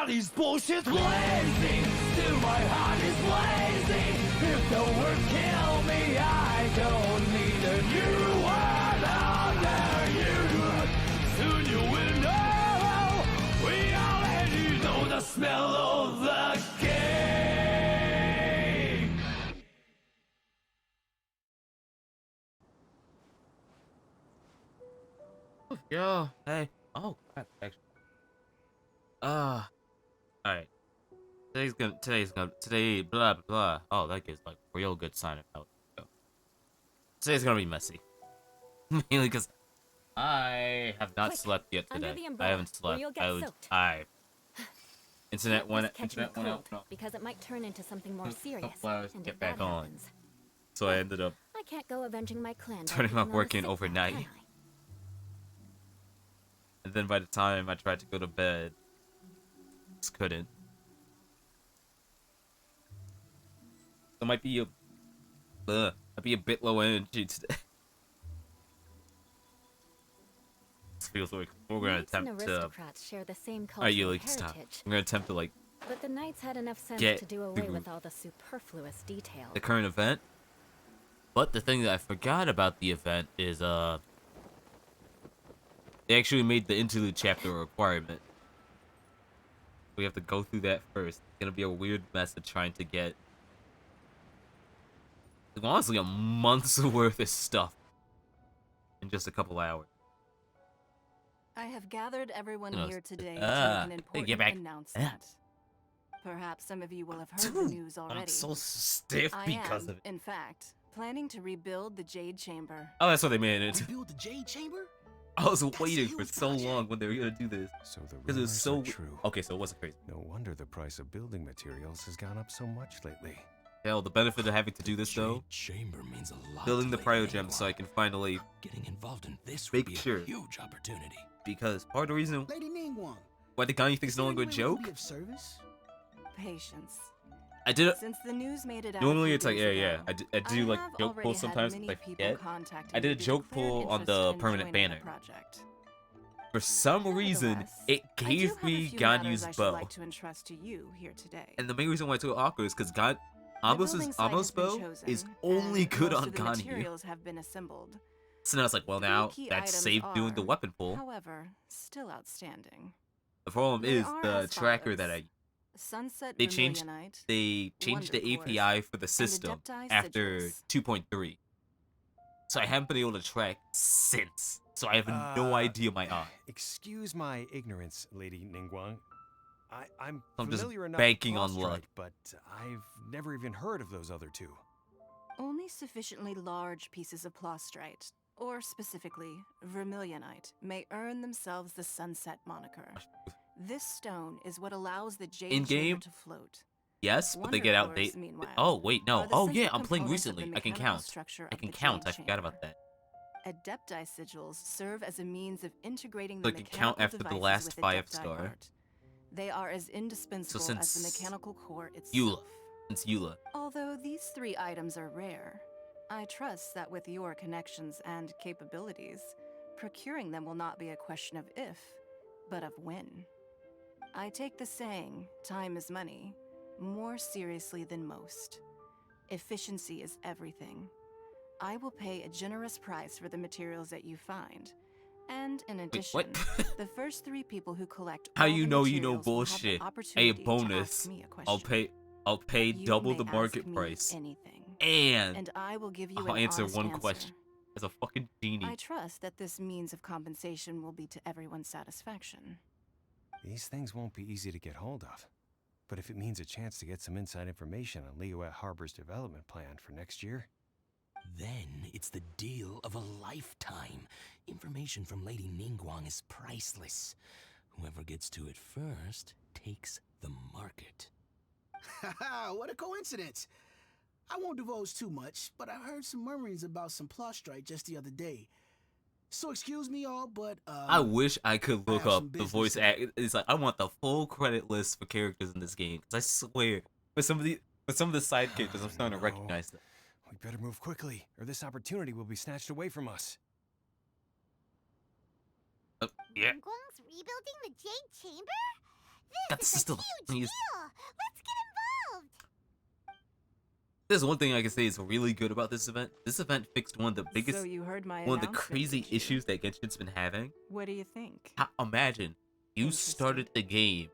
body's bullshit blazing, still my heart is blazing. If the word kill me, I don't need a new word under you. Soon you will know, we already know the smell of the game. Yo, hey. Oh, crap, actually. Alright. Today, blah, blah, blah. Oh, that gives like real good sign of how go. Today's gonna be messy. Mainly because I have not slept yet today. I haven't slept. Internet went out. No. Because it might turn into something more serious. Couple hours to And get if that back on. happens, So I ended up I can't go avenging my clan. turning off working overnight. Can And then by the time I tried to go to bed, just couldn't. So might be a bit low energy today. This feels like we're gonna attempt to. Share the same Alright, you cultural like stop. heritage. I'm gonna attempt to like But the knights had enough sense get to do away through with all the superfluous details. the current event. But the thing that I forgot about the event is they actually made the interlude chapter a requirement. We have to go through that first. It's gonna be a weird mess of trying to get honestly a month's worth of stuff in just a couple hours. I have gathered everyone here today to make an important announcement. Perhaps some of you will have heard the news already. I'm so stiff because of it. In fact, planning to rebuild the Jade Chamber. Oh, that's what they made it. Rebuild the Jade Chamber? I was waiting for so long when they were gonna do this. So the Because it was so true. Okay, so it wasn't crazy. No wonder the price of building materials has gone up so much lately. Hell, the benefit of having to do this though, Chamber means a lot. building the Priogems so I can finally Getting involved in this make would be sure. a huge opportunity. Because part of the reason Lady Ningguang, why the Ganyu thinks no longer a joke, of service? Patience. I did it. Since the news made it out Normally a few it's like, days yeah, ago, I do like have joke already pulls had sometimes many if I people forget. contacting I did me a to joke declare pull on interest the in permanent joining banner. the project. For some reason, Nevertheless, it I do gave have a me few matters I Ganyu's should bow. like to entrust to you here today. And the main reason why I took awkward is because The building site Ambo's has been bow chosen, is only and good most on of the Ganyu. materials have been assembled. So now it's like, well, Three now key that's items safe doing the are, weapon pull. However, still outstanding. The problem They is are the as tracker that follows. I Sunset they changed Vermilionite, they changed the Wonder Cores, API for the and system Adepti after Sigils. 2.3. So I haven't been able to track since. So I have no idea my art. Excuse my ignorance, Lady Ningguang. I'm I'm just familiar enough banking with on Prostrate, luck. but I've never even heard of those other two. Only sufficiently large pieces of Plostrite, or specifically Vermilionite, may earn themselves the Sunset moniker. This stone is what allows the Jade In-game? Chamber to float. Yes, but they Wonder get Cores, outdated. meanwhile, Oh wait, no. are the Oh central yeah, I'm playing components of the recently. I can mechanical count. structure I of can the count. Jade I forgot about Chamber. that. Adepti sigils serve as a means of integrating So the I can count mechanical after the devices last with 5 Adepti star. art. They are as indispensable as since the mechanical core itself. Eula. Since Eula. Although these three items are rare, I trust that with your connections and capabilities, procuring them will not be a question of if, but of when. I take the saying, time is money, more seriously than most. Efficiency is everything. I will pay a generous price for the materials that you find. And in addition, what? the first 3 people who collect How all you the know you know materials will have the bullshit? A opportunity to bonus. ask me a I'll question. pay You double may the ask market me price. anything, And I will give you I'll an answer honest one answer. question. As a fucking genie. I trust that this means of compensation will be to everyone's satisfaction. These things won't be easy to get hold of. But if it means a chance to get some inside information on Liyue Harbor's development plan for next year, Then it's the deal of a lifetime. Information from Lady Ningguang is priceless. Whoever gets to it first takes the market. Haha, what a coincidence. I won't divulge too much, but I heard some murmurings about some Plostrite just the other day. So excuse me all, but I wish I could look have up some the business voice to act. It's like I want the full credit list for characters in this game. Cause I swear, with some of the side characters, I'm starting to No. recognize them. we better move quickly, or this opportunity will be snatched away from us. Yeah. Ningguang's rebuilding the Jade Chamber? God, this is still the funniest. Let's get involved. There's one thing I can say is really good about this event. This event fixed one of the biggest, So you heard my one of the announcement, crazy did you? issues that Genshin's been having. What do you think? Imagine you Interesting. started the game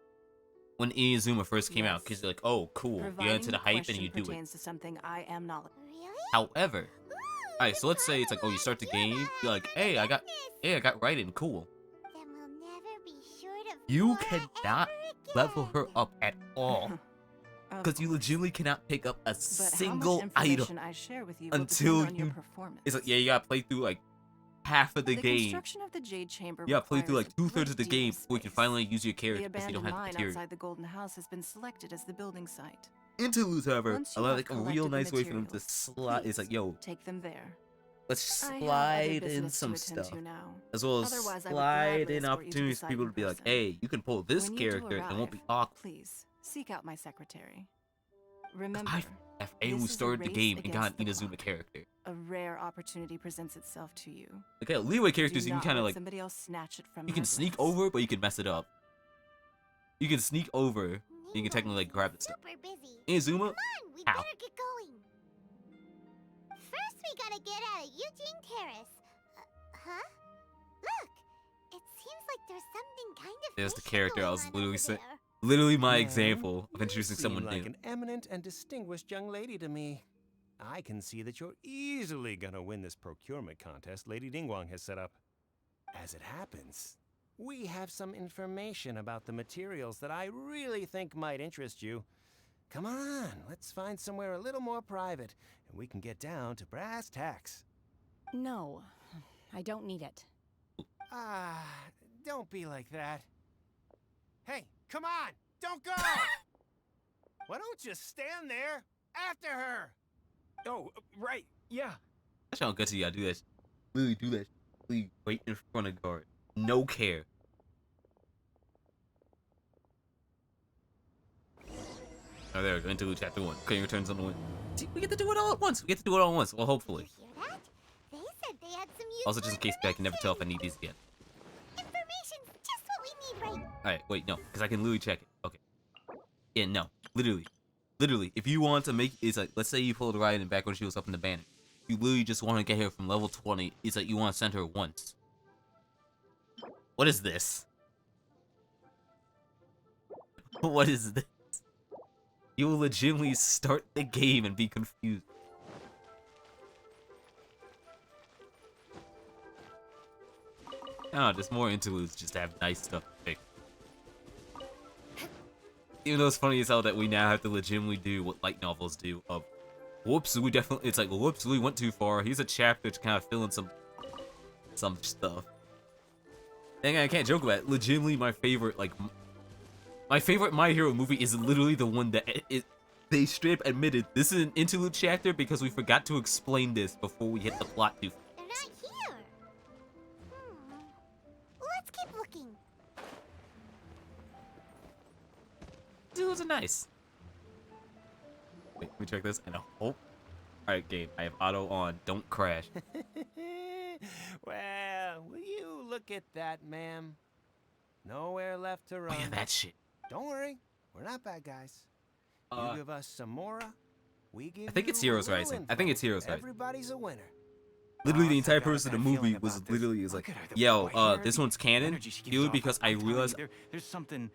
when Inazuma first came out, Yes. because you're like, oh, cool, you get Providing into the the hype and question you do it. pertains to something I am knowledgeable. Really? However, Ooh, alright, so let's say it's like, oh, you start the game, you're like, hey, I got Raiden, cool. Then we'll never be short of You Flora cannot ever level again. her up at all, Of because you course. legitimately cannot pick up a But single how much item. information I share with you will until depend on your you- performance. It's like, yeah, you gotta play through like half of the game. construction of the Jade Chamber You gotta play through requires like a 2/3 of the great deal game before you can space. finally use your The character because you don't abandoned have the mine material. outside the Golden House has been selected as the building site. Interludes, however, Once you allow have like a real collected the nice way for them to materials, slide. It's like, please yo, take them there. let's I have other slide in business to some attend stuff, to now. as well as Otherwise, I would slide gladly in escort you to the opportunities for site people in to be like, person. hey, you can pull this When you do character and it won't be arrive, awkward. Please seek out my secretary. 'Cause Remember, I have anyone who this is a started the race game and got an against the Inazuma clock. character. a rare opportunity presents itself to you. Okay, leeway Do characters you can not kind of let like, somebody else snatch it from you your can sneak grasp. over, but you can mess it up. You can sneak over, you can technically like grab the stuff. Super busy. Inazuma, Come on, we how? better get going. First, we gotta get out of Eugene Terrace. Huh? Look, it seems like there's something kind of. There's the fishy character I going was on literally over saying. there. Literally my Ma'am, example of you introducing seem someone like new. an eminent and distinguished young lady to me. I can see that you're easily gonna win this procurement contest Lady Dingwang has set up. As it happens, we have some information about the materials that I really think might interest you. Come on, let's find somewhere a little more private, and we can get down to brass tacks. No, I don't need it. Ah, don't be like that. Hey, come on, don't go! Why don't you stand there after her? Oh, right, yeah. That's how good to you gotta do that. Literally do that. Literally wait in front of guard. No care. Oh, there we go. Interlude chapter 1. Cutting returns on the win. See, we get to do it all at once. We get to do it all at once. Well, hopefully. You hear that? They said they had some useful Also, just in case I can never tell if I need these again. information's just what we need right. Alright, wait, no. Because I can literally check it. Okay. Yeah, no. Literally. Literally. If you want to make... It's like, let's say you pulled Ryan back when she was up in the banner. You literally just want to get her from level 20. It's like you want to send her once. What is this? What is this? You will legitimately start the game and be confused. Ah, there's more interludes just to have nice stuff to pick. Even though it's funny as hell that we now have to legitimately do what light novels do of, whoops, we definitely, it's like, whoops, we went too far. Here's a chapter to kind of fill in some stuff. And I can't joke about it. Legitimately, my favorite, like, my favorite My Hero movie is literally the one that they straight up admitted this is an interlude chapter because we forgot to explain this before we hit the plot too. They're not here. Let's keep looking. Dudes are nice. Wait, let me check this. And I hope. Alright, game. I have auto on. Don't crash. Well, will you look at that, ma'am? Nowhere left to Oh run. yeah, that shit. Don't worry, we're not bad guys. You give us Samora, we give I think it's you a Heroes little Rising. I info. think it's Heroes Rising. Everybody's a winner. Literally, the I entire got a purpose of the bad movie feeling was about this. literally is Look like, at her, the yo, white hair, this the one's canon. energy she gives Purely off. because I I'm telling you, realized there's something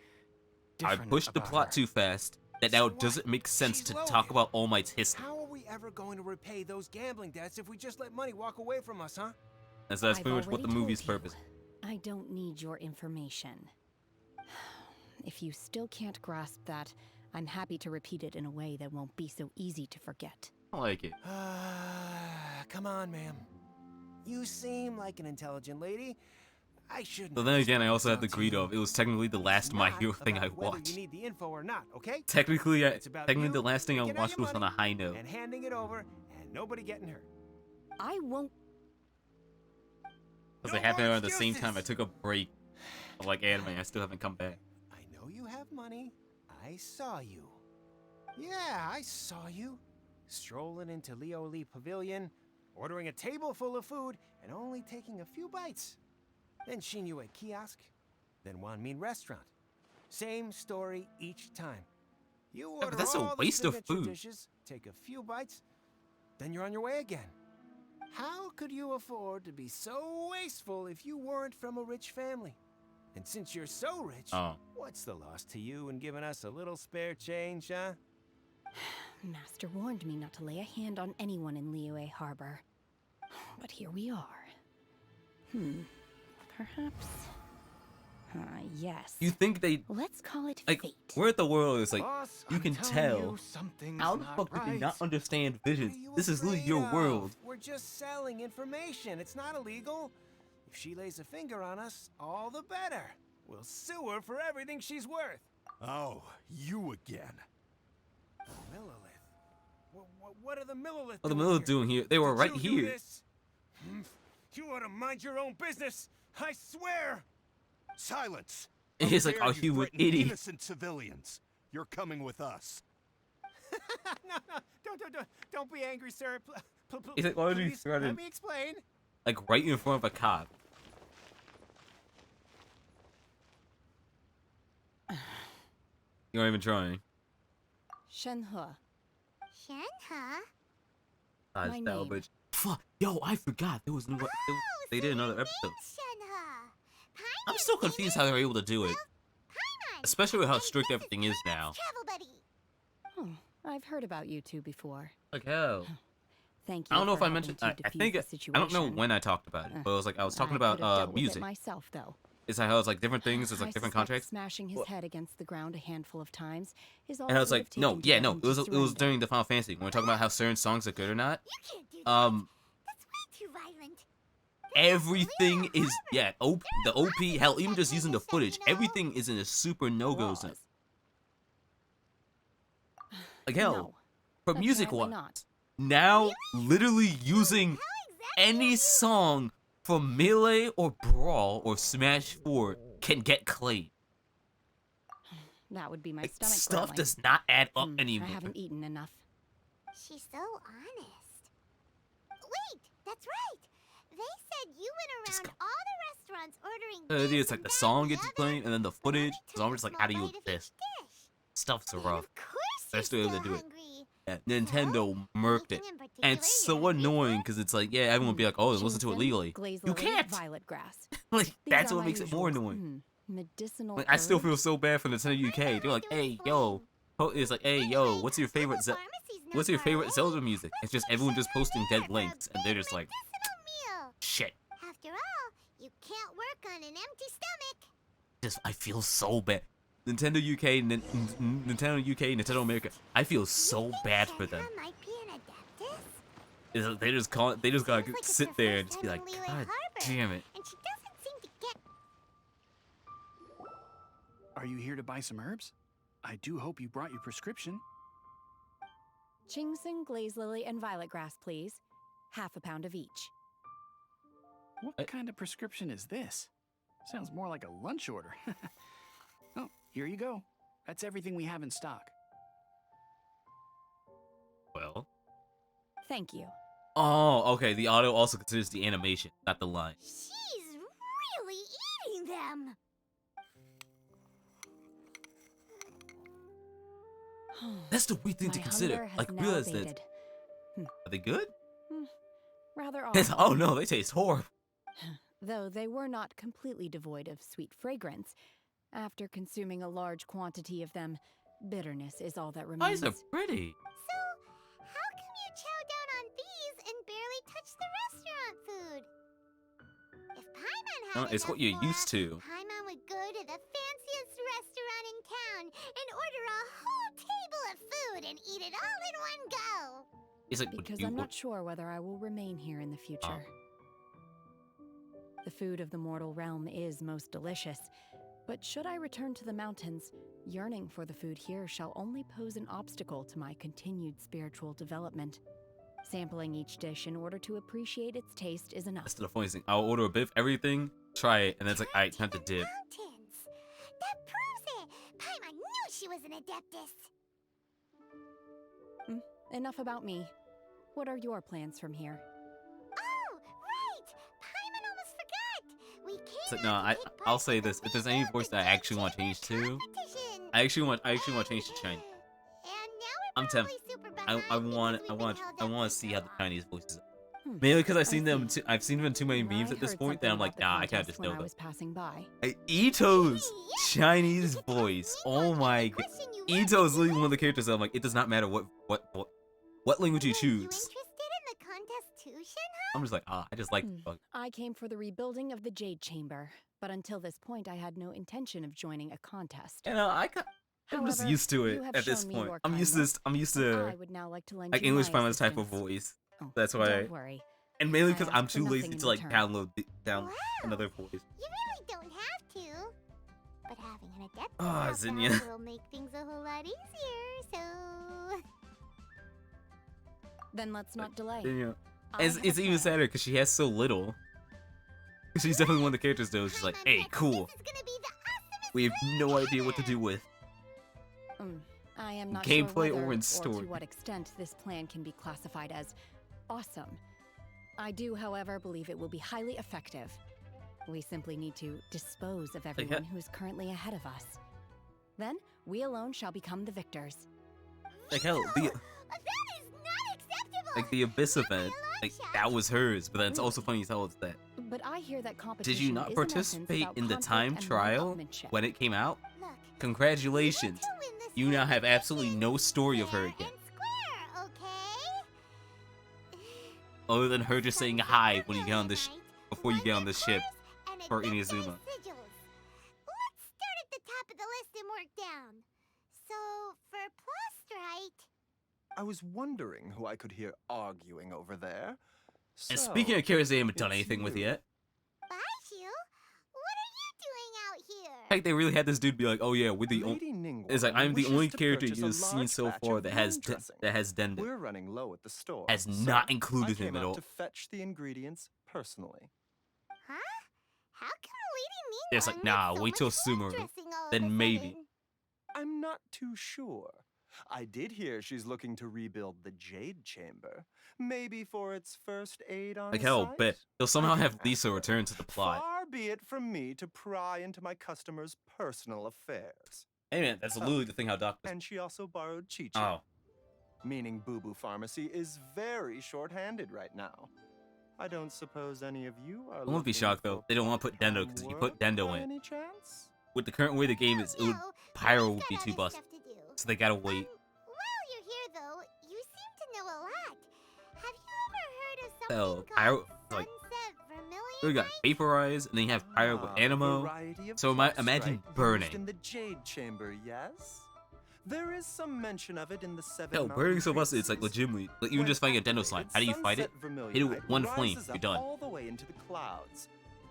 I different pushed the about plot her. too fast. That So now what? doesn't make sense She's to loaded. talk about All Might's history. How are we ever going to repay those gambling debts if we just let money walk away from us, huh? And so that's I've pretty much what the already movie's told you, purpose. I don't need your information. If you still can't grasp that, I'm happy to repeat it in a way that won't be so easy to forget. I like it. Come on, ma'am. You seem like an intelligent lady. I shouldn't. So then again, I have also had the to greed you. of it was technically the last It's My not Hero thing I about whether watched. You need the info or not, okay? Technically, It's about technically you the last thing I taking out watched your was on a money high note. and handing it over, and nobody getting hurt. I won't. Because No it happened more around the same time I excuses. took a break of like anime. I still haven't come back. I know you have money. I saw you. Yeah, I saw you. Strolling into Leo Lee Pavilion, ordering a table full of food, and only taking a few bites. Then Shinyu at kiosk, then Wanmin restaurant. Same story each time. You but order that's a all the waste of signature food. dishes, take a few bites, then you're on your way again. How could you afford to be so wasteful if you weren't from a rich family? And since you're so rich, what's the loss to you in giving us a little spare change, huh? Master warned me not to lay a hand on anyone in Liyue Harbor. But here we are. Perhaps... yes. You think they Let's call it like fate. where the world is like Boss, you I'm can telling tell you, something's how the not fuck do they not right. understand What visions? are you This is literally your afraid world. of? We're just selling information. It's not illegal. If she lays a finger on us, all the better. We'll sue her for everything she's worth. Oh, you again. Millilith. What are the Millilith What the doing middle here? doing here? They were Did right you do here. this? You ought to mind your own business. I swear. Silence! And he's like, How "Are dare you an threaten idiot?" Innocent civilians. You're coming with us. No, don't be angry, sir. He's like, "Why would you Please, threaten?" let me explain. Like right in front of a cop. You're not even trying. Shenhe. Shenhe? Ah, My that name. bitch. Fuck, yo, I forgot there was new. They did another episode. Shenhe. I'm still confused how they were able to do it, Paimon. especially with how And strict this everything is now. Travel buddy. Oh, I've heard about you two before. Like hell. Thank you. I don't know for if I helping mentioned. to I defuse think the I don't know situation. when I talked about it, but it was like I was talking I could have about dealt with it music. myself, though. It's like how it's like different things. There's I like different suspect contracts. Smashing his Well- head against the ground a handful of times is all And I was it would like, have no, taken to yeah, get no, him it to was surrender. during the Final Fantasy when we're talking about how certain songs are good or not. You can't do that. That's way too violent. Everything is the OP, hell, even just Exactly using the what you said, footage, you know? everything is in a super no-go zone. Laws. Like hell, No, for music apparently wise, not. now literally using How exactly any are you? song from Melee or Brawl or Smash 4 can get claimed. That would be my Like, stomach stuff growling. does not add up I anymore. haven't eaten enough. She's so honest. Wait, that's right. They said you went Just around all the restaurants ordering It's like the song gets playing and then the footage. So I'm I'm just like, how do you eat this? Stuff's And rough. of course They're you're still able to still do it. hungry. Yeah, Nintendo murked it. Anything in particular And it's so you're gonna be annoying for? because it's like, yeah, everyone would be like, oh, listen to it Ginseng, legally. glaze You lily, can't! Violet grass. Like, These that's are what my makes it more usuals. annoying. Medicinal Like, I still feel herbs. so bad for Nintendo UK. They're like, hey, yo. It's like, hey, yo, what's your favorite what's your favorite Zelda music? It's just everyone just posting dead links, and they're just like, Meal. shit. After all, you can't work on an empty stomach. Just, I feel so bad. Nintendo UK, Nintendo America. I feel so bad for them. Shenhe might be an adeptus. It's like, they just gotta Seems like it's sit her there and first just be time like, in Liyue God Harbor, damn it. And she doesn't seem to get. Are you here to buy some herbs? I do hope you brought your prescription. Ginseng, glaze lily, and violet grass, please. Half a pound of each. What kind of prescription is this? Sounds more like a lunch order. Oh, here you go. That's everything we have in stock. Well. Thank you. Oh, okay. The audio also considers the animation, not the line. She's really eating them. That's the weird thing to My consider. hunger has Like, now realize that. abated. Are they good? Rather It's- awful. oh no, they taste horrible. Though they were not completely devoid of sweet fragrance. After consuming a large quantity of them, bitterness is all that Eyes remains. are pretty. So, how come you chow down on these and barely touch the restaurant food? If Paimon had It's what enough you're used more, to. Paimon would go to the fanciest restaurant in town and order a whole table of food and eat it all in one go. It's like, Because I'm not sure whether I will remain here in the future. The food of the mortal realm is most delicious, but should I return to the mountains, yearning for the food here shall only pose an obstacle to my continued spiritual development. Sampling each dish in order to appreciate its taste is enough. That's the funniest thing. I'll order a bit of everything, try it, and then it's like, alright, time to dip. Mountains. That proves it. Paimon knew she was an adeptus. Enough about me. What are your plans from here? Oh, right! Paimon almost forgot! We came It's like, out no, to take I'll part say in the this. If there's any Museum voice of that I actually want to Adventure change to, competition. I actually want to change to Chinese. And now I'm we're tempted. probably super I behind want because we've been held I up want to for see how the so Chinese long. voices are. Mainly because I've seen them. see. I've seen them in too many memes I at this heard point that I'm something like, about the nah, I can't contest just when know I them. was passing by. Ito's Yes, Chinese because voice. Ningguang Oh had my a god. question you wanted Ito's to literally one of the ask. characters that I'm like, it does not matter what language you Were you choose. interested in the contest too, Shinha? I'm just like, I just like the fuck. I came for the rebuilding of the Jade Chamber, but until this point I had no intention of joining a contest. And I'm just However, used to it you have at this shown me point. your I'm used to kindness, this. I'm used and to I would now like to lend like you English my promise type of assistance. voice. Oh, That's why. don't worry. And mainly I because ask I'm for too lazy nothing in to like return. down Wow. another voice. You really don't have to. But having an adept Ah, help Zinnia. out will make things a whole lot easier, so... Then let's not delay. Yeah. I It's have a even plan. sadder because she has so little. She's definitely one of the characters though. She's like, hey, cool. This is gonna be the awesomest We have no plan idea what to ever. do with. I am not Gameplay sure or whether in or story. to what extent this plan can be classified as awesome. I do, however, believe it will be highly effective. We simply need to dispose of everyone who's currently ahead of us. Then, we alone shall become the victors. Like hell, No, that is not acceptable. like the Abyss Not by a event, long like shot. that was hers. But then it's also funny as hell it's that. But I hear that competition Did you not is in essence participate about in the conflict time and trial one-upmanship. when it came out? Look, Congratulations. we want to win this You now have competition absolutely no story of her fair again. and square, okay? Other than her just saying hi when you get on this before you get on the ship for for Inazuma. Let's start at the top of the list and work down. So, for Plustrite, I was wondering who I could hear arguing over there. And So, speaking of characters they haven't done it's anything with you. yet. Baishu, what are you doing out here? Heck, they really had this dude be like, "Oh yeah, we're the only." Lady Ningguang It's like I'm the wishes only to character purchase a you've seen large so batch far of that wound dressing. has Denda. We're running low at the store. Has so not included I him came at out all. to fetch the ingredients personally. Huh? How come Lady Ningguang It's like, needs nah, so wait till much wound Sumeru, dressing all of then a maybe. sudden? I'm not too sure. I did hear she's looking to rebuild the Jade Chamber. Maybe for its first aid on Like hell, site? bet they'll somehow I have can Lisa ask her. return to the plot. Far be it from me to pry into my customers' personal affairs. Hey man, that's literally the thing how doctors. And she also borrowed Chi-Chi. Oh, Meaning Boo Boo Pharmacy is very short-handed right now. I don't suppose any of you are I won't be looking shocked for though. They don't want to put Dendo because if you put work Dendo by in, any chance? with the current way the game is, it would Pyro would be too We've got other busted. stuff to do. So they gotta wait. While you're here, though, you seem to know a lot. Have you ever heard of Hell, something Pyro called like Sunset Vermilion? we got Vaporize and then you have Pyro with Animo. variety of So Plustrite imagine used burning. in the Jade Chamber, yes? There is some mention of it in the Seven Hell, Mountain burning so busted, it's like Treatises. legitimately. Like even When just finding a Dendo activated, slime. How do you fight it? Sunset Hit it with Vermilionite one flame, rises you're up done. all the way into the clouds.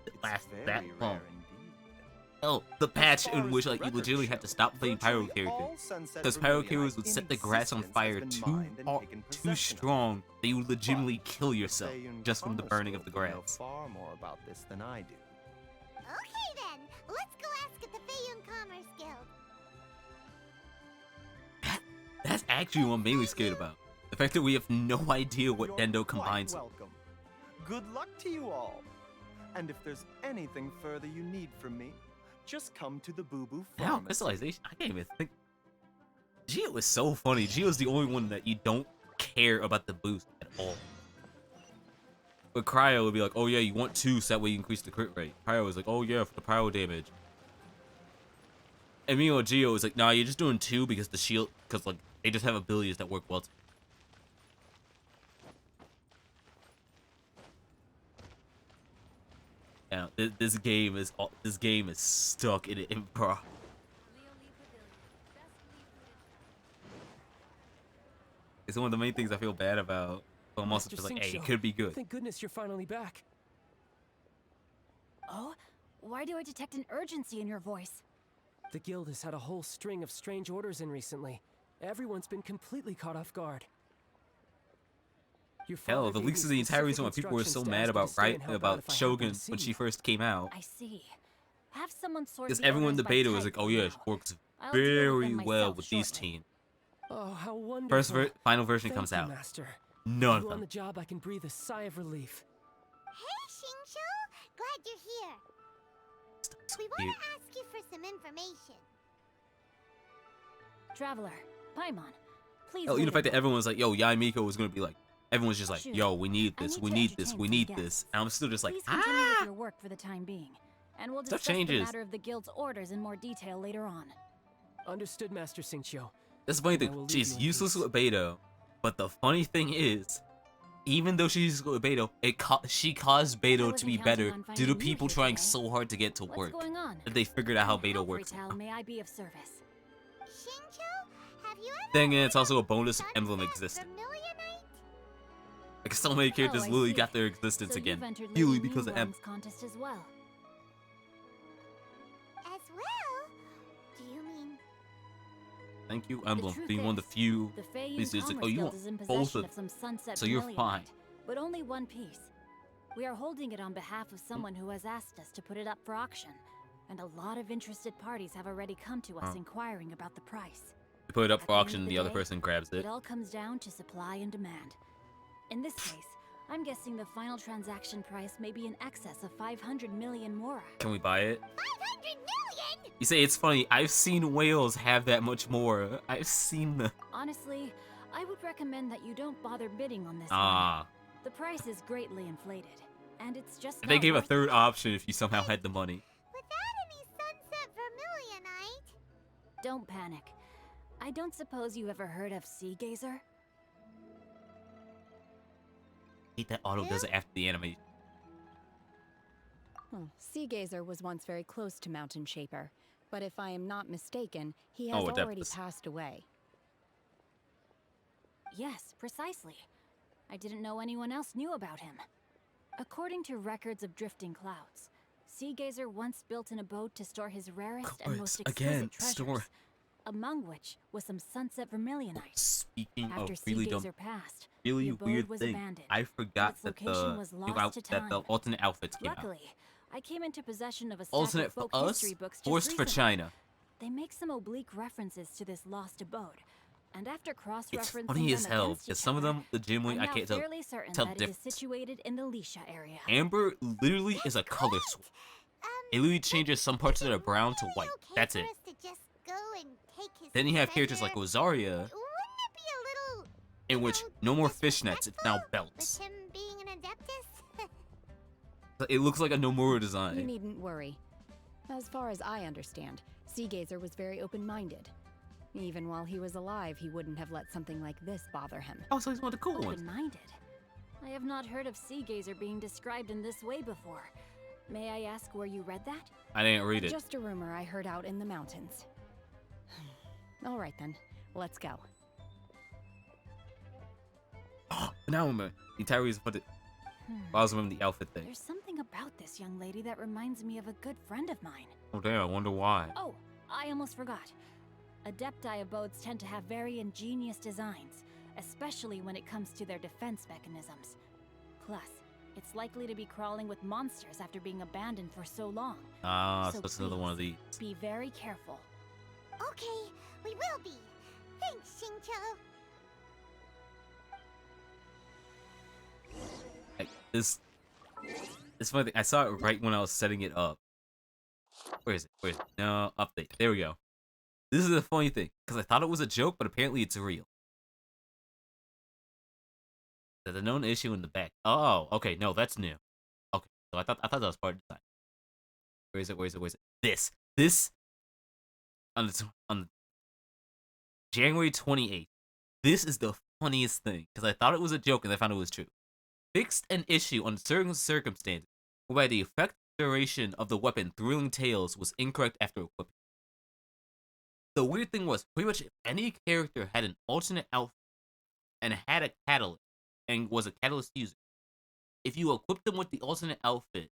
It's Lasts very that long. rare indeed. Hell, the As patch far in as which the like you records legitimately have show, to stop playing Pyro virtually all characters. Sunset Because Pyro Vermilionite characters would in set the grass on existence fire has been mined and taken too possession of. strong that you would legitimately kill yourself Feiyun just from the Commerce burning of the Guild would know grass. far more about this than I do. Okay, then. Let's go ask at the Feiyun Commerce Guild. That's actually what I'm mainly scared about. The fact that we have no idea what You're Dendo quite combines with. welcome. Good luck to you all. And if there's anything further you need from me, just come to the Boo Boo Now, Pharmacy. crystallization, I can't even think. Gio was so funny. Gio's the only one that you don't care about the boost at all. But Cryo would be like, oh yeah, you want 2 so that way you increase the crit rate. Cryo was like, oh yeah, for the pyro damage. And meanwhile, Gio was like, nah, you're just doing 2 because the shield, because like, they just have abilities that work well. Now, this game is stuck in improv. It's one of the main things I feel bad about. But I'm also just like, hey, it could be good. Thank goodness you're finally back. Oh? Why do I detect an urgency in your voice? The guild has had a whole string of strange orders in recently. Everyone's been completely caught off guard. Your Hell, father the gave leaks me of the entire reason why specific people were so instructions to mad ask you about to stay and help out about if I happen Shogun to see when she you. first came out. I see. Have someone sort Because the everyone in orders the by beta was type like, oh for yeah, now. it works I'll deal with very them well myself with these shortly. teams. Oh, how wonderful. First final version Thank comes you, out. Master. None With of you on the them. job, I can breathe a sigh of relief. Hey, Xingqiu. Glad you're here. We want Cute. to ask you for some information. Traveler, Paimon, please. Oh, you know, the wait fact a that everyone was like, yo, Yai Miko was gonna be like, everyone's just like, Shoot, yo, we need I this, need we to need this, entertain we some need guests. this. And I'm still just like, Please continue with your work for the time being, and we'll Stuff discuss the changes. matter of the guild's orders in more detail later on. Understood, Master Xingqiu. That's the funny I thing. will leave She's you in useless peace. with Beto, but the funny thing is, even though she's useless with Beto, she caused Beto to be better due to people trying so hard to get to What's work going on? that they figured out how Beto How, works. Freetown, may I be of service? Xingqiu, have you ever Thing is, it's heard also a of bonus if Sunset Emblem existed. Vermilionite? Like so many characters I literally see. got their existence So again you've entered purely Lady because of Em. Ningguang's contest as well. As well? Do you mean Thank you, The Emblem, truth being one of is, the few. The Fey It's like, Commerce oh, you Guild want is in both possession of of some Sunset so you're Vermilionite, fine. but only one piece. We are holding it on behalf of someone who has asked us to put it up for auction, and a lot of interested parties have already come to us Oh. inquiring about the price. You put it up At for the end auction, of and the the other day, person grabs it. It all comes down to supply and demand. In this case, I'm guessing the final transaction price may be in excess of 500 million mora. Can we buy it? 500 million? You say it's funny. I've seen whales have that much more. I've seen the. Honestly, I would recommend that you don't bother bidding on this Ah. one. The price is greatly inflated, and it's just They not gave a worth third it. option if you somehow had the money. Without any Sunset Vermilionite? Don't panic. I don't suppose you ever heard of Sea Gazer? I hate that Auto does it after the animation. Sea Gazer was once very close to Mountain Shaper, but if I am not mistaken, he Oh, has already Adeptus. passed away. Yes, precisely. I didn't know anyone else knew about him. According to records of drifting clouds, Sea Gazer once built an abode to store his rarest and most exquisite Again, treasures, store. among which was some Sunset Vermilionite. Speaking After of Sea really dumb, Gazer passed, really the abode weird was thing, abandoned. I forgot Its that location was lost to that the time. alternate outfits came out. Luckily, I came into possession of a stack Alternate of for folk us, history books just forced for recently. China. They make some oblique references to this lost abode, and after It's cross-referencing funny them as hell against because each some of other, them legitimately I'm I now can't tell. fairly certain tell that it is difference. situated in the Lisha area. Amber literally is a color switch. It literally changes some parts that are brown to white. Okay That's for it. us to just go and take his Then you have characters treasure? like Rosaria, Wouldn't it be a little, in you which know, no more fishnets, it's now disrespectful belts. with him being an Adeptus? It looks like a Nomura You design. needn't worry. As far as I understand, Sea Gazer was very open-minded. Even while he was alive, he wouldn't have let something like this bother him. Oh, so he's one of the cool ones. Open-minded? I have not heard of Sea Gazer being described in this way before. May I ask where you read that? I didn't read it. Just a rumor I heard out in the mountains. All right then, let's go. Now I remember. The entire reason for the. I also remember the outfit thing. There's something about this young lady that reminds me of a good friend of mine. Oh damn! I wonder why. Oh, I almost forgot. Adepti abodes tend to have very ingenious designs, especially when it comes to their defense mechanisms. Plus, it's likely to be crawling with monsters after being abandoned for so long. Ah, so So it's another one of please, these. Be very careful. Okay, we will be. Thanks, Xingqiu. Like, this funny thing. I saw it right when I was setting it up. Where is it? Where is it? No, update. There we go. This is the funny thing, because I thought it was a joke, but apparently it's real. There's a known issue in the back. Oh, okay, no, that's new. Okay, so I thought that was part of the design. Where is it? Where is it? Where is it? This on January 28th. This is the funniest thing, because I thought it was a joke and I found it was true. Fixed an issue on certain circumstances whereby the effective duration of the weapon Thrilling Tales was incorrect after equipping. The weird thing was, pretty much if any character had an alternate outfit and had a catalyst and was a catalyst user, if you equipped them with the alternate outfit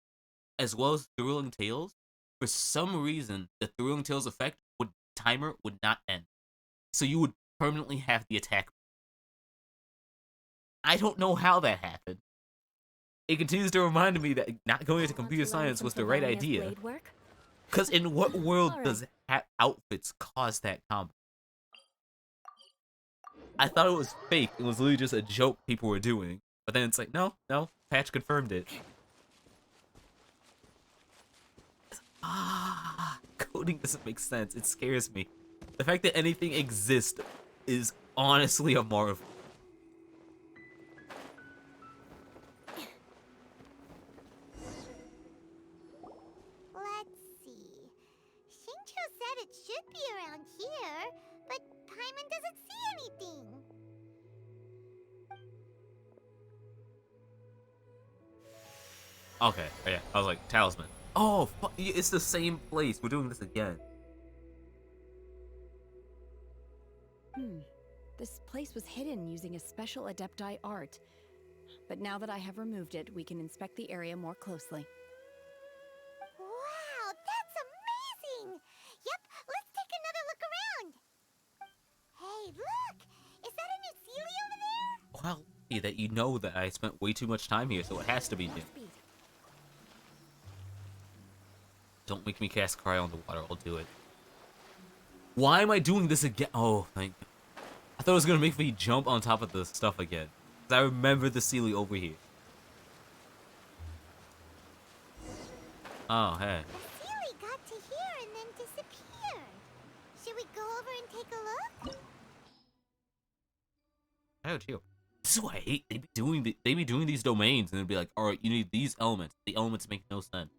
as well as Thrilling Tales, for some reason the Thrilling Tales effect timer would not end. So you would permanently have the attack. I don't know how that happened. It continues to remind me that not going into computer science was the right idea. Because in what world does outfits cause that combo? I thought it was fake. It was literally just a joke people were doing. But then it's like, no, patch confirmed it. Coding doesn't make sense. It scares me. The fact that anything exists is honestly a marvel. Let's see. Shincho said it should be around here, but Paimon doesn't see anything. Okay, oh yeah, I was like, talisman. Oh, it's the same place. We're doing this again. This place was hidden using a special Adepti art. But now that I have removed it, we can inspect the area more closely. Wow, that's amazing! Yep, let's take another look around. Hey, look! Is that a new Sealy over there? Well, yeah, that you know that I spent way too much time here, so it has to be new. Don't make me cast Cry on the water, I'll do it. Why am I doing this again? Oh, thank God. I thought it was gonna make me jump on top of the stuff again. 'Cause I remember the Sealy over here. Oh, hey. The Sealy got to here and then disappeared. Should we go over and take a look? I would too. This is what I hate. They be doing these domains and they'd be like, alright, you need these elements. The elements make no sense.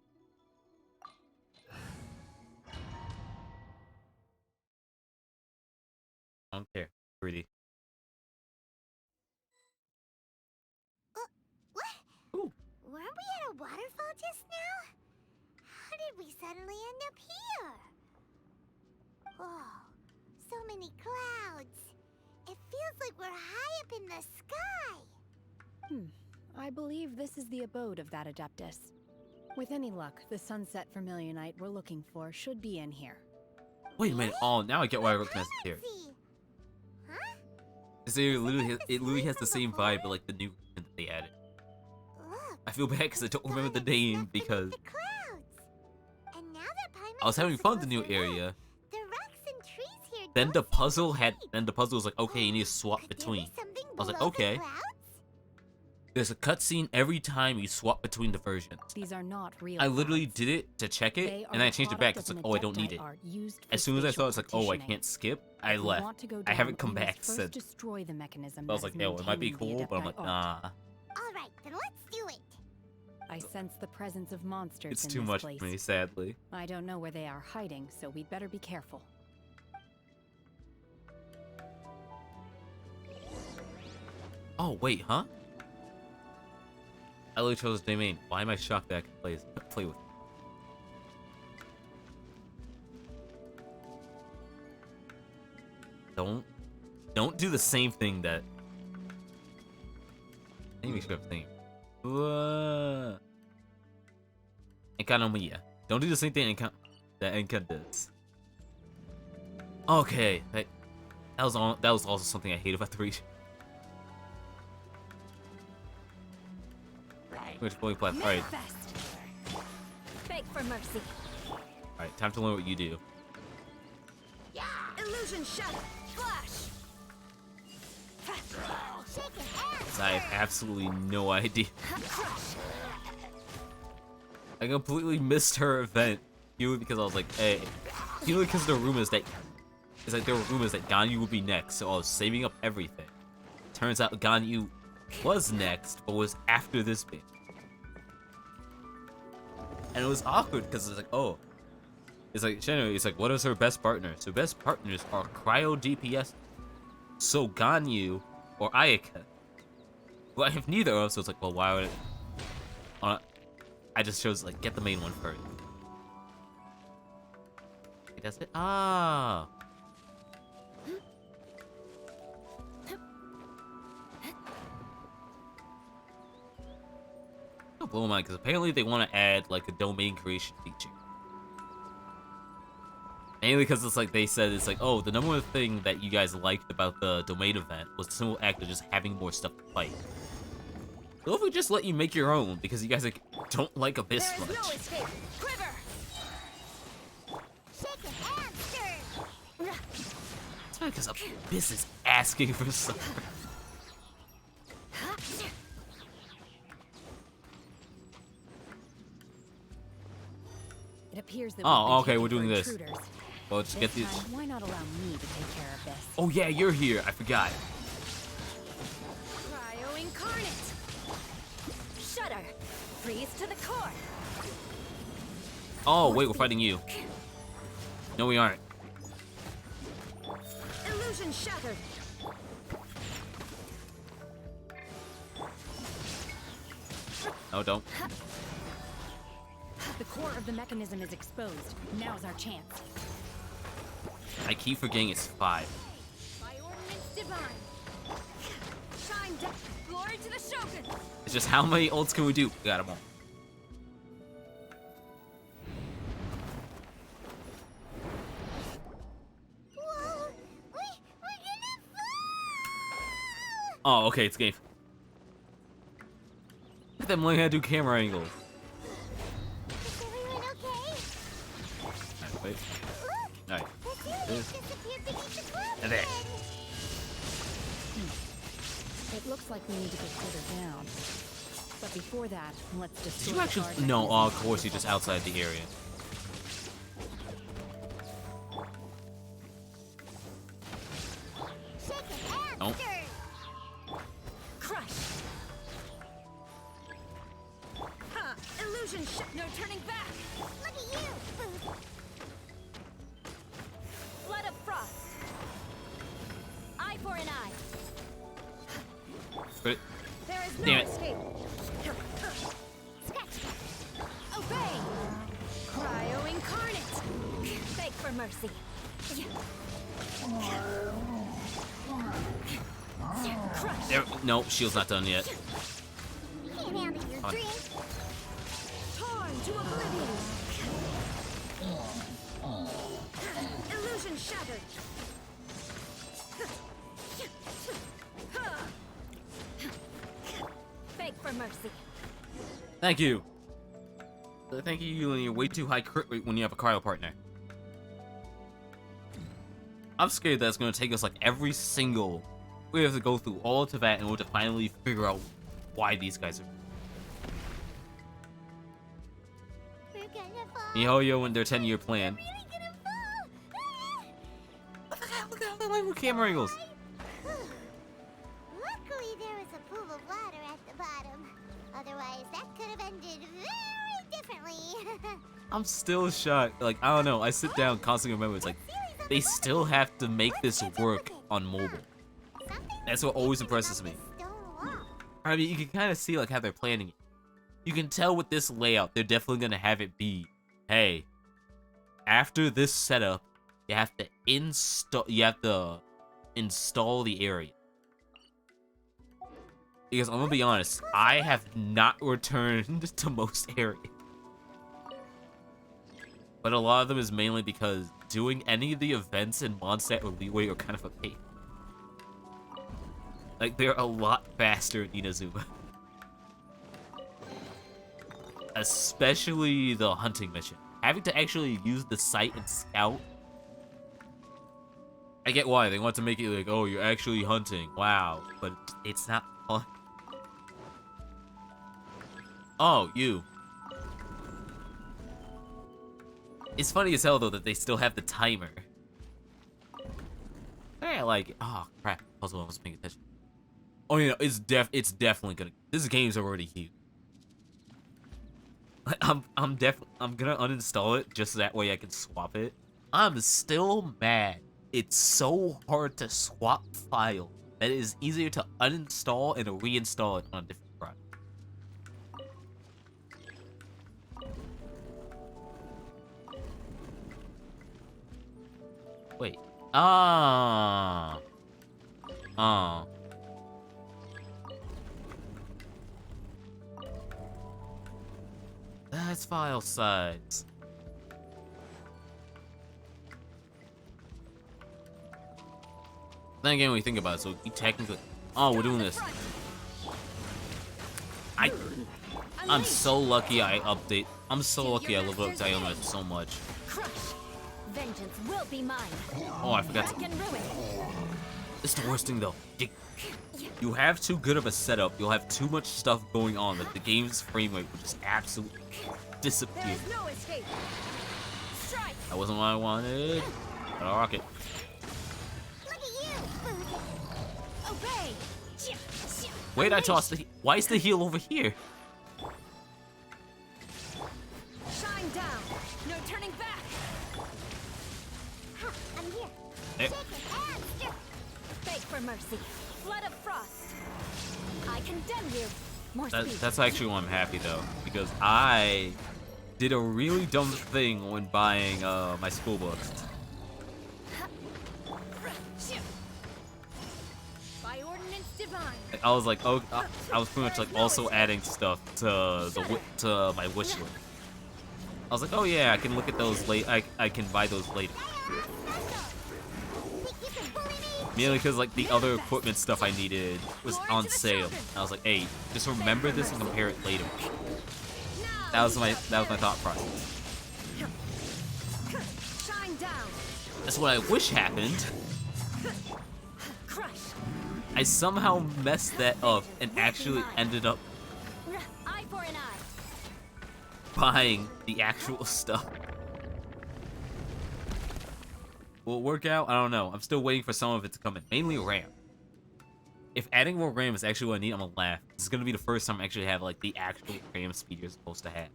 I don't care. Pretty. What? Ooh. Weren't we at a waterfall just now? How did we suddenly end up here? Whoa, so many clouds. It feels like we're high up in the sky. I believe this is the abode of that Adeptus. With any luck, the sunset Vermilionite we're looking for should be in here. Wait a minute. Oh, now I get why I recognize it here. Huh? It literally has the same vibe, but like the new that they added. Look, I feel bad because I don't remember the name because the clouds. And now that Paimon I was having takes a fun with the new closer look, area. the rocks and trees here Then don't the seem puzzle right. was like, okay, you need to swap Could there be between. something I was like, below the okay. clouds? There's a cutscene every time you swap between the versions. These are not real I literally clouds. did it to check They it, are and then I the changed it back. product It's of like, an oh, I don't Adepti need it. art used for As soon as I spatial saw it's like, oh, I partitioning. can't skip, I If you left. want to go I haven't down, come we must back first since. destroy the mechanism I was that like, is yo, it might be maintaining the cool, but I'm like, Adepti nah. art. All right, then let's do it. I sense the presence of monsters It's in too this much place. for me, sadly. I don't know where they are hiding, so we'd better be careful. Oh, wait, huh? I literally chose domain. Why am I shocked that I can play with it? Don't do the same thing that... I think we should have a thing. Economia. Don't do the same thing that Enka does. Okay, that was also something I hate about the region. Which fully play. Alright. Beg for mercy. Alright, time to learn what you do. Yeah, illusion shadow, flash. Shake it, 'Cause I have absolutely no idea. I completely missed her event purely because I was like, hey, purely because there were rumors that Ganyu would be next, so I was saving up everything. Turns out Ganyu was next, but was after this bit. And it was awkward because it's like, oh, it's like generally, it's like, what is her best partner? So best partners are Cryo DPS, so Ganyu or Ayaka. Well, I have neither of them, so it's like, well, why would it? I just chose like get the main one first. Okay, that's it. Ah. Don't blow my mind because apparently they want to add like a domain creation feature. Mainly because it's like they said it's like, oh, the number one thing that you guys liked about the domain event was the simple act of just having more stuff to fight. So if we just let you make your own because you guys like don't like Abyss much. no escape. Quiver. Shake it and stir. It's funny because Abyss is asking for something. It appears that Oh, we've been okay, taken we're doing for this. intruders. Well, just get This these. time, why not allow me to take care of this? Oh yeah, you're here. I forgot. Cryo incarnate. Shudder. Freeze to the core. Oh wait, we're fighting you. No, we aren't. Illusion shattered. No, don't. The core of the mechanism is exposed. Now's our chance. I keep forgetting it's 5. By ordinance divine. Shine down. Glory to the Shogun. It's just how many ults can we do? We got them all. Whoa! We're gonna fall! Oh, okay, it's game. Look at them learning how to do camera angles. Is everyone okay? Alright, wait. Look! Alright. The ceiling This. disappeared beneath the club And there. again. It looks like we need to get further down. But before that, let's just. Did you actually? No, of course you're just outside the area. Shaken and Nope. stirred. Crush. Ha! Illusion no turning back. Look at you, Booth. Flood of frost. Eye for an eye. But There is no Damn it. escape. Scratch. Obey. Cryo incarnate. Beg for mercy. Crush. there, no, shield's not done yet. Can't handle your On. drink. Torn to oblivion. Illusion shattered. Beg for mercy. Thank you. Thank you, and you're way too high crit rate when you have a cryo partner. I'm scared that it's gonna take us like every single. We have to go through all of that in order to finally figure out why these guys are. We're gonna fall. Mihoyo and their 10-year plan. Really gonna fall. Look at how they like camera angles. Luckily, there was a pool of water at the bottom. Otherwise, that could have ended very differently. I'm still shocked. Like, I don't know. I sit down constantly remember it's like they still have to make this work on mobile. That's what always impresses me. I mean, you can kind of see like how they're planning it. You can tell with this layout, they're definitely gonna have it be, hey, after this setup, you have to install the area. Because I'm gonna be honest, I have not returned to most areas. But a lot of them is mainly because doing any of the events in Mondstadt or Leeway are kind of a pain. Like, they're a lot faster in Inazuma. Especially the hunting mission. Having to actually use the site and scout. I get why, they want to make it like, oh, you're actually hunting. Wow. But it's not fun. Oh, you. It's funny as hell, though, that they still have the timer. Yeah, like, oh, crap. Puzzle, I wasn't paying attention. Oh, yeah, it's definitely gonna. This game's already huge. I'm gonna uninstall it just so that way I can swap it. I'm still mad. It's so hard to swap file that it is easier to uninstall and reinstall it on a different product. Wait. Ah. Oh. That's file size. Then again, when you think about it, so you technically. Oh, we're doing this. I'm so lucky I update. I'm so lucky I leveled up Diona so much. Crush. Vengeance will be mine. Oh, I forgot to. Rack and ruin. It's the worst thing though. You have too good of a setup, you'll have too much stuff going on that the game's frame rate will just absolutely There disappear. is no escape. strike. That wasn't what I wanted. Got a rocket. Look at you! Obey. Wait, I tossed the. Why is the heal over here? Shine down. No turning back. I'm here. Eh. Take it and stir. Beg for mercy. Flood of frost. I condemn you. More speed. That's actually why I'm happy though, because I did a really dumb thing when buying my school books. By ordinance divine. I was like, oh, I was pretty much like also adding stuff to to my wish list. I was like, oh yeah, I can look at those late. I can buy those later. Mainly because like the other equipment stuff I needed was on sale. I was like, hey, just remember this and compare it later. That was my thought process. Shine down. That's what I wish happened. Crush. I somehow messed that up and actually ended up Eye for an eye. buying the actual stuff. Will it work out? I don't know. I'm still waiting for some of it to come in. Mainly RAM. If adding more RAM is actually what I need, I'm gonna laugh. This is gonna be the first time I actually have like the actual RAM speed you're supposed to have.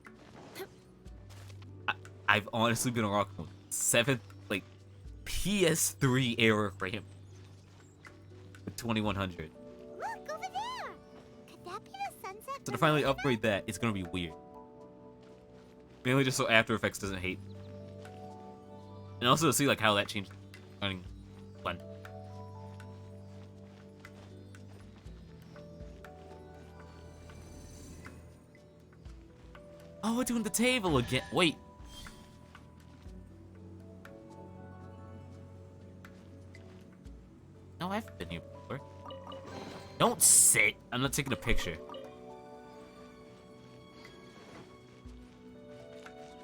I've honestly been rocking with 7th, like, PS3 era RAM. With 2100. Look over there. Could that be the sunset? So to finally upgrade that, it's gonna be weird. Mainly just so After Effects doesn't hate. And also to see like how that changed running fun. Oh, we're doing the table again. Wait. No, I've been here before. Don't sit. I'm not taking a picture.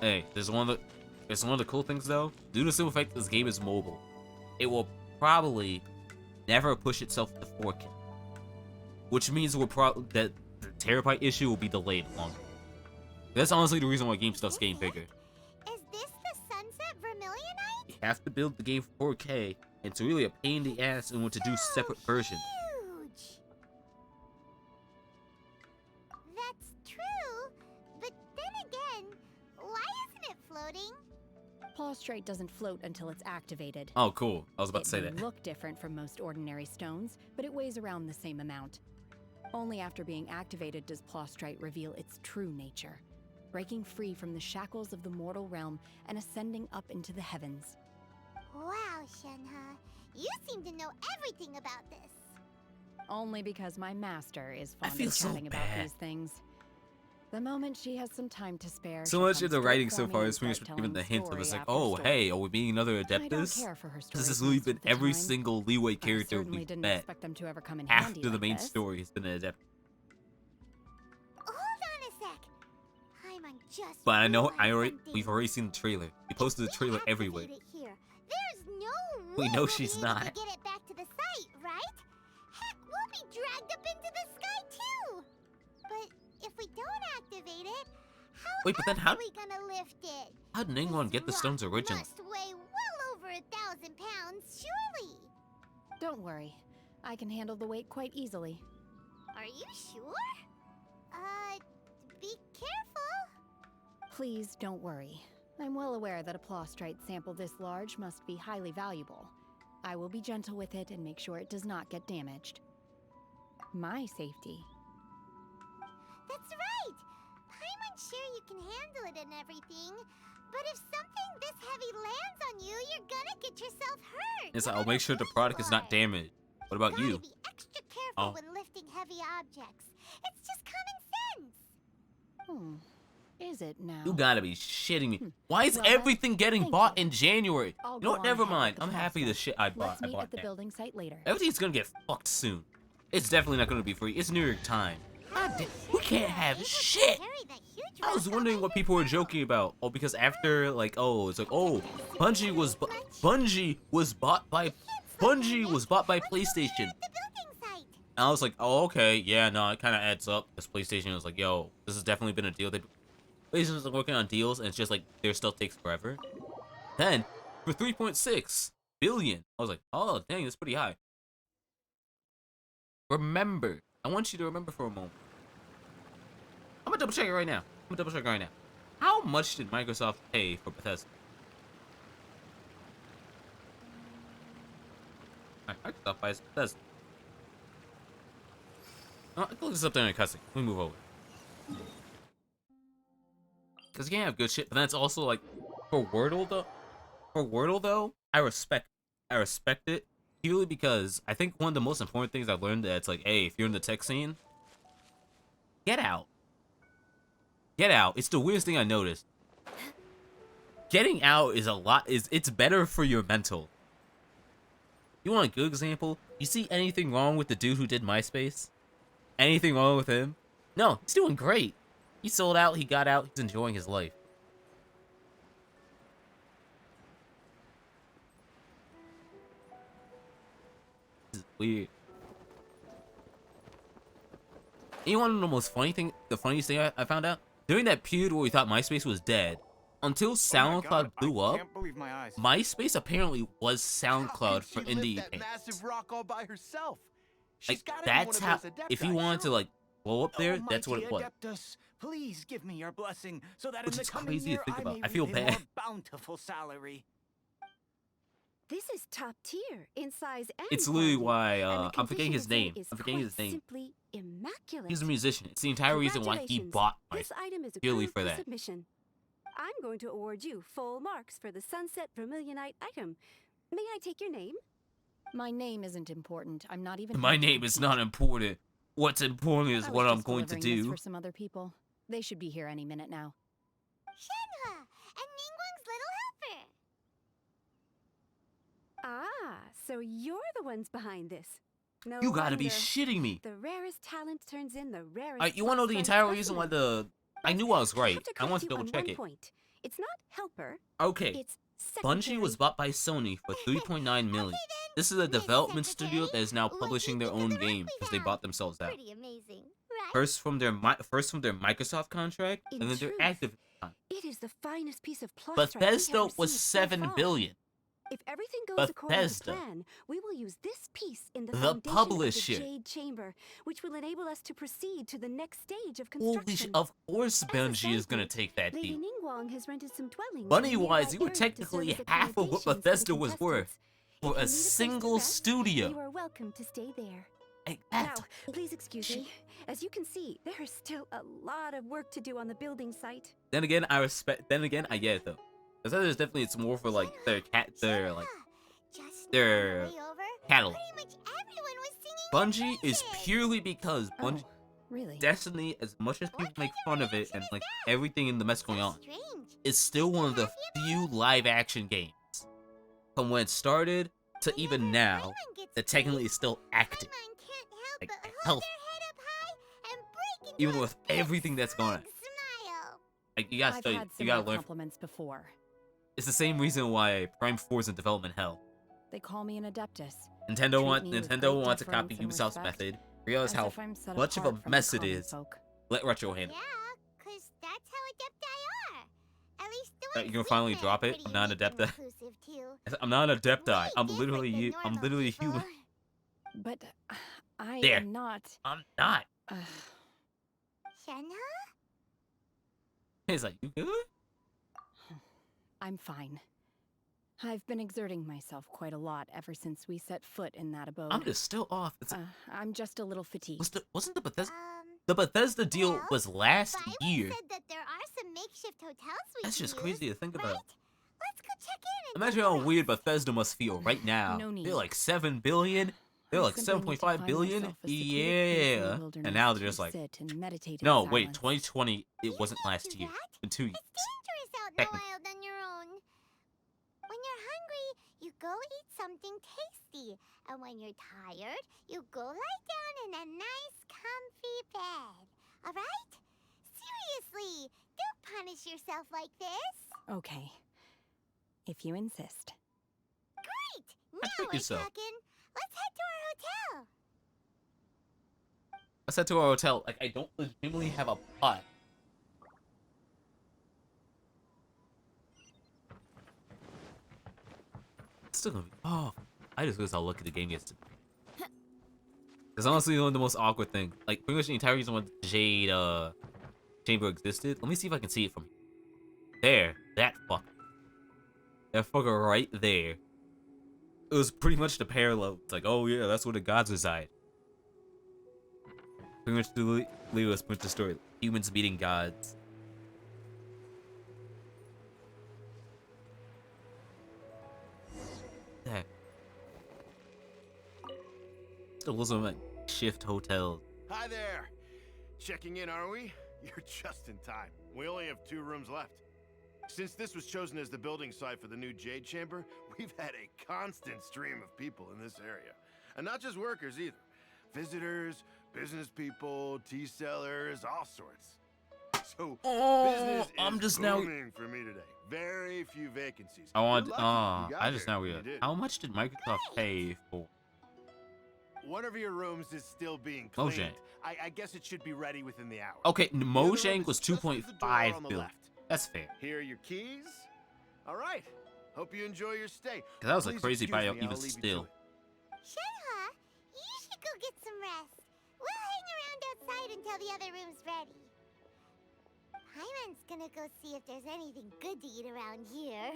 Hey, there's one of the cool things though. Due to the simple fact that this game is mobile, it will probably never push itself to 4K, which means that the terabyte issue will be delayed longer. That's honestly the reason why game stuff's getting bigger. Is this the sunset vermilionite? You have to build the game for 4K, and it's really a pain in the ass and want to do separate versions. Huge. That's true, but then again, why isn't it floating? Plaustrate doesn't float until it's activated. Oh, cool. I was about to say It that. may look different from most ordinary stones, but it weighs around the same amount. Only after being activated does Plaustrite reveal its true nature, breaking free from the shackles of the mortal realm and ascending up into the heavens. Wow, Shenhe, you seem to know everything about this. Only because my master is I fond feel of so chatting about bad. these things. The moment she has some time to spare, So she'll much come of the straight writing for so me far and is pretty start much given the telling hint of it's story like, after oh, story. hey, are we being another I don't Adeptus? care for her This stories has really most been of the every time. single leeway I character certainly we've didn't met expect them to ever come in handy after the like main this. story has been an Adept. Hold on a sec. I'm just But I know realized we've already seen the trailer. We posted the trailer activate everywhere. it here. There's no way We know we'll she's be able not. to get it back to the site, right? Heck, we'll be dragged up into the sky too. But if we don't activate it, how Wait, but then else how- are we gonna lift it? How did Ningguang get the This stones rock originally? Must weigh well over 1,000 pounds, surely. Don't worry. I can handle the weight quite easily. Are you sure? Be careful. Please don't worry. I'm well aware that a plaustrite sample this large must be highly valuable. I will be gentle with it and make sure it does not get damaged. My safety. That's right. Paimon's sure you can handle it and everything. But if something this heavy lands on you, you're gonna get yourself hurt. Yes, no I'll matter make sure the who product is you not are. damaged. What about Gotta you? be extra careful Oh. when lifting heavy objects. It's just common sense. Is it now? You gotta be shitting me. Why is Well, everything getting thank bought you. in January? I'll You know go what? on Never ahead with mind. the I'm happy the process. shit I bought. Let's meet at the now. building site later. Everything's gonna get fucked soon. It's definitely not gonna be free. It's New York time. We can't have shit. Carry that huge I was rock wondering on what people were joking about. Oh, because after like, oh, it's like, oh, Bungie was bought by PlayStation. the building site. And I was like, oh, okay, yeah, no, it kind of adds up. Because PlayStation was like, yo, this has definitely been a deal. PlayStation's like working on deals, and it's just like their stuff takes forever. Then, for 3.6 billion, I was like, oh, dang, that's pretty high. Remember, I want you to remember for a moment. I'm gonna double check it right now. How much did Microsoft pay for Bethesda? Alright, Microsoft buys Bethesda. I can look this up there in cussing. Let me move over. Because you can't have good shit, but then it's also like, for Wordle though, I respect it purely because I think one of the most important things I've learned that it's like, hey, if you're in the tech scene, get out. It's the weirdest thing I noticed. Getting out is it's better for your mental. You want a good example? You see anything wrong with the dude who did MySpace? Anything wrong with him? No, he's doing great. He sold out, he got out, he's enjoying his life. This is weird. And you want to know the funniest thing I found out? During that period where we thought MySpace was dead, until SoundCloud blew up, MySpace apparently was SoundCloud for indie bands. Massive rock all by herself. Like, that's how, if you wanted to like blow up there, that's what it was. Adeptus, please give me your blessing so that Which in the is coming crazy to year think about. may I feel reap a bad. more bountiful salary. This is top tier in size and It's literally quality, why and the I'm forgetting his condition name. is I'm forgetting quite his name. Simply immaculate. He's a musician. It's the entire reason why he Congratulations. bought This MySpace. item is Purely approved for that. submission. I'm going to award you full marks for the Sunset Vermilionite item. May I take your name? My name isn't important. I'm not even. My name is not important. What's important is I was what I'm just going to delivering this do. for some other people. They should be here any minute now. Shenhe and Ningguang's little helper. Ah, so you're the ones behind this. No You gotta be wonder. shitting me. The rarest talent turns in the rarest. You wanna know the box-sized entire reason why specimen. I knew I was I right. have to I want to correct you double on check one it. point. It's not helper. Okay. It's Bungie was secretary. bought by Sony for 3.9 million. This is a development studio that is now publishing their own game because they bought themselves out. Pretty amazing, right? First from their Microsoft contract, In and then their truth, Active contract. It is the finest piece of plush stripe we Bethesda have was received so 7 far. billion. If everything goes according to Bethesda. plan, we will use this piece in the The foundation publisher. of the Jade Chamber, which will enable us to proceed to the next stage of Holy construction. of course As a Bungie is gonna side take that Lady deal. Ningguang has rented some dwellings. Money-wise, in you were nearby areas to serve technically as half of what accommodations for the Bethesda was worth contestants. for If you a need place to single rest, studio. You are welcome to stay there. Hey, Now, please excuse me. As you can see, there is still a lot of work to do on the building site. Then again, I get it though. Bethesda is definitely, it's more for like their Just their on the way over, catalog. pretty much everyone was singing Bungie is purely because Bungie, Really? Destiny, as much as people make fun of it and like everything in the mess going on, strange. is still one of the few live action games from when it started to even now that technically is still active. Paimon can't help Like, but health. hold their head up high and break into Even a with big everything that's going on. smile. Like, you gotta I've study, had you gotta similar learn. compliments before. It's the same reason why Prime 4 is in development hell. They call me an adeptus. Nintendo Treat me with Nintendo great wants to copy deference and Ubisoft's respect, method. Realize as how if I'm set much of a apart from the mess it common is. folk. Let Retro handle. Yeah, 'cause that's how Adepti are. At least the it. ones You gonna we finally met drop are it? pretty I'm not an unique and Adepti. inclusive, too. I'm not an Adepti. Way I'm different literally than I'm normal literally people. human. But I There. am not. I'm not. Shenhe? He's like, you good? I'm fine. I've been exerting myself quite a lot ever since we set foot in that abode. I'm just still off. I'm just a little fatigued. Wasn't the Bethesda deal well, was last Byron year? said that there are some makeshift hotels we That's can just use, crazy to think about. right? Let's go check in and Imagine get how the weird rest. Bethesda must feel right now. No need. They're like 7 billion. They're I like simply need to 7.5 find billion. myself a secluded place in the Yeah. wilderness And now they're to just like, sit and meditate in no, wait, silence. 2020. It You wasn't can't last do year. that. It's been 2 years. It's dangerous out in the Technically. wild on your own. When you're hungry, you go eat something tasty. And when you're tired, you go lie down in a nice, comfy bed. All right? Seriously, don't punish yourself like this. Okay. If you insist. Great! Now treat we're yourself. talking. Let's head to our hotel. I said to our hotel, like, I don't legitimately have a pot. still gonna be. Oh, I just wish I'll look at the game yesterday. It's honestly one of the most awkward thing. Like, pretty much the entire reason why the Jade chamber existed. Let me see if I can see it from here. There. That fucker. That fucker right there. It was pretty much the parallel. It's like, oh yeah, that's where the gods reside. Pretty much the Leo's put the story. Humans meeting gods. There. It wasn't like shift hotels. Hi there. Checking in, are we? You're just in time. We only have 2 rooms left. Since this was chosen as the building site for the new Jade Chamber, we've had a constant stream of people in this area. And not just workers either. Visitors, business people, tea sellers, all sorts. So business is booming for me today. Very few vacancies. I want. You're lucky you got I just here now when you realized. did. How much did Microsoft pay for? One of your rooms is still being Mojang. cleaned. I guess it should be ready within the hour. Okay, The other room Mojang is was just through the door 2.5 on the billion. left. That's fair. Here are your keys. All right. Hope you enjoy your stay. Cause that was a Please crazy excuse buyout me, even I'll leave you to still. it. Shenhe, you should go get some rest. We'll hang around outside until the other room's ready. Paimon's gonna go see if there's anything good to eat around here.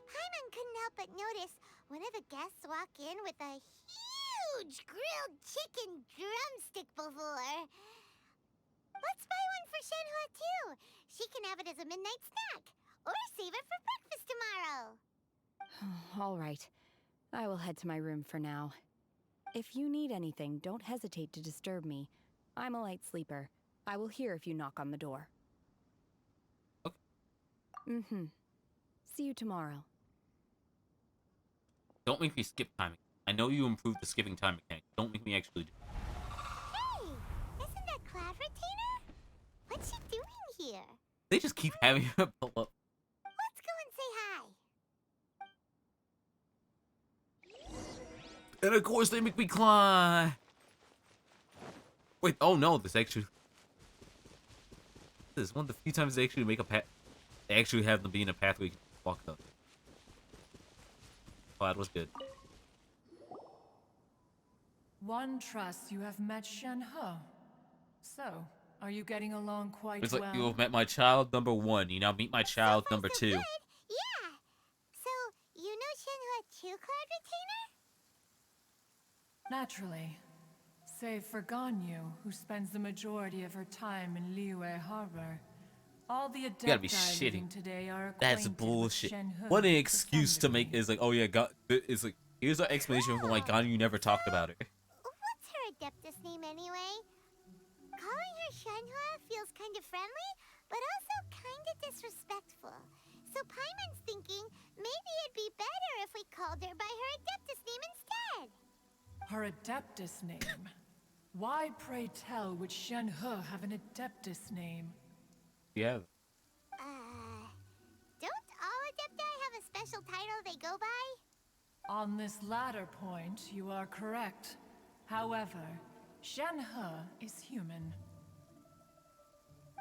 Paimon couldn't help but notice one of the guests walk in with a huge grilled chicken drumstick before. Let's buy one for Shenhe too. She can have it as a midnight snack. Or save it for breakfast tomorrow. All right. I will head to my room for now. If you need anything, don't hesitate to disturb me. I'm a light sleeper. I will hear if you knock on the door. Okay. Mm-hmm. See you tomorrow. Don't make me skip timing. I know you improved the skipping time mechanic. Don't make me actually do. Hey, isn't that Cloud Retainer? What's she doing here? They just keep having her pull up. Let's go and say hi. And of course they make me climb. Wait, oh no, this is one of the few times they actually make a path. They actually have them be in a path where you can walk up. Oh, that was good. One trusts you have met Shenhe. So, are you getting along quite It's well? like you have met my child number 1. You now meet my child number 2. Yeah. So, you know Shenhe too, Cloud Retainer? Naturally. Save for Ganyu, who spends the majority of her time in Liyue Harbor. All the adepti gotta be living shitting. today are That's acquainted with bullshit. Shenhe What an to excuse some to make degree. is like, oh yeah, God, it's like, here's our explanation for why God, you never talked about her. What's her Adeptus name anyway? Calling her Shenhe feels kind of friendly, but also kind of disrespectful. So Paimon's thinking maybe it'd be better if we called her by her Adeptus name instead. Her Adeptus name? Why, pray tell, would Shenhe have an Adeptus name? Yeah. Don't all Adepti have a special title they go by? On this latter point, you are correct. However, Shenhe is human.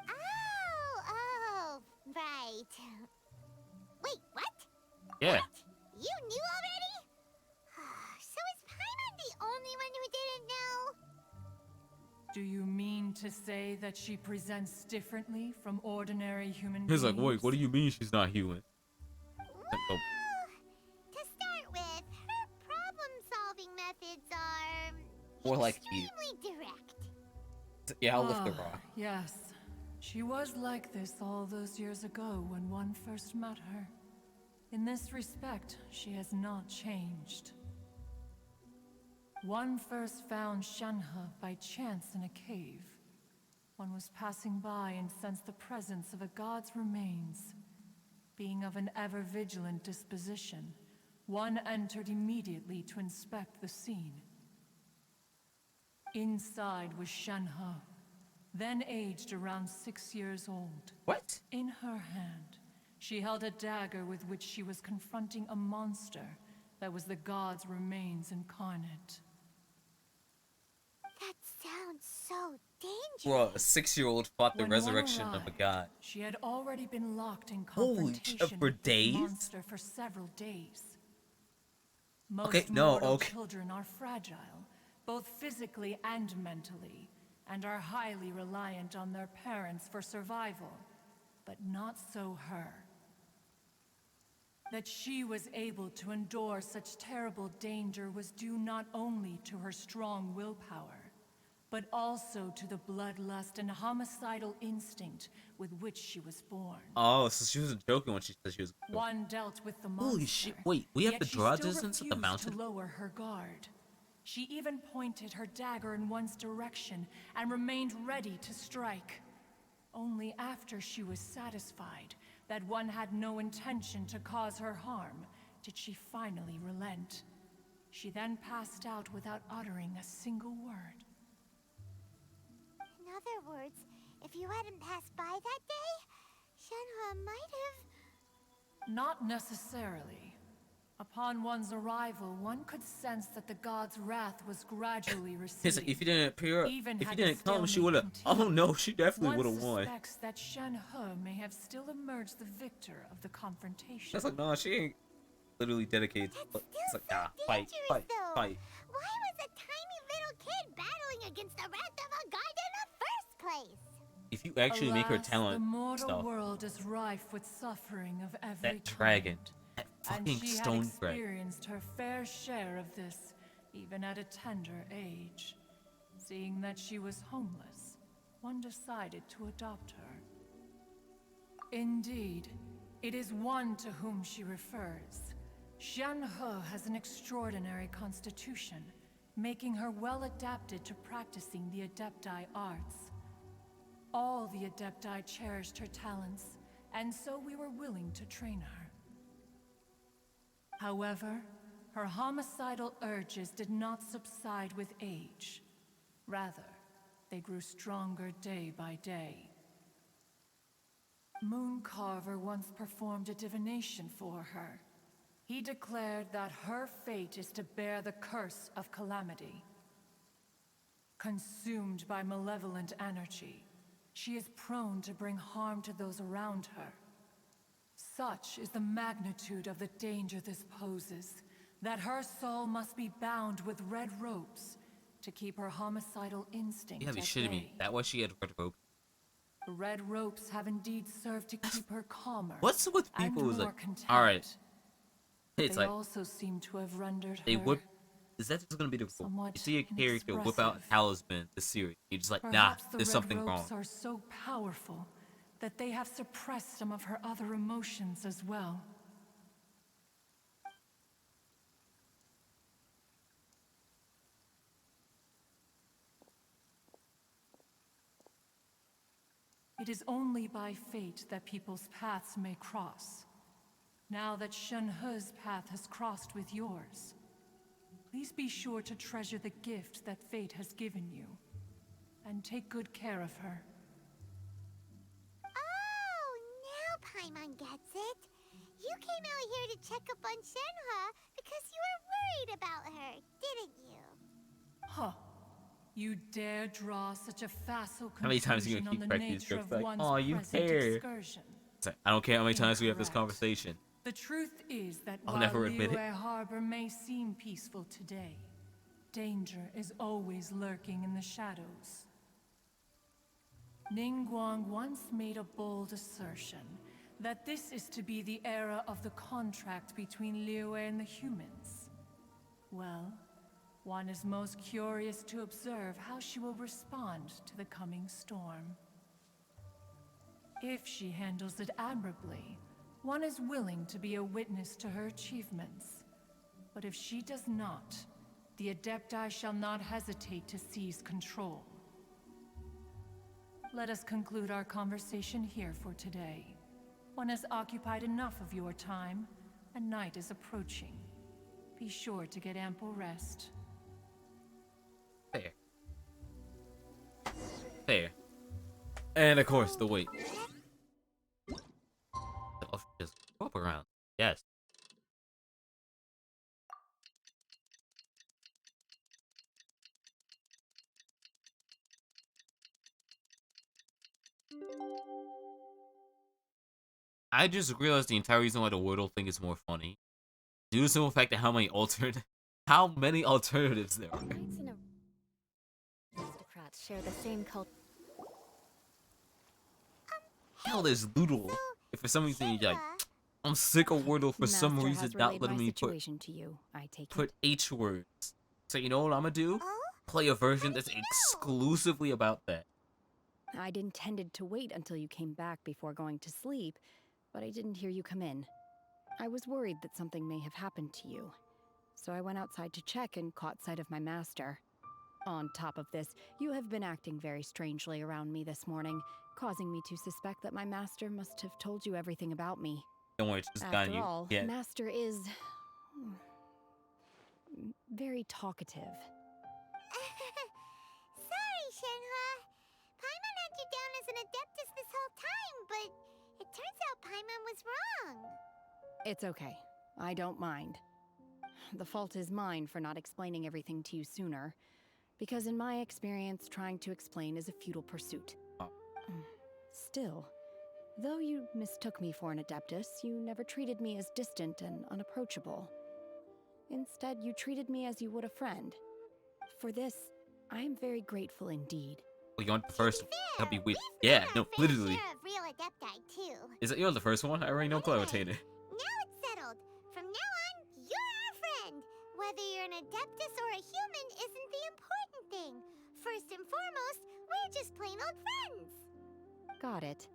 Oh, right. Wait, what? Yeah. You knew already? So is Paimon the only one who didn't know? Do you mean to say that she presents differently from ordinary human He's beings? like, wait, what do you mean she's not human? Well, to start with, her problem-solving methods are More like you. extremely direct. Yeah, I'll lift the rock. Yes. She was like this all those years ago when one first met her. In this respect, she has not changed. One first found Shenhe by chance in a cave. One was passing by and sensed the presence of a god's remains. Being of an ever-vigilant disposition, one entered immediately to inspect the scene. Inside was Shenhe, then aged around 6 years old. What? In her hand, she held a dagger with which she was confronting a monster that was the god's remains incarnate. That sounds so dangerous. Bro, a 6-year-old fought the When one resurrection of a arrived, god. She had already been locked in Holy confrontation for with days? the monster for several days. Most no, mortal okay. children are fragile, both physically and mentally, and are highly reliant on their parents for survival. But not so her. That she was able to endure such terrible danger was due not only to her strong willpower, but also to the bloodlust and homicidal instinct with which she was born. Oh, so she wasn't joking when she said she was. One dealt with the monster. Holy shit! Wait, we have yet the she draw still distance at the refused mountain. to lower her guard. She even pointed her dagger in one's direction and remained ready to strike. Only after she was satisfied that one had no intention to cause her harm did she finally relent. She then passed out without uttering a single word. In other words, if you hadn't passed by that day, Shenhe might have... Not necessarily. Upon one's arrival, one could sense that the god's wrath was gradually receding. If you didn't appear, Even if you had didn't the come, she stalemate would have. Oh continued, no, she definitely would one have won. suspects that Shenhe may have still emerged the victor of the confrontation. That's like, no, she ain't literally dedicated. It's like, nah, fight, fight, though. fight. Why was a tiny little kid battling against the wrath of a god in the first place? If you actually make her Alas, talent the mortal stuff, world is rife with suffering of every that dragon, kind, that and fucking she had stone dragon. experienced her fair share of this, even at a tender age. Seeing that she was homeless, one decided to adopt her. Indeed, it is one to whom she refers. Shenhe has an extraordinary constitution, making her well adapted to practicing the Adepti arts. All the Adepti cherished her talents, and so we were willing to train her. However, her homicidal urges did not subside with age. Rather, they grew stronger day by day. Mooncarver once performed a divination for her. He declared that her fate is to bear the curse of calamity. Consumed by malevolent energy, she is prone to bring harm to those around her. Such is the magnitude of the danger this poses, that her soul must be bound with red ropes to keep her homicidal instinct You gotta be at shitting bay. me. That was she had red rope. The red ropes have indeed served to keep her calmer. What's with and people who's more like, content. all right, it's They like also seem to have rendered they her whip. Is that just gonna be the rule? somewhat You see a character whip out inexpressive. a talisman, the series. You're just like, nah, Perhaps the there's red something wrong. ropes are so powerful that they have suppressed some of her other emotions as well. It is only by fate that people's paths may cross. Now that Shenhe's path has crossed with yours, please be sure to treasure the gift that fate has given you, and take good care of her. Oh, now Paimon gets it. You came out here to check up on Shenhe because you were worried about her, didn't you? Huh. You dare draw such a facile How many times are you conclusion gonna on keep the correcting these nature jokes? of Like, one's oh, you present care. excursion. It's like, I don't care how many times we have this Incorrect. conversation. The truth is that I'll while never admit it. Liyue Harbor may seem peaceful today, danger is always lurking in the shadows. Ningguang once made a bold assertion that this is to be the era of the contract between Liyue and the humans. Well, one is most curious to observe how she will respond to the coming storm. If she handles it admirably, one is willing to be a witness to her achievements. But if she does not, the Adepti shall not hesitate to seize control. Let us conclude our conversation here for today. One has occupied enough of your time, and night is approaching. Be sure to get ample rest. Fair. Fair. And of course, the wait. Just go up around. Yes. I just realized the entire reason why the Wordle thing is more funny Due to the simple fact that how many alternatives there are. Knights and aristocrats share the same culture. Hell, there's Loodle. If for some reason you're like, I'm sick of Wordle for some Master reason has not relayed letting my me put situation to you, I take it. H words. So you know what I'm gonna do? Play a version that's exclusively about that. I'd intended to wait until you came back before going to sleep, but I didn't hear you come in. I was worried that something may have happened to you, so I went outside to check and caught sight of my master. On top of this, you have been acting very strangely around me this morning, causing me to suspect that my master must have told you everything about me. Don't worry, it's just gotten After you. all, Yeah. Master is very talkative. Sorry, Shenhua. Paimon had you down as an adeptus this whole time, but it turns out Paimon was wrong. It's okay. I don't mind. The fault is mine for not explaining everything to you sooner, because in my experience, trying to explain is a futile pursuit. Still, though you mistook me for an adeptus, you never treated me as distant and unapproachable. Instead, you treated me as you would a friend. For this, I am very grateful indeed. Well, you want the first one? That'd be weird. Yeah, no, literally. Share of real adepti, too. Is it you're the first one? I already know Clotator. Now it's settled. From now on, you're our friend. Whether you're an adeptus or a human isn't the important thing. First and foremost, we're just plain old friends. Got it.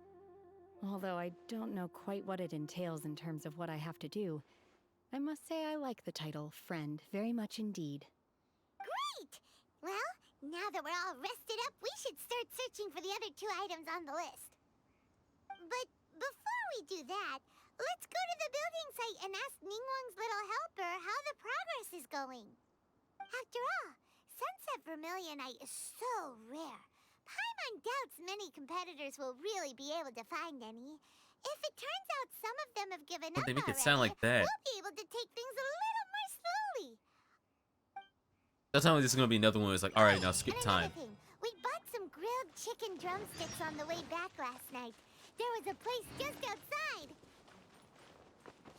Although I don't know quite what it entails in terms of what I have to do, I must say I like the title friend very much indeed. Great! Well, now that we're all rested up, we should start searching for the other 2 items on the list. But before we do that, let's go to the building site and ask Ningguang's little helper how the progress is going. After all, Sunset Vermilionite is so rare. Paimon doubts many competitors will really be able to find any. If it turns out some of them have given up They make it already, sound like that. we'll be able to take things a little more slowly. Don't tell me this is gonna be another one. It's like, all right, now skip And time. another thing, we bought some grilled chicken drumsticks on the way back last night. There was a place just outside.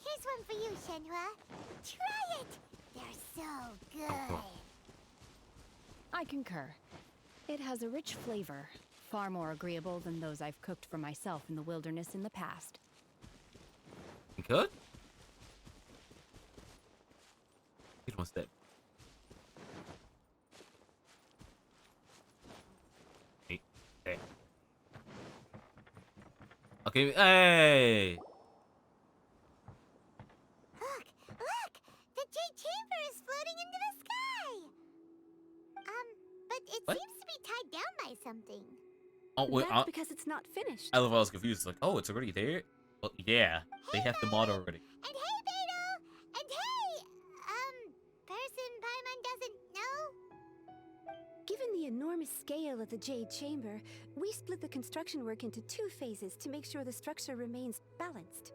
Here's one for you, Shenhua. Try it. They're so good. I concur. It has a rich flavor, far more agreeable than those I've cooked for myself in the wilderness in the past. You could? Here's one step. Hey, hey. Okay, hey! Look! The Jade Chamber is floating into the sky! But it What? seems to be tied down by something. Oh, wait, That's because it's not finished. I love how I was confused. It's like, oh, it's already there? Well, yeah, they have the mod already. And hey, Beto! And hey, person Paimon doesn't know? Given the enormous scale of the Jade Chamber, we split the construction work into 2 phases to make sure the structure remains balanced.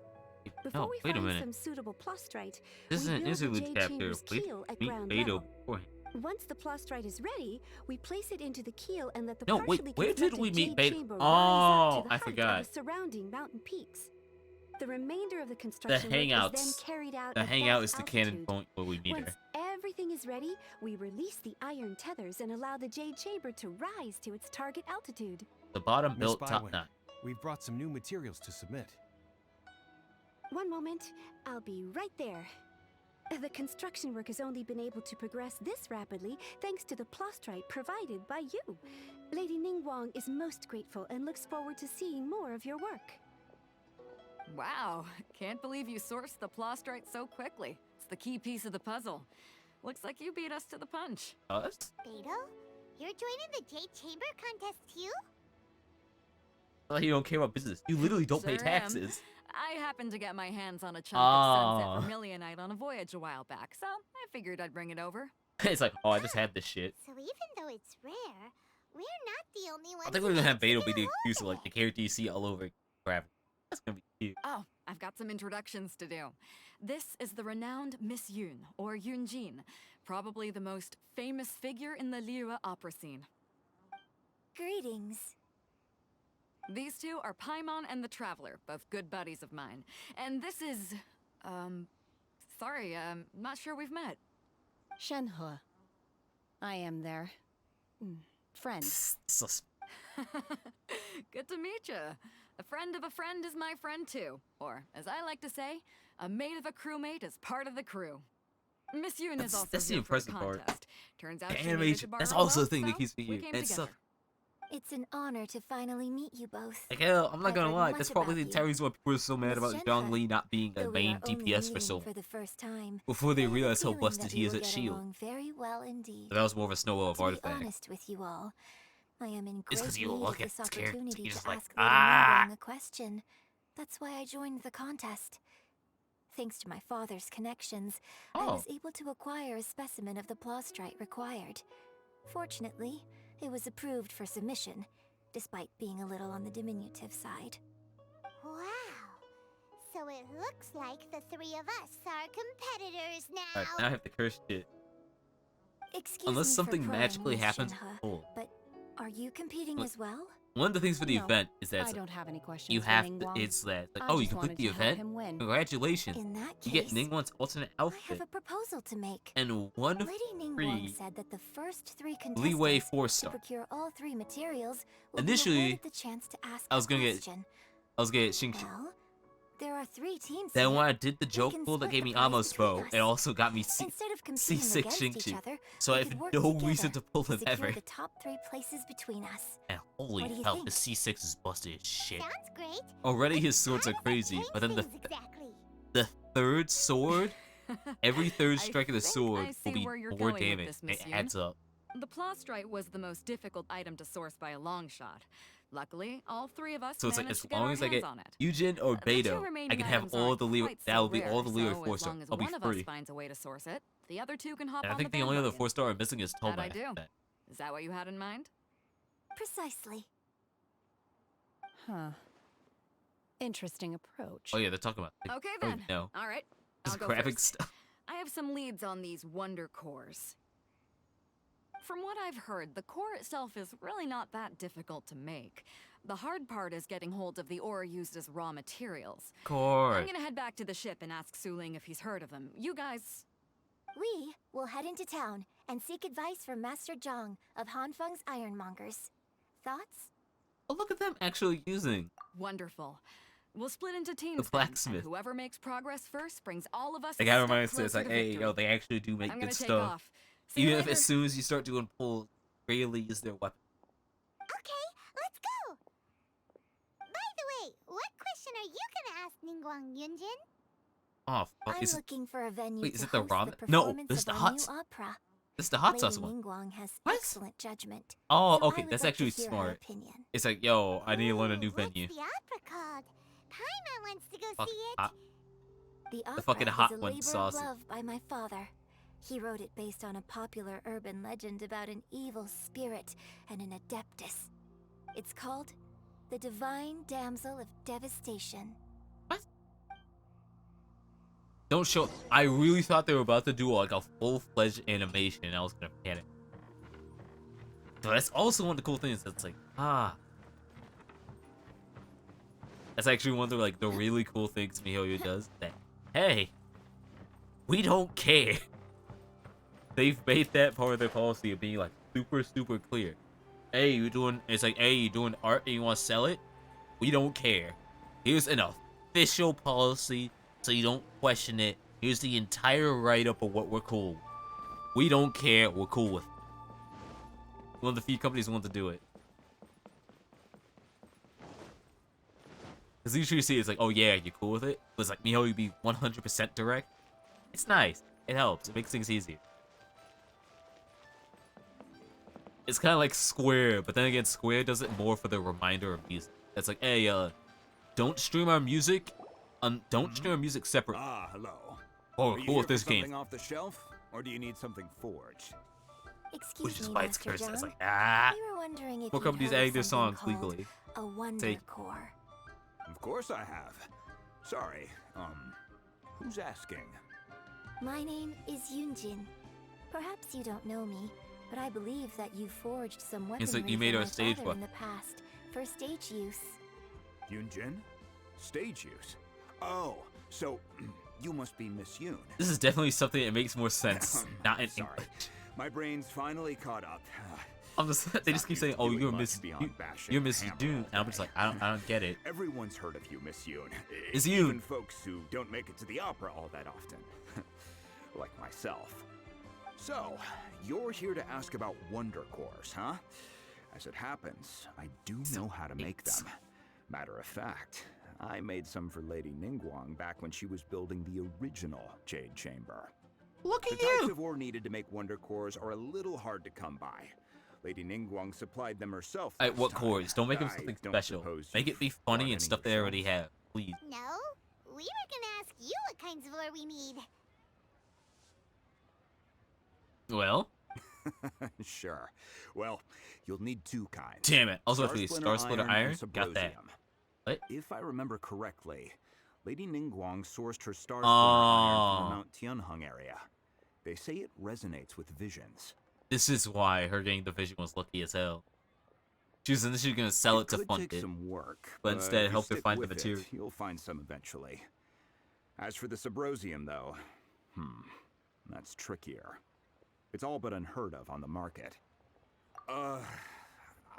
Before No, we wait a find minute. some suitable plastrite, This is we an build the interlude Jade chapter. Chamber's Please keel at meet ground Beto level. beforehand. Once the plastrite is ready, we place it into the keel and let the No, wait, partially where did constructed we meet Jade Beto? Chamber Oh, rise up to the I height forgot. of the surrounding mountain peaks. The remainder of the construction work is hangouts. then carried out The at hangout that is the cannon altitude. point where we meet Once her. everything is ready, we release the iron tethers and allow the Jade Chamber to rise to its target altitude. The bottom Miss built top Bywin, notch. we've brought some new materials to submit. One moment, I'll be right there. The construction work has only been able to progress this rapidly thanks to the plastrite provided by you. Lady Ningguang is most grateful and looks forward to seeing more of your work. Wow, can't believe you sourced the plastrite so quickly. It's the key piece of the puzzle. Looks like you beat us to the punch. Us? Beto, you're joining the Jade Chamber contest too? Well, you don't care about business. You literally don't pay Sure am. taxes. I happened to get my hands on a chunk Oh. of Sunset Vermilionite on a voyage a while back, so I figured I'd bring it over. It's like, oh, I just had this shit. So even though it's rare, we're not the only ones. I think who we're gonna get have to Beto be the go excuse of like the character you see all over Gravity. That's gonna be cute. Oh, I've got some introductions to do. This is the renowned Miss Yun, or Yunjin, probably the most famous figure in the Liyue opera scene. Greetings. These two are Paimon and the Traveler, both good buddies of mine. And this is, Sorry, not sure we've met. Shenhe. I am their friend. Good to meet you. A friend of a friend is my friend too. Or, as I like to say, a mate of a crewmate is part of the crew. Miss Yoon is also That's the here for a impressive part. contest. Turns out she needed Animation. to That's borrow also a the thing boat, that keeps me so we here. came And stuff. together. It's an honor to finally meet you both. Like, hell, I'm not I've gonna heard lie. much That's probably the about entire reason why people are so mad Miss about Shenhe, Zhongli not being a though we main are only DPS for meeting so long. for the first time. Before they I have a realized how feeling busted that he we is will at get shield. along very well indeed. But that was more of a snow of To be artifact. honest with you all, I am in It's great 'cause you need look of at this his character, opportunity you're to just like, ask Lady ah! Ningguang a question. That's why I joined the contest. Thanks to my father's connections, I was able to acquire a specimen of the plaustrite required. Fortunately, it was approved for submission, despite being a little on the diminutive side. Wow. So it looks like the three of us are competitors now. Alright, now I have to curse shit. Excuse Unless me for something prying, magically Miss happens. Shenhe, Oh. but are you competing What? as well? One of the things for the No, event is that I it's don't have any questions you for have to, Ningguang. it's that like, I oh, you just complete wanted the to help event. him win. Congratulations! In that You get case, Ningguang's alternate I outfit have a proposal to make. and one Lady Ningguang free said that the first three leeway contestants 4-star. to procure all three materials will Initially, be awarded the chance to ask I was a gonna question. get Xingqiu. Well, there are three teams Then here. when I did the We joke can pool that split gave the me prize Amos between bow, us. it also got me Instead of competing C6 against each Xingqiu. other, So we I could have work no together reason to pull him secure ever. the top three places between us. And holy What do you hell, think? the C6 is busted as shit. Sounds great. Already his swords are crazy, but then the third sword, every third strike of the sword will be where you're 4 going with damage. this, Miss It Yoon. adds up. The plaustrite was the most difficult item to source by a long shot. Luckily, all three of us So it's like managed as to get long our as I hands get on it. Eugen or The two Beto, remaining I can have items all aren't the leeway. quite so That'll be rare, all the leeway so 4 as star. long as I'll be one of us free. finds a way to source it, the other two can hop And I on think the the only other bandwagon. 4 star I'm missing is That I Tomac. do. Is that what you had in mind? Precisely. Huh. Interesting approach. Oh yeah, they're talking about. Like, Okay I don't then. even know. All right. Just I'll go grabbing first. stuff. I have some leads on these wonder cores. From what I've heard, the core itself is really not that difficult to make. The hard part is getting hold of the ore used as raw materials. Core. I'm gonna head back to the ship and ask Suling if he's heard of them. You guys... We will head into town and seek advice from Master Zhang of Hanfeng's Ironmongers. Thoughts? Oh, look at them actually using. Wonderful. We'll split into teams then, blacksmith. and whoever makes progress first brings all of us They a gotta step remind us, it's closer like, to hey, victory. yo, they actually do make I'm good gonna take stuff. off. See you Even if later. as soon as you start doing pull, rarely is their weapon. Okay, let's go! By the way, what question are you gonna ask Ningguang Yunjin? Oh, fuck. I'm Is it, looking for a venue wait, to is it the host ramen? the No, performance this is of the our hot. new opera. This is the hot Lady sauce one. Ningguang has What? excellent judgment. Oh, so I okay, would that's like to actually hear her smart. opinion. It's like, yo, I need to learn a new What's venue. the opera called? Paimon wants to go Fuck, see it. hot. The opera fucking hot is a one labor sauce. of love by my father. He wrote it based on a popular urban legend about an evil spirit and an adeptus. It's called The Divine Damsel of Devastation. Don't show. I really thought they were about to do like a full-fledged animation, and I was gonna panic. So that's also one of the cool things. That's like, that's actually one of the really cool things MiHoYo does. That hey, we don't care. They've made that part of their policy of being like super clear. Hey, you doing? It's like, hey, you doing art and you want to sell it? We don't care. Here's an official policy, so you don't question it. Here's the entire write-up of what we're cool. We don't care. We're cool with it. One of the few companies want to do it. Because usually you see it's like, oh yeah, you cool with it? But it's like, MiHoYo be 100% direct. It's nice. It helps. It makes things easier. It's kind of like Square, but then again, Square does it more for the reminder of music. It's like, hey, don't stream our music. Don't stream our music separate. Ah, hello. Oh, Are you cool here with this for something game. off the shelf, or do you need something forged? Excuse Which is me, why it's Master cursed. It's Zhang. like, ah. We were wondering if More you'd companies heard of adding their something songs called legally. A wonder Take. core. Of course I have. Sorry, who's asking? My name is Yunjin. Perhaps you don't know me, but I believe that you forged some weaponry It's like you made for our my stage father in weapon. the past for stage use. Yunjin? Stage use? Oh, so you must be Miss Yoon. This is definitely something that makes more sense. Not in Sorry. English. My brain's finally caught up. I'm just, they just keep saying, "Oh, you're Miss, you're Miss Yoon," and I'm just like, I don't get it. Everyone's heard of you, Miss Yoon. It's Even Yoon. folks who don't make it to the opera all that often, like myself. So, you're here to ask about Wonder Cores, huh? As it happens, I do know how to make them. Matter of fact, I made some for Lady Ningguang back when she was building the original Jade Chamber. Look at the types of ore needed to make Wonder Cores are a little hard to come by. Lady Ningguang supplied them herself. Alright, what cores? Don't make them something special. Make it be funny and stuff they already have, please. No, we were gonna ask you what kinds of ore we need. Well? Sure. Well, you'll need two kinds. Damn it. Also, for the Star Star Splitter Iron? Got that. What? If I remember correctly, Lady Ningguang sourced her Star Splitter Iron from the Mount Tianheng area. They say it resonates with visions. This is why her getting the vision was lucky as hell. She was initially going to sell it to fund take it, some work, but instead if helped you her find the stick with material. it, you'll find some eventually. As for the Subrosium, though, that's trickier. It's all but unheard of on the market.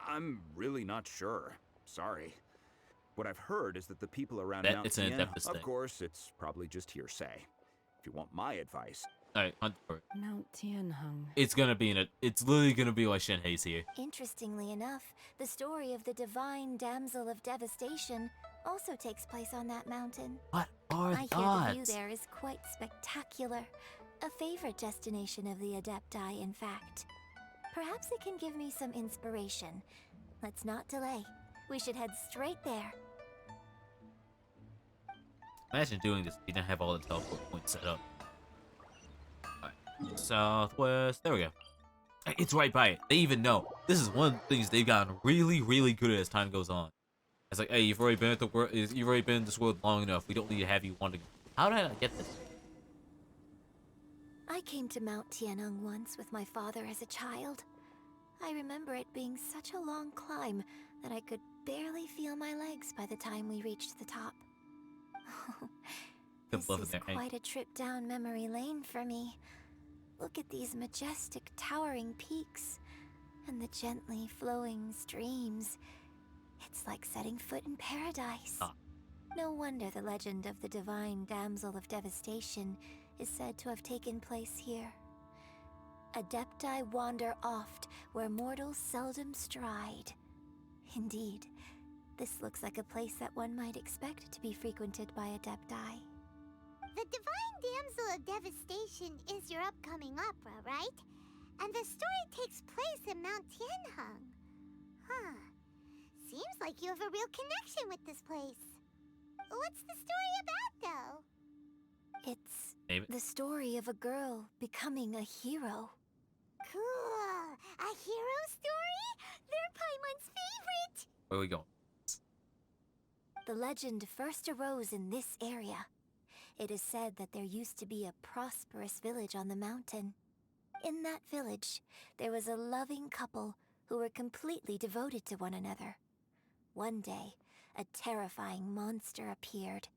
I'm really not sure. Sorry. What I've heard is that the people around Bet Mount it's an Tian, Adeptus of thing. course, it's probably just hearsay. If you want my advice, Alright, hunt for it. Mount Tianheng. It's gonna be it's literally gonna be like Shenhei's here. Interestingly enough, the story of the divine damsel of devastation also takes place on that mountain. What are I hear the view odds? there is quite spectacular. A favorite destination of the Adepti, in fact. Perhaps it can give me some inspiration. Let's not delay. We should head straight there. Imagine doing this if you didn't have all the teleport points set up. Alright, southwest. There we go. It's right by it. They even know. This is one of the things they've gotten really, really good at as time goes on. It's like, hey, you've already been at the world. You've already been in this world long enough. We don't need to have you wandering. How did I not get this? I came to Mount Tianheng once with my father as a child. I remember it being such a long climb that I could barely feel my legs by the time we reached the top. This is quite a trip down memory lane for me. Look at these majestic towering peaks and the gently flowing streams. It's like setting foot in paradise. No wonder the legend of the divine damsel of devastation is said to have taken place here. Adepti wander oft where mortals seldom stride. Indeed, this looks like a place that one might expect to be frequented by Adepti. The divine damsel of devastation is your upcoming opera, right? And the story takes place in Mount Tianheng. Huh. Seems like you have a real connection with this place. What's the story about, though? It's the story of a girl becoming a hero. Cool! A hero story? They're Paimon's favorite! Where are we going? The legend first arose in this area. It is said that there used to be a prosperous village on the mountain. In that village, there was a loving couple who were completely devoted to one another. One day, a terrifying monster appeared.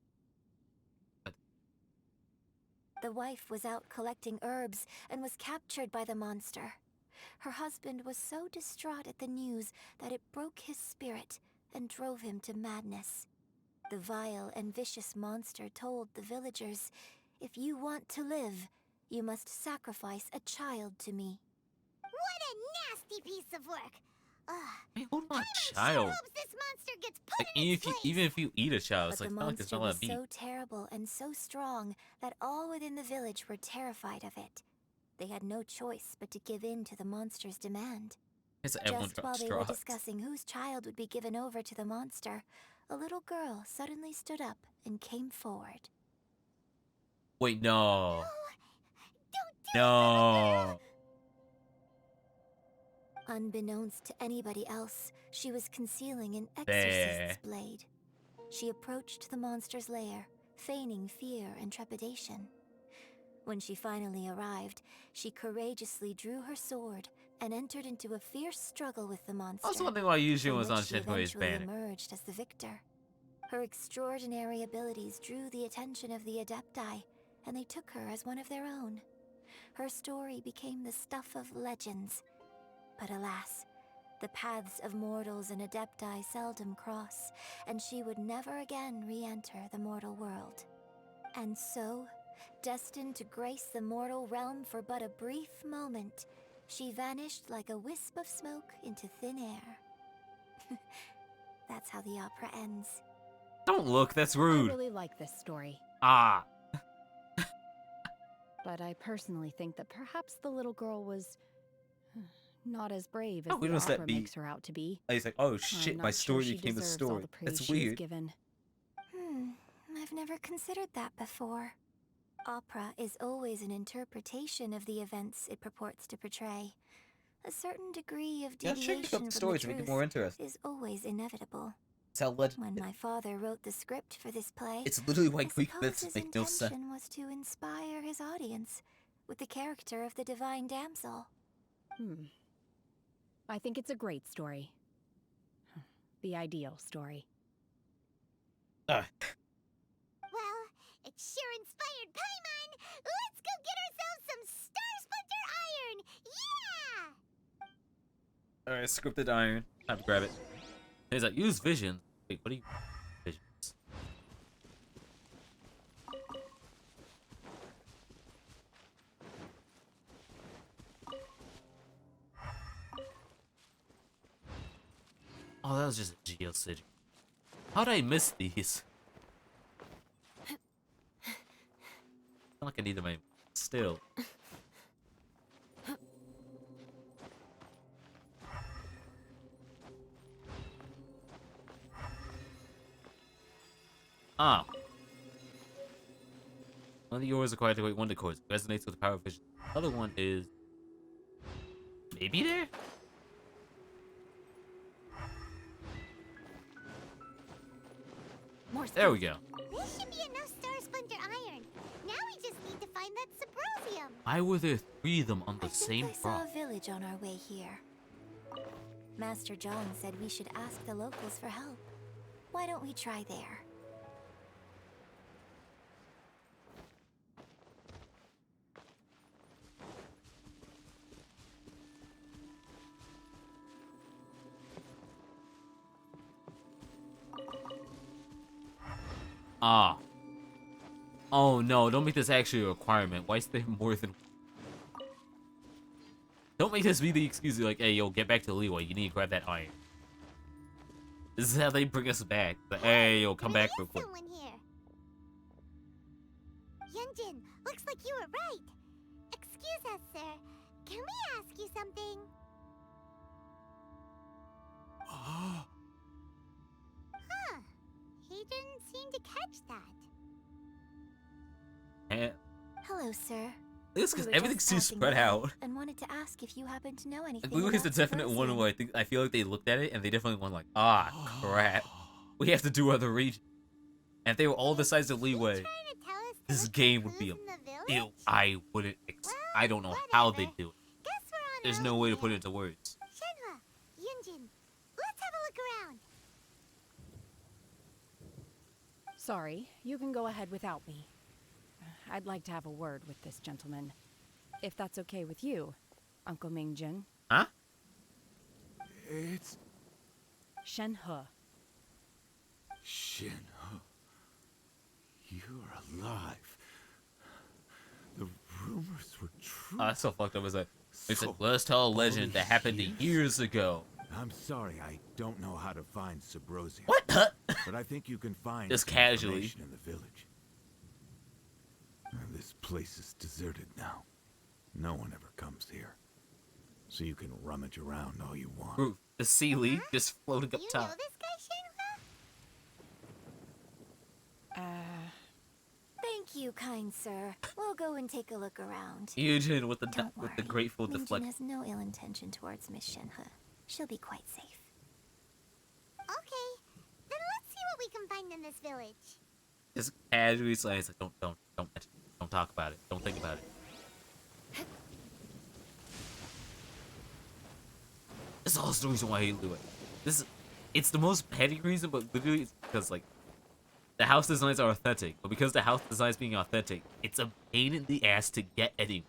The wife was out collecting herbs and was captured by the monster. Her husband was so distraught at the news that it broke his spirit and drove him to madness. The vile and vicious monster told the villagers, "If you want to live, you must sacrifice a child to me." What a nasty piece of work! Hey, hold on, child. This monster gets put Like, even if you eat a child, it's But like the not like it's monster not allowed was to be. so terrible and so strong that all within the village were terrified of it. They had no choice but to give in to the monster's demand. It's like everyone Just while drops they were straws. discussing whose child would be given over to the monster, a little girl suddenly stood up and came forward. Wait, no. No. Unbeknownst to anybody else, she was concealing an There. exorcist's blade. She approached the monster's lair, feigning fear and trepidation. When she finally arrived, she courageously drew her sword and entered into a fierce struggle with the monster. Also, one thing why Yujin from was on which she Shenhui's eventually banner. emerged as the victor. Her extraordinary abilities drew the attention of the Adepti, and they took her as one of their own. Her story became the stuff of legends. But alas, the paths of mortals and Adepti seldom cross, and she would never again re-enter the mortal world. And so, destined to grace the mortal realm for but a brief moment, she vanished like a wisp of smoke into thin air. That's how the opera ends. Don't look, that's rude. I really like this story. Ah. But I personally think that perhaps the little girl was not as brave as Oh, we the must that opera be- makes her out to be. He's like, oh I'm shit, not my sure story she became a deserves all story. the praise That's she is weird. given. I've never considered that before. Opera is always an interpretation of the events it purports to portray. A certain degree of Yeah, deviation check out the from stories the to make it truth more interesting. is always inevitable. It's how legend. When my father wrote the script for this play, It's literally why I Greek suppose myths his make no sense. intention was to inspire his audience with the character of the divine damsel. I think it's a great story. The ideal story. Well, it sure inspired Paimon! Let's go get ourselves some Star Splinter Iron! Yeah! Alright, scripted iron. Time to grab it. He's like, use vision. Wait, what are you? Visions. Oh, that was just a Geo City. How'd I miss these? Not like I need them anymore. Still. Ah. One of the yours acquired to wonder cores. Resonates with the power of vision. The other one is maybe there? There we go. This should be enough Star Splinter Iron. Now we just need to find that Subrosium. Why were there 3 of them on the same I saw rock? a village on our way here. Master John said we should ask the locals for help. Why don't we try there? Ah. Oh no, don't make this actually a requirement. Why is there more than... Don't make this be the excuse like, hey, yo, get back to Leeway. You need to grab that iron. This is how they bring us back. Like, hey, yo, come back real quick. Someone here. Yunjin, looks like you were right. Excuse us, sir. Can we ask you something? Huh. He didn't seem to catch that. Eh. Hello, sir. It's because We were everything's just too passing spread by out. And wanted to ask if you happen to know anything. Like, Leeway is the about definite one Subrosium. where I feel like they looked at it and they definitely went like, ah, crap. We have to do other regions. And if they were all the size of Leeway, this game would be a... Ew, I wouldn't... I don't know how they do it. There's no way to put it into words. Shenhua, Yunjin, let's have a look around. Sorry, you can go ahead without me. I'd like to have a word with this gentleman. If that's okay with you, Uncle Mingjin. Huh? It's... Shenhe. Shenhe. You're alive. The rumors were true. Oh, that's so fucked up. It's like, So, let's tell a legend that happened years? years ago. I'm sorry, I don't know how to find Subrosium. What the? But I think you can find Just some casually. information in the village. This place is deserted now. No one ever comes here. So you can rummage around all you want. Ooh, the sea leaf just floating up You top. know this guy, Shenhua? Thank you, kind sir. We'll go and take a look around. Eugen with the Don't with the worry. grateful Minjin deflect. has no ill intention towards Miss Shenhe. She'll be quite safe. Okay, then let's see what we can find in this village. Just casually saying, it's like, don't talk about it. Don't think about it. This is also the reason why I hate Leeway. It's the most petty reason, but literally it's because like the house designs are authentic, but because the house designs being authentic, it's a pain in the ass to get anywhere.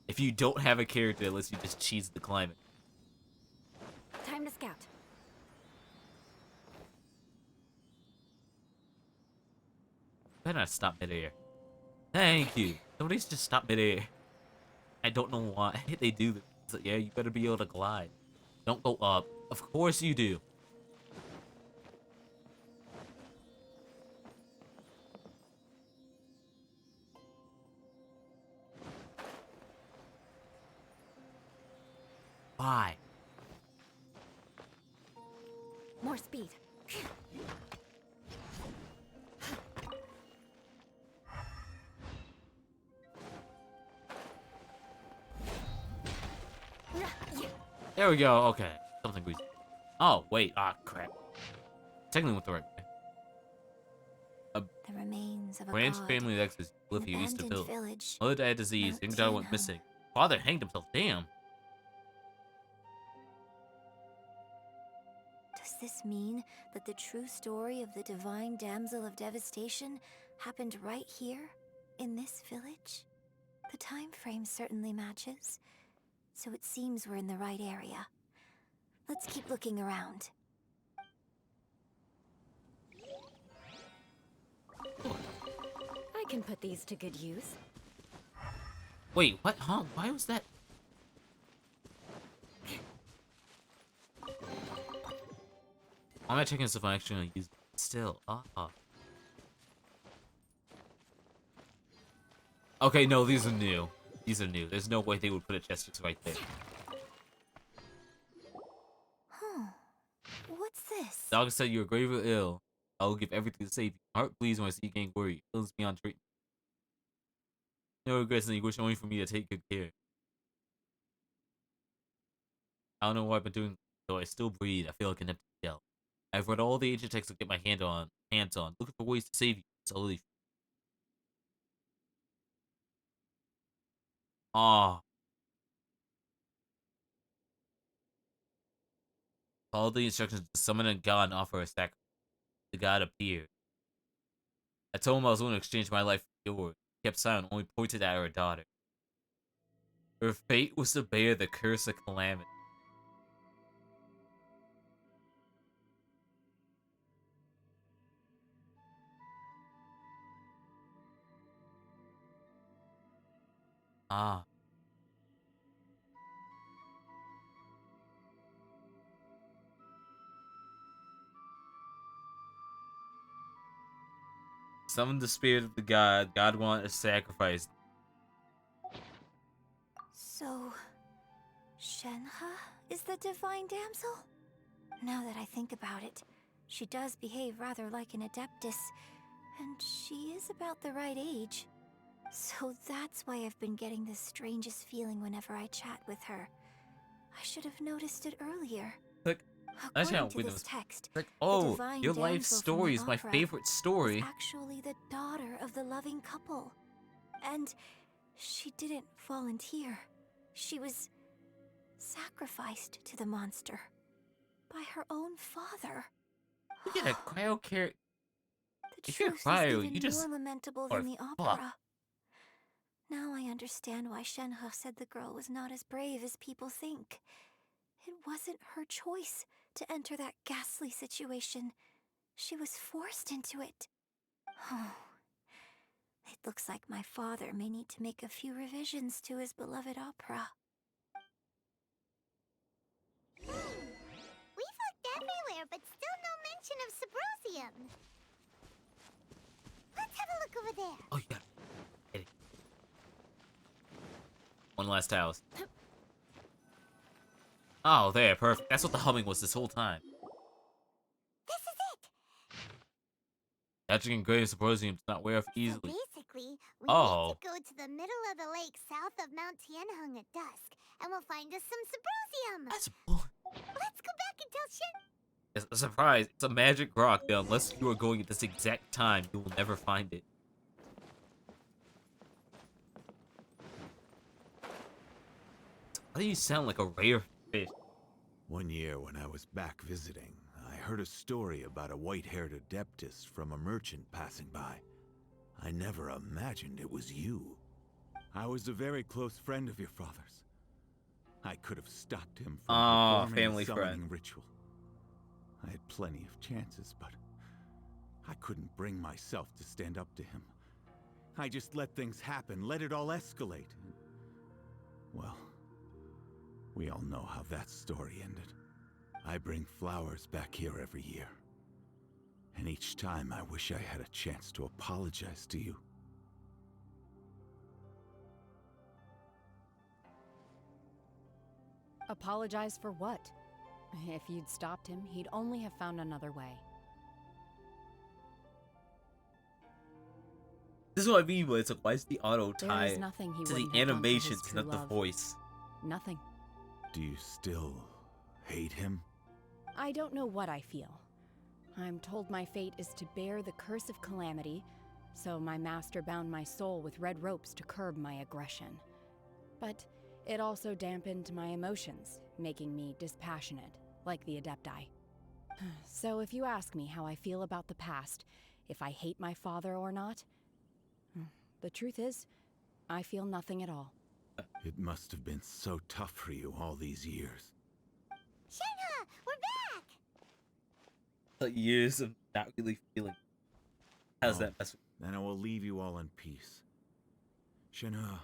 If you don't have a character that lets you just cheese the climate. Time to scout. Better not stop midair. Thank you. Somebody's just stop midair. I don't know why they do this. It's like, yeah, you better be able to glide. Don't go up. Of course you do. Why? More speed. There we go. Okay. Something we. Oh, wait. Ah, crap. Technically went the right way. The remains of a branch god. family nexus live here east of Abandoned Hill. village. Mother died of disease. Mount Young daughter went Tianheng. missing. Father hanged himself. Damn. Does this mean that the true story of the divine damsel of devastation happened right here, in this village? The time frame certainly matches, so it seems we're in the right area. Let's keep looking around. I can put these to good use. Wait, what? Huh? Why was that? Why am I checking if I'm actually gonna use it still? Okay, no, these are new. These are new. There's no way they would put a chest just right there. Huh. What's this? Doctor said you're gravely ill. I will give everything to save you. My heart bleeds when I see you getting worried. Illness beyond treatment. No regrets, and you wish only for me to take good care. I don't know what I've been doing, though I still breathe. I feel like an empty shell. I've read all the ancient texts to get my hands on, looking for ways to save you. Slowly. Ah. Follow the instructions to summon a god and offer a sacrifice. The god appeared. I told him I was willing to exchange my life for yours. He kept silent, only pointed at her daughter. Her fate was to bear the curse of calamity. Ah. Summon the spirit of the god. God wanted a sacrifice. So, Shenhe is the divine damsel? Now that I think about it, she does behave rather like an adeptus, and she is about the right age. So that's why I've been getting the strangest feeling whenever I chat with her. I should have noticed it earlier. Like, I According can't to wait this to text, like, the oh, divine your life damsel from story the is my opera favorite story. is actually the daughter of the loving couple. And she didn't volunteer. She was sacrificed to the monster by her own father. You get a cryo character. The If you're a truth cryo, is even you just more lamentable are than the fucked. opera. Now I understand why Shenhe said the girl was not as brave as people think. It wasn't her choice to enter that ghastly situation. She was forced into it. Oh, it looks like my father may need to make a few revisions to his beloved opera. We've looked everywhere, but still no mention of Subrosium. Let's have a look over there. Oh, yeah. Get it. One last house. Oh, there, perfect. That's what the humming was this whole time. This is it. Magic and Great Symposium does not wear off easily. Basically, we Oh. need to go to the middle of the lake south of Mount Tianheng at dusk, and we'll find us some Subrosium. That's Let's go back and tell Shen. It's a surprise. It's a magic rock that unless you are going at this exact time, you will never find it. Why do you sound like a rare fish? One year when I was back visiting, I heard a story about a white-haired adeptus from a merchant passing by. I never imagined it was you. I was a very close friend of your father's. I could have stopped him from performing family a summoning friend. ritual. I had plenty of chances, but I couldn't bring myself to stand up to him. I just let things happen, let it all escalate. Well, we all know how that story ended. I bring flowers back here every year. And each time I wish I had a chance to apologize to you. Apologize for what? If you'd stopped him, he'd only have found another way. This is what I mean, but it's like, why is the auto There tie is nothing he to the wouldn't have done for his animations, true not the love. voice? Nothing. Do you still hate him? I don't know what I feel. I'm told my fate is to bear the curse of calamity, so my master bound my soul with red ropes to curb my aggression. But it also dampened my emotions, making me dispassionate, like the Adepti. So if you ask me how I feel about the past, if I hate my father or not, the truth is, I feel nothing at all. It must have been so tough for you all these years. Shenhe, we're back! Like years of not really feeling. How's that? Then I will leave you all in peace. Shenhe,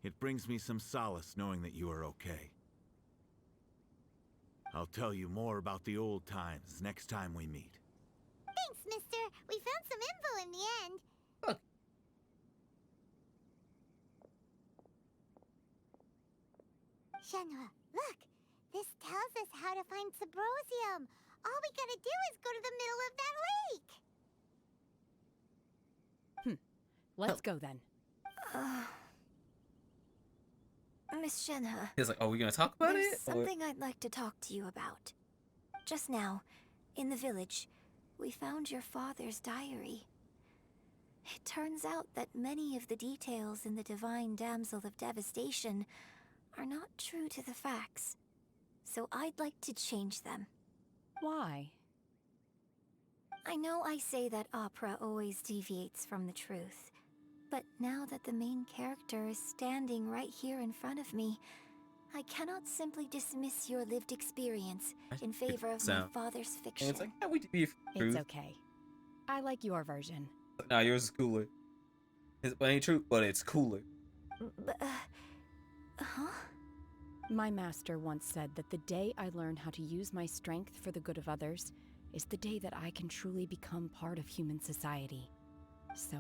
it brings me some solace knowing that you are okay. I'll tell you more about the old times next time we meet. Thanks, mister. We found some info in the end. Shenhe, look! This tells us how to find Subrosium. All we gotta do is go to the middle of that lake. Let's go then. Miss Shenhe. He's like, are we gonna talk about There's it? something I'd like to talk to you about. Just now, in the village, we found your father's diary. It turns out that many of the details in the Divine Damsel of Devastation are not true to the facts. So I'd like to change them. Why? I know I say that opera always deviates from the truth, but now that the main character is standing right here in front of me, I cannot simply dismiss your lived experience in favor of my father's fiction. And it's like, yeah, we do be It's truth. okay. I like your version. Nah, yours is cooler. It ain't true, but it's cooler. But, huh? My master once said that the day I learn how to use my strength for the good of others is the day that I can truly become part of human society. So,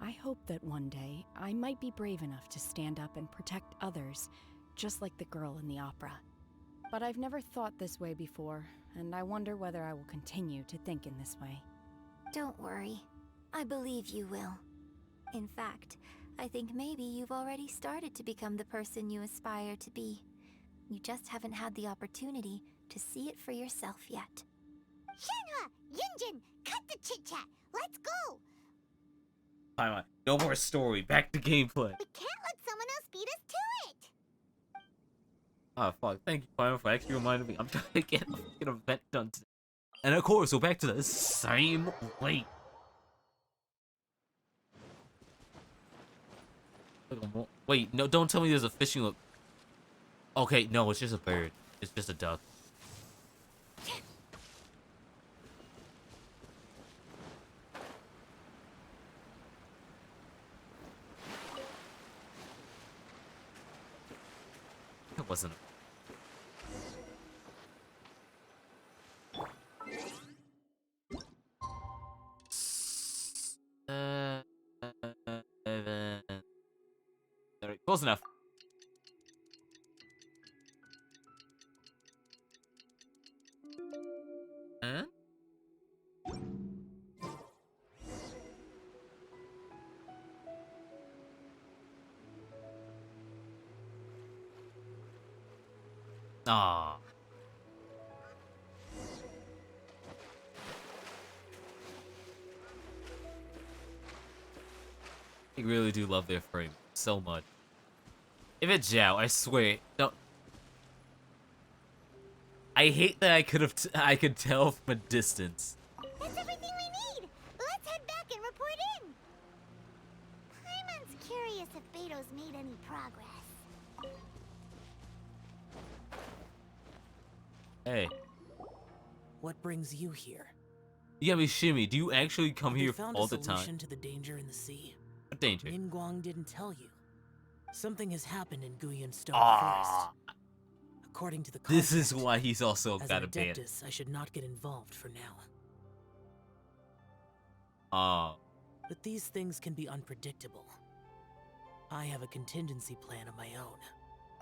I hope that one day I might be brave enough to stand up and protect others, just like the girl in the opera. But I've never thought this way before, and I wonder whether I will continue to think in this way. Don't worry. I believe you will. In fact, I think maybe you've already started to become the person you aspire to be. You just haven't had the opportunity to see it for yourself yet. Shenhe, Yunjin, cut the chit-chat. Let's go! Time on. No more story. Back to gameplay. We can't let someone else beat us to it! Oh fuck! Thank you, Final, for actually reminding me. I'm trying to get an event done today. And of course, we're back to the same lake. Wait, no! Don't tell me there's a fishing look. Okay, no, it's just a bird. It's just a duck. It wasn't. Close enough. Huh? Aww. I really do love their frame so much. If it's Zhao, I swear, don't. I hate that I could tell from a distance. That's everything we need. Let's head back and report in. Paimon's curious if Beto's made any progress. Hey, What brings you here? you gotta be shimmy. Do you actually come Have you here found all a the solution time? to the danger in the sea? What danger? Ningguang didn't tell you. Something has happened in Guyan Stone Ah, Forest. According to the this is contract, why he's also as got an a band. Adeptus, I should not get involved for now. But these things can be unpredictable. I have a contingency plan of my own.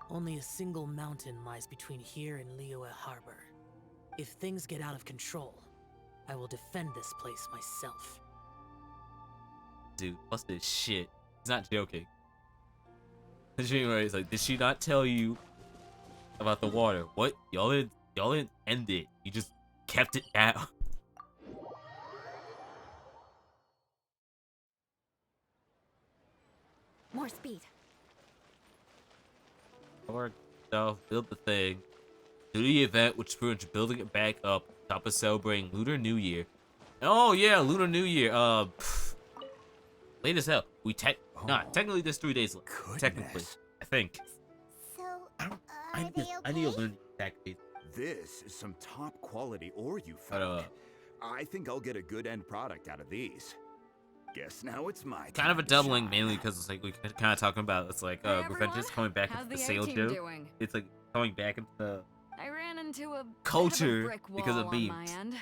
Only a single mountain lies between here and Liyue Harbor. If things get out of control, I will defend this place myself. Dude, what's this shit? He's not joking. He's like, did she not tell you about the water? What? Y'all didn't end it. You just kept it down. More speed. Or no, build the thing. Do the event, which pretty much building it back up. Top of celebrating Lunar New Year. Oh yeah, Lunar New Year. Late as hell. Technically there's 3 days left. Technically, I think. So, I need to learn the exact date. This is some top quality ore you found. I think I'll get a good end product out of these. Guess now it's my time. Kind of a doubling, mainly because it's like we kind of talking about. It's like Revenge is coming back How's into the the sale A-team joke. doing? It's like coming back into the I ran into a culture bit of a brick wall because of on my memes. end.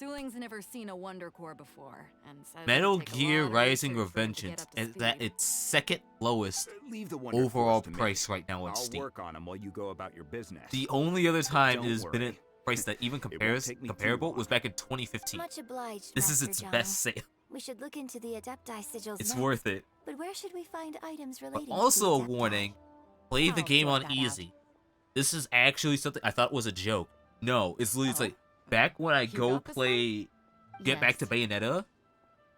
Suling's never seen a Wonder Core before, and says Metal it'd take a Gear lot of Rising research for it to get Revengeance up to is speed. at its second lowest Leave the Wonder overall Cores to me. price right now on I'll Steam. work on them while you go about your business. The only other time Don't it has been worry. at a price that even won't compares take me too comparable was back in 2015. Much obliged, This is Master its Zhang. best sale. We should look into the Adepti sigils It's next. worth it. But where should we find items But relating also a to the Adepti? warning: play the I'll game sort on that out. easy. This is actually something I thought was a joke. No, it's literally it's like back when I go play, get back to Bayonetta.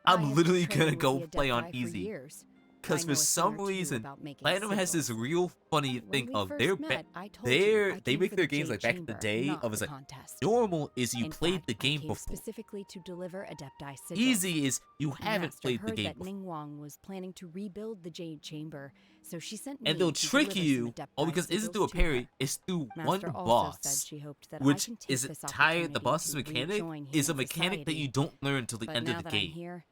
I I'm have literally been gonna training go with the play on Adepti for easy. years. Because I for know a thing some or two reason, about making Platinum has this real funny thing we of first their met, I told you I they came make for their the games Jade like back in the Chamber, day not of it's the like contest. normal is you In played fact, the I game came before. specifically to deliver Adepti sigils. Easy is you The haven't Master played the heard game that before. Ningguang was planning to rebuild the Jade Chamber, so she sent me And they'll to trick deliver you, some oh, Adepti because it isn't sigils through a to parry, her. it's through Master one also boss, said she hoped that I which can take is this tied. The opportunity boss's to mechanic rejoin is a human mechanic that society. you don't learn until the But end now of the that I'm game. here,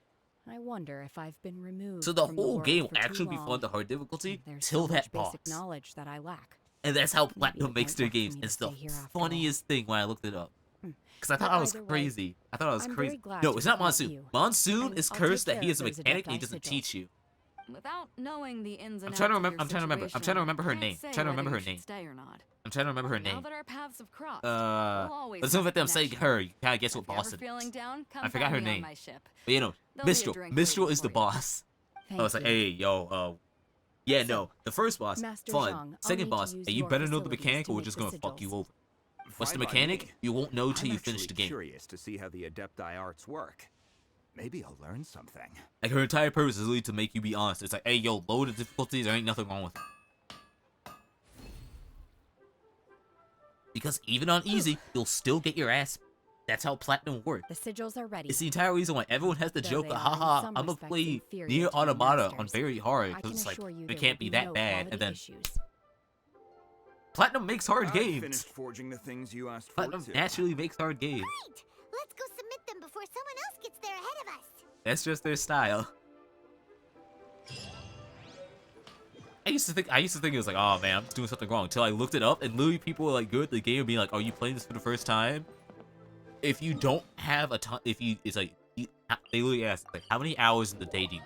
I wonder if I've been removed So the from whole world game will for too actually be long. fun to hard difficulty There's till so that much boss. basic knowledge that I lack. And that's how Maybe Platinum it makes won't their work for games. me to It's the stay here after all. funniest thing when I looked it up. Because I thought But I was either way, crazy. I thought I was I'm crazy. very glad No, to it's not have met Monsoon. you, Monsoon and is I'll cursed take that care he is a of those mechanic and he Adepti doesn't sigils. teach you. Without knowing the ins and I'm trying to outs of remember. your I'm trying to remember. I'm trying to remember her situation, name. I I'm can't trying to say remember whether her you should name. Stay or not. I'm trying to remember her Now name. that our paths have crossed, we'll always Let's move have at them saying connection. her. You kind of guess what If you're boss ever it feeling is. down, come I forgot find her me on name. my ship. But you know, There'll be a Mistral. drink Mistral waiting is the for you. boss. I was like, hey, yo, yeah, no. The first boss, Master fun. Zhang, I'll Second need to boss, use hey, you your better know the facilities mechanic to or we're make just the gonna fuck you sigils. over. What's the Fine by mechanic? me. You won't know till I'm you finish actually the game. curious to see how the Adepti arts work. Maybe I'll learn something. Like her entire purpose is really to make you be honest. It's like, hey, yo, load the difficulties. There ain't nothing wrong with it. Because even on easy, you'll still get your ass. That's how Platinum works. The sigils are ready. It's the entire reason why everyone has the Though joke, they are in haha, some I'm gonna respects play inferior Near to your Automata on masters. very hard. I Because can it's like, assure you it there can't will be be that no bad. quality And then issues. Platinum makes hard I've games. finished forging the things you asked for Platinum too. naturally makes hard games. Right! Let's go submit them before someone else gets there ahead of us. That's just their style. I used to think it was like, oh man, I'm doing something wrong. Until I looked it up and literally people were like good at the game and being like, are you playing this for the first time? If you don't have a ton, it's like, they literally ask, like, how many hours in the day do you?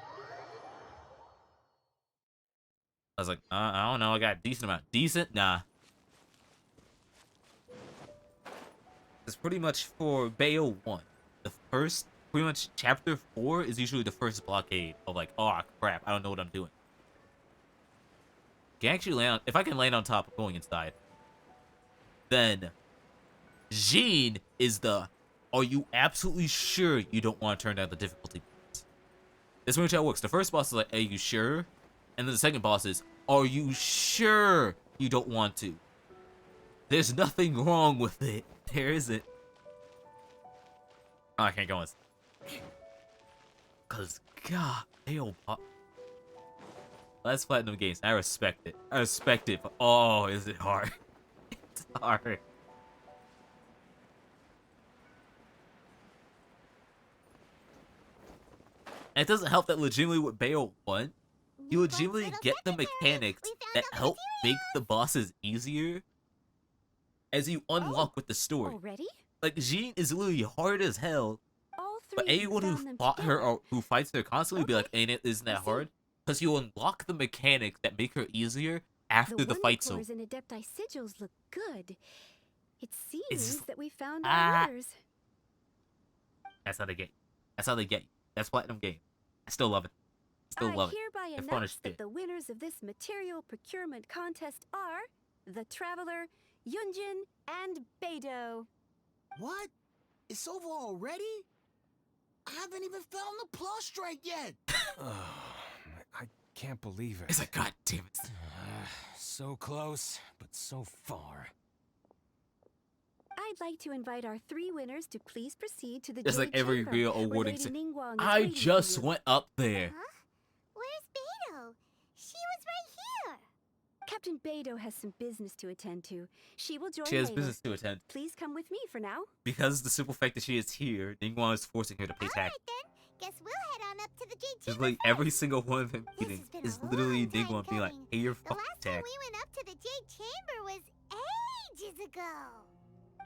I was like, I don't know, I got a decent amount. Decent? Nah. It's pretty much for Bayo 1. The first, pretty much chapter 4 is usually the first blockade of like, oh crap, I don't know what I'm doing. Can actually land on, if I can land on top of going inside, then Jean is the, are you absolutely sure you don't want to turn down the difficulty? That's pretty much how it works. The first boss is like, are you sure? And then the second boss is, are you sure you don't want to? There's nothing wrong with it. There isn't. Oh, I can't go on. Cause God, damn. That's Platinum Games. I respect it. I respect it, but oh, is it hard? It's hard. And it doesn't help that legitimately with Bayo 1, you legitimately get the mechanics that help make the bosses easier as you unlock with the story. Already? Like, Jean is literally hard as hell, All but three anyone who found them fought her together. or who fights her constantly be like, ain't it, isn't that hard? Because you unlock the mechanics that make her easier after the wonder fight's over. cores and Adepti sigils look good. It seems just- that we found Ah. our winners. That's how they get you. That's how they get you. That's Platinum Game. I still love it. Still I love it. hereby They're fun as announce that shit. the winners of this material procurement contest are the Traveler, Yunjin, and Beidou. What? It's over already? I haven't even found the plus strike yet. I can't believe it. It's like, God damn it. So close, but so far. I'd like to invite our 3 winners to please proceed to the Just like Jade every Chamber, real where awarding Lady Ningguang is I waiting for just you. went up there. Where's Beto? She was right here. Captain Beidou has some business to attend to. She will join She has later. business to attend. Please come with me for now. Because the simple fact that she is here, Ningguang is forcing her to pay tax. Guess we'll head on up to the Jade Just Chamber like every single one of them meetings been a is literally long time Ningguang being like, coming. hey, you're The fucking last time tax. we went up to the Jade Chamber was ages ago.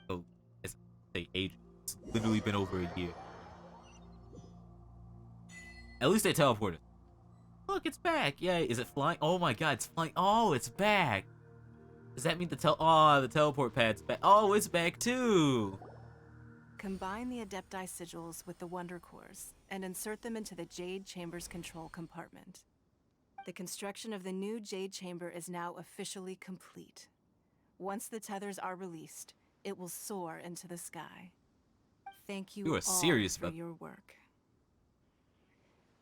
So, it's they age. It's literally been over a year. At least they teleported. Look, it's back. Yay. Is it flying? Oh my god, it's flying. Oh, it's back. Does that mean the teleport pad's back? Oh, it's back too. Combine the Adepti sigils with the Wonder Cores and insert them into the Jade Chamber's control compartment. The construction of the new Jade Chamber is now officially complete. Once the tethers are released, it will soar into the sky. Thank you You are all serious for about- your work.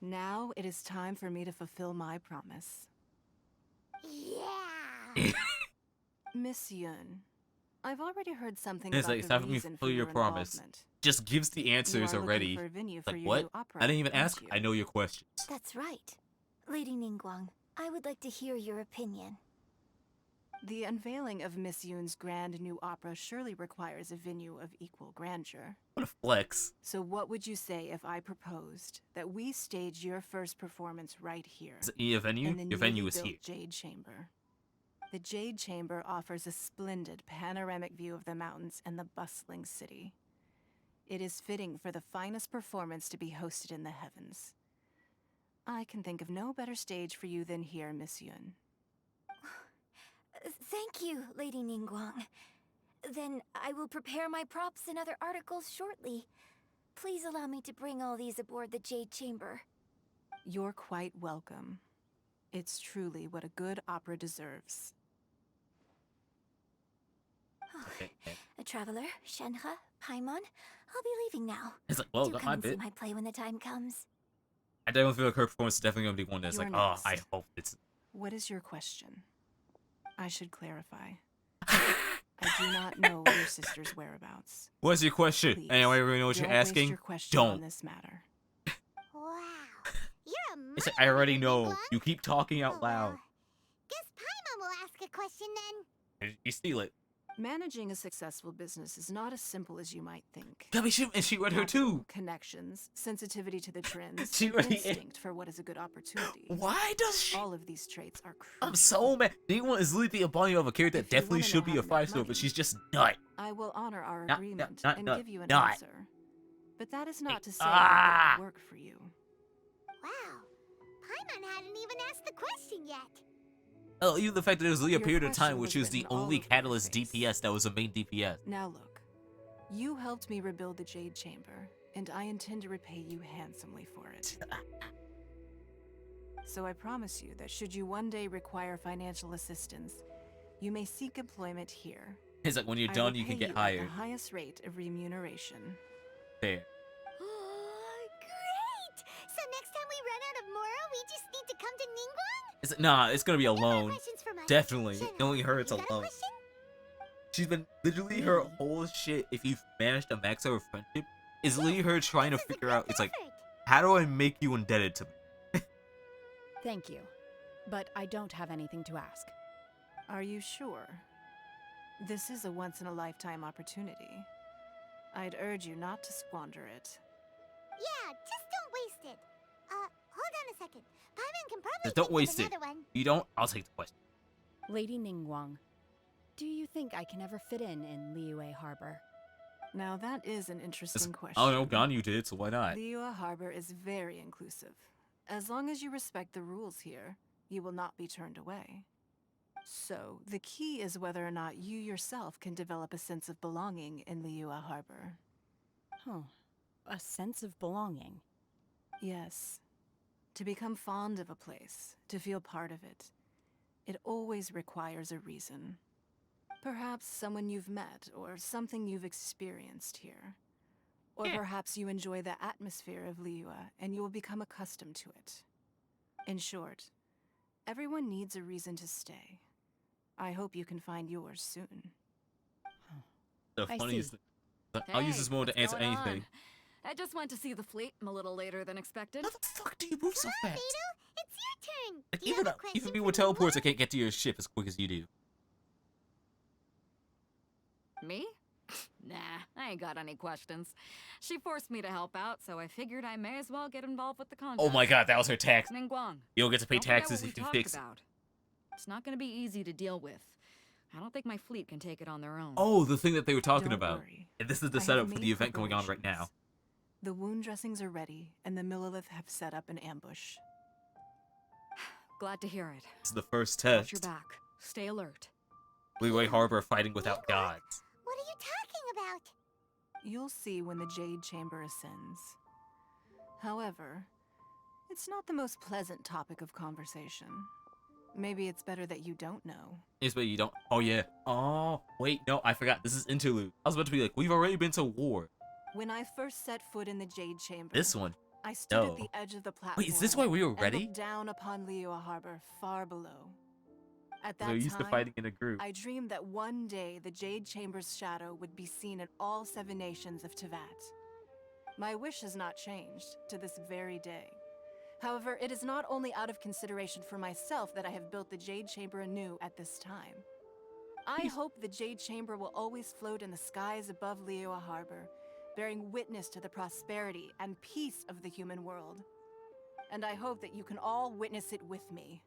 Now it is time for me to fulfill my promise. Yeah. Miss Yun, I've already heard something It's about like, it's the time for me to reason for fulfill your promise. involvement. Just gives the answers You are looking already. for a venue for Like, your what? new opera, I didn't even aren't ask. you? I know your questions. That's right. Lady Ningguang, I would like to hear your opinion. The unveiling of Miss Yun's grand new opera surely requires a venue of equal grandeur. What a flex. So what would you say if I proposed that we stage your first performance right here? Is it your venue? In the Your venue newly is built here. Jade Chamber. The Jade Chamber offers a splendid panoramic view of the mountains and the bustling city. It is fitting for the finest performance to be hosted in the heavens. I can think of no better stage for you than here, Miss Yun. Thank you, Lady Ningguang. Then I will prepare my props and other articles shortly. Please allow me to bring all these aboard the Jade Chamber. You're quite welcome. It's truly what a good opera deserves. A traveler, Shenhe, Paimon, I'll be leaving now. It's like, well, Do got come my and see bit. my play when the time comes. I definitely feel like her performance is definitely gonna be one that's You're like, oh, next. I hope it's. What is your question? I should clarify. I do not know your sister's whereabouts. What's your question? Please, Anyway, everyone know what you're don't waste asking? your question on Don't. this matter. You're a It's like, I already know. You keep talking out loud. Guess Paimon will ask a question then. You steal it. Managing a successful business is not as simple as you might think. I mean, she read her too. Connections, sensitivity to the trends, She read it. instinct for what is a good opportunity. Why does she? All of these traits are crucial. I'm so mad. Ningguang is literally a body of a character that If you definitely wanna know should be how a to make 5-star, money, but she's just not. I will honor our Not- agreement not- and not- give you an not. answer. But that is not to say Ah! it won't work for you. Wow. Paimon hadn't even asked the question yet. Oh, even the fact that there was literally a Your period of time question which was was the written all only over your catalyst face. DPS that was a main DPS. Now look, you helped me rebuild the Jade Chamber, and I intend to repay you handsomely for it. So I promise you that should you one day require financial assistance, you may seek employment here. It's like when you're I done, will you can pay get at hired. the highest rate of remuneration. There. Great! So next time we run out of Mora, we just need to come to Ningguang? It's like, nah, it's gonna be alone. questions for my Definitely. Shenhe. Knowing her, it's You got a alone. question? She's been literally her whole shit. If you've managed to max out her friendship, is literally her trying to figure out. It's like, how do I make you indebted to me? Thank you, but I don't have anything to ask. Are you sure? This is a once-in-a-lifetime opportunity. I'd urge you not to squander it. Yeah, just don't waste it. Hold on a second. Paimon can probably Just don't think of waste it. another one. You don't? I'll take the question. Lady Ningguang, do you think I can ever fit in Liyue Harbor? Now that is an interesting question. I don't know, Ganyu did, so why not? Liyue Harbor is very inclusive. As long as you respect the rules here, you will not be turned away. So, the key is whether or not you yourself can develop a sense of belonging in Liyue Harbor. Huh. A sense of belonging. Yes. To become fond of a place, to feel part of it, it always requires a reason. Perhaps someone you've met, or something you've experienced here. Or perhaps you enjoy the atmosphere of Liyue, and you will become accustomed to it. In short, everyone needs a reason to stay. I hope you can find yours soon. The funniest thing. I'll use this moment to answer anything. I just went to see the fleet. I'm a little later than expected. How the fuck do you move so fast? It's your turn. Like, Do you have a question even me for with teleports, I can't get to your ship as quick as you do. Me? Nah, I ain't got any questions. She forced me to help out, so I figured I may as well get involved with the contract. Oh my god, that was her tax. Ningguang, You don't get to pay don't forget taxes what if we you talked fix it. about. It's not gonna be easy to deal with. I don't think my fleet can take it on their own. Oh, the thing that they were talking Don't about. worry. And this is the I have setup for made the event going on right preparations. now. The wound dressings are ready, and the Millilith have set up an ambush. Glad to hear it. This is the first Watch your test. back. Stay alert. Liyue Harbor fighting without gods. What are you talking about? You'll see when the Jade Chamber ascends. However, it's not the most pleasant topic of conversation. Maybe it's better that you don't know. Yes, but you don't. Oh, yeah. Oh, wait, no, I forgot. This is interlude. I was about to be like, we've already been to war. When I first set foot in the Jade Chamber, This one. I stood No. at the edge of the platform. Wait, is this why we were and ready? looked down upon Liyue Harbor, far below. At that They're used to time, fighting in a group. I dreamed that one day the Jade Chamber's shadow would be seen in all 7 nations of Tevat. My wish has not changed to this very day. However, it is not only out of consideration for myself that I have built the Jade Chamber anew at this time. I hope the Jade Chamber will always float in the skies above Liyue Harbor, bearing witness to the prosperity and peace of the human world. And I hope that you can all witness it with me.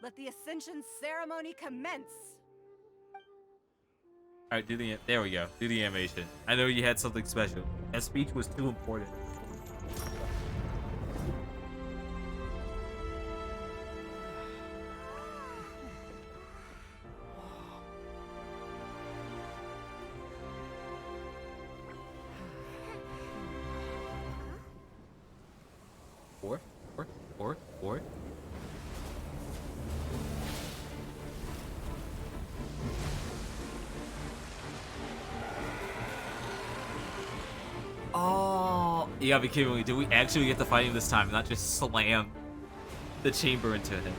Let the Ascension ceremony commence! Alright, do the. There we go. Do the animation. I know you had something special. That speech was too important. Or. Oh, you gotta be kidding me. Did we actually get to fight him this time? Not just slam the chamber into him.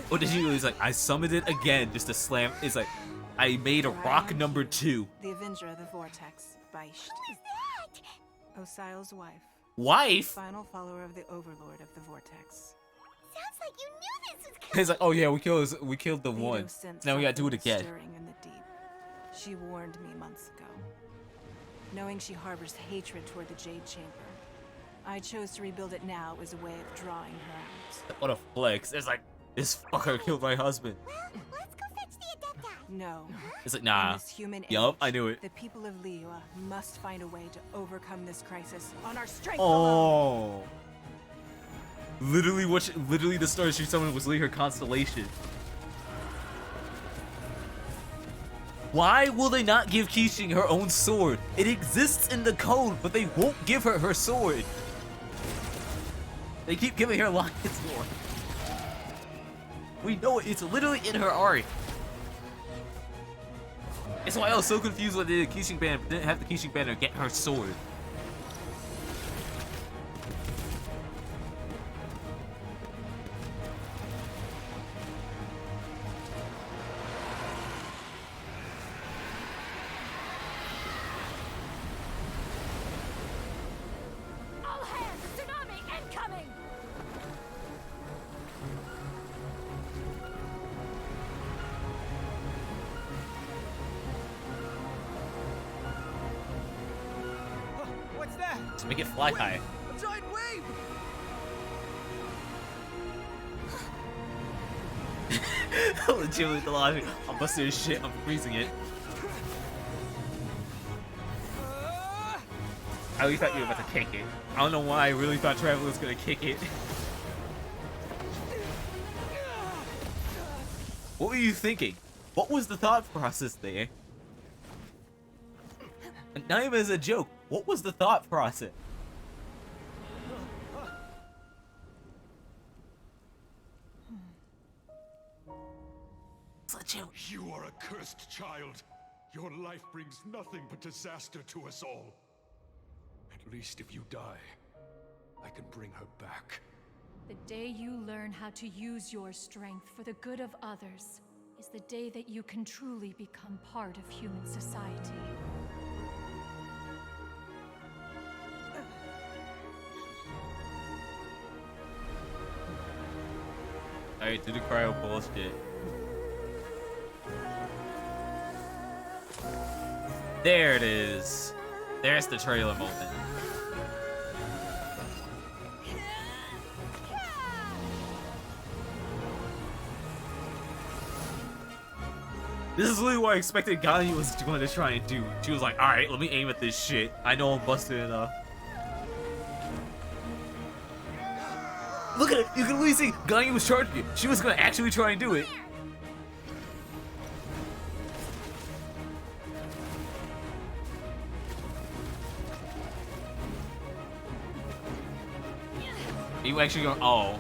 What did you do? He's like, I summoned it again just to slam. It's like, I made a rock number 2. The Avenger of the Vortex, Beisht. Osial's wife. Wife? Final follower of the Overlord of the Vortex. Sounds like you knew this was coming. He's like, oh yeah, we killed the one. Leto sensed Now we gotta do it something again. stirring in the deep. She warned me months ago. Knowing she harbors hatred toward the Jade Chamber, I chose to rebuild it now as a way of drawing her out. What a flex. It's like, this fucker killed my husband. Let's go fetch the Adepti. No. It's like, nah. In this human Yup, age, I knew it. The people of Liyue must find a way to overcome this crisis on our strength alone. Oh. Literally the story she summoned was literally her constellation. Why will they not give Keishing her own sword? It exists in the code, but they won't give her her sword. They keep giving her Lion's Lord. We know it. It's literally in her art. It's why I was so confused when the Keishing banner didn't have the Keishing banner get her sword. Just make it fly high. A giant wave! Legitimately, the logic. I'm busting his shit. I'm freezing it. I really thought you were about to kick it. I don't know why I really thought Traveler was gonna kick it. What were you thinking? What was the thought process there? And not even as a joke. What was the thought process? It's a joke. You are a cursed child. Your life brings nothing but disaster to us all. At least if you die, I can bring her back. The day you learn how to use your strength for the good of others is the day that you can truly become part of human society. Alright, do the cryo bullshit. There it is. There's the trailer moment. This is literally what I expected Gani was going to try and do. She was like, alright, let me aim at this shit. I know I'm busted enough. Look at it! You can really see Gani was charging it. She was going to actually try and do it. You actually going? Oh.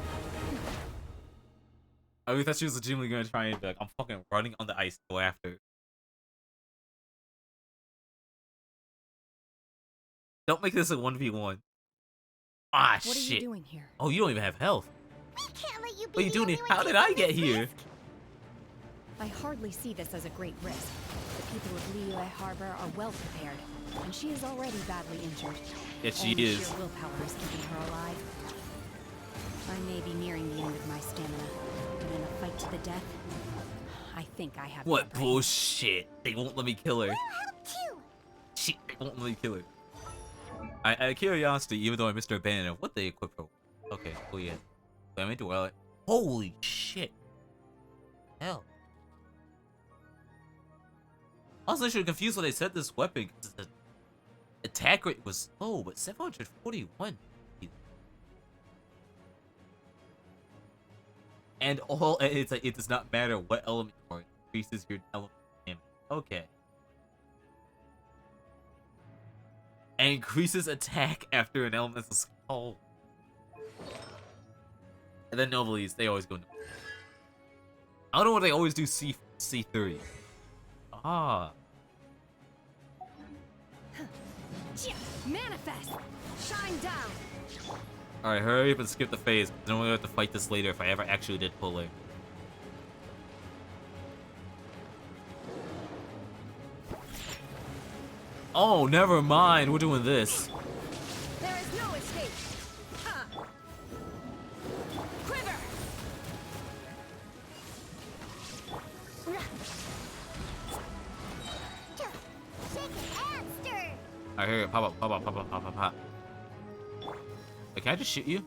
I really thought she was legitimately going to try and be like, I'm fucking running on the ice to go after. Don't make this a 1v1. Ah, What shit. are you doing here? Oh, you don't even have health. We can't let you be What are you the doing only here? one How did taking I get this here? risk. I hardly see this as a great risk. The people of Liyue Harbor are well prepared, and she is already badly injured. Yeah, she Only is. sheer willpower is keeping her alive. I may be nearing the end of my stamina, but in a fight to the death, I think I have. What bullshit? They won't let me kill her. We'll help too. Shit, they won't let me kill her. Out of curiosity, even though I missed her abandoned, what they equip her? Okay, oh yeah. I meant to well. Holy shit. Hell. I was literally confused when they said this weapon. The attack rate was low, but 741. And all it's like it does not matter what element you are, it increases your element damage. Okay. And increases attack after an elemental skull. And then Novelties, they always go. I don't know what they always do. C3. Ah. Manifest! Shine down! Alright, hurry up and skip the phase. Then we'll have to fight this later if I ever actually did pull her. Oh, never mind. We're doing this. There is no escape! Quiver! Shake it and stir. Alright, here, pop up, pop up, pop up, pop up, pop. Wait, can I just shoot you?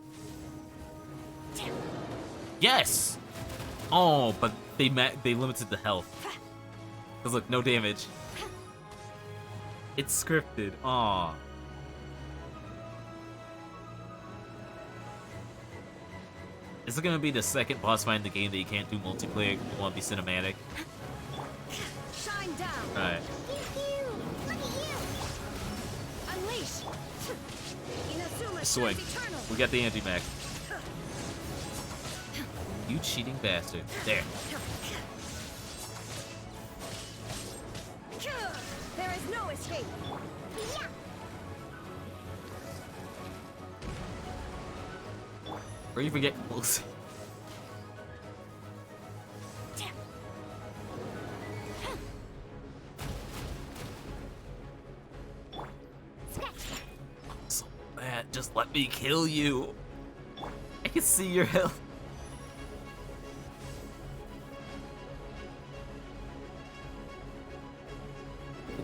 Yes! Oh, but they limited the health. Cause look, no damage. It's scripted. Aw. This is gonna be the second boss fight in the game that you can't do multiplayer. You want to be cinematic. Shine down! Alright. Look at you. Unleash! Inazuma Swing. shines eternal! We got the anti-mech. You cheating bastard. There. There is no escape! Yeah. Or even get close. So bad, just let me kill you. I can see your health.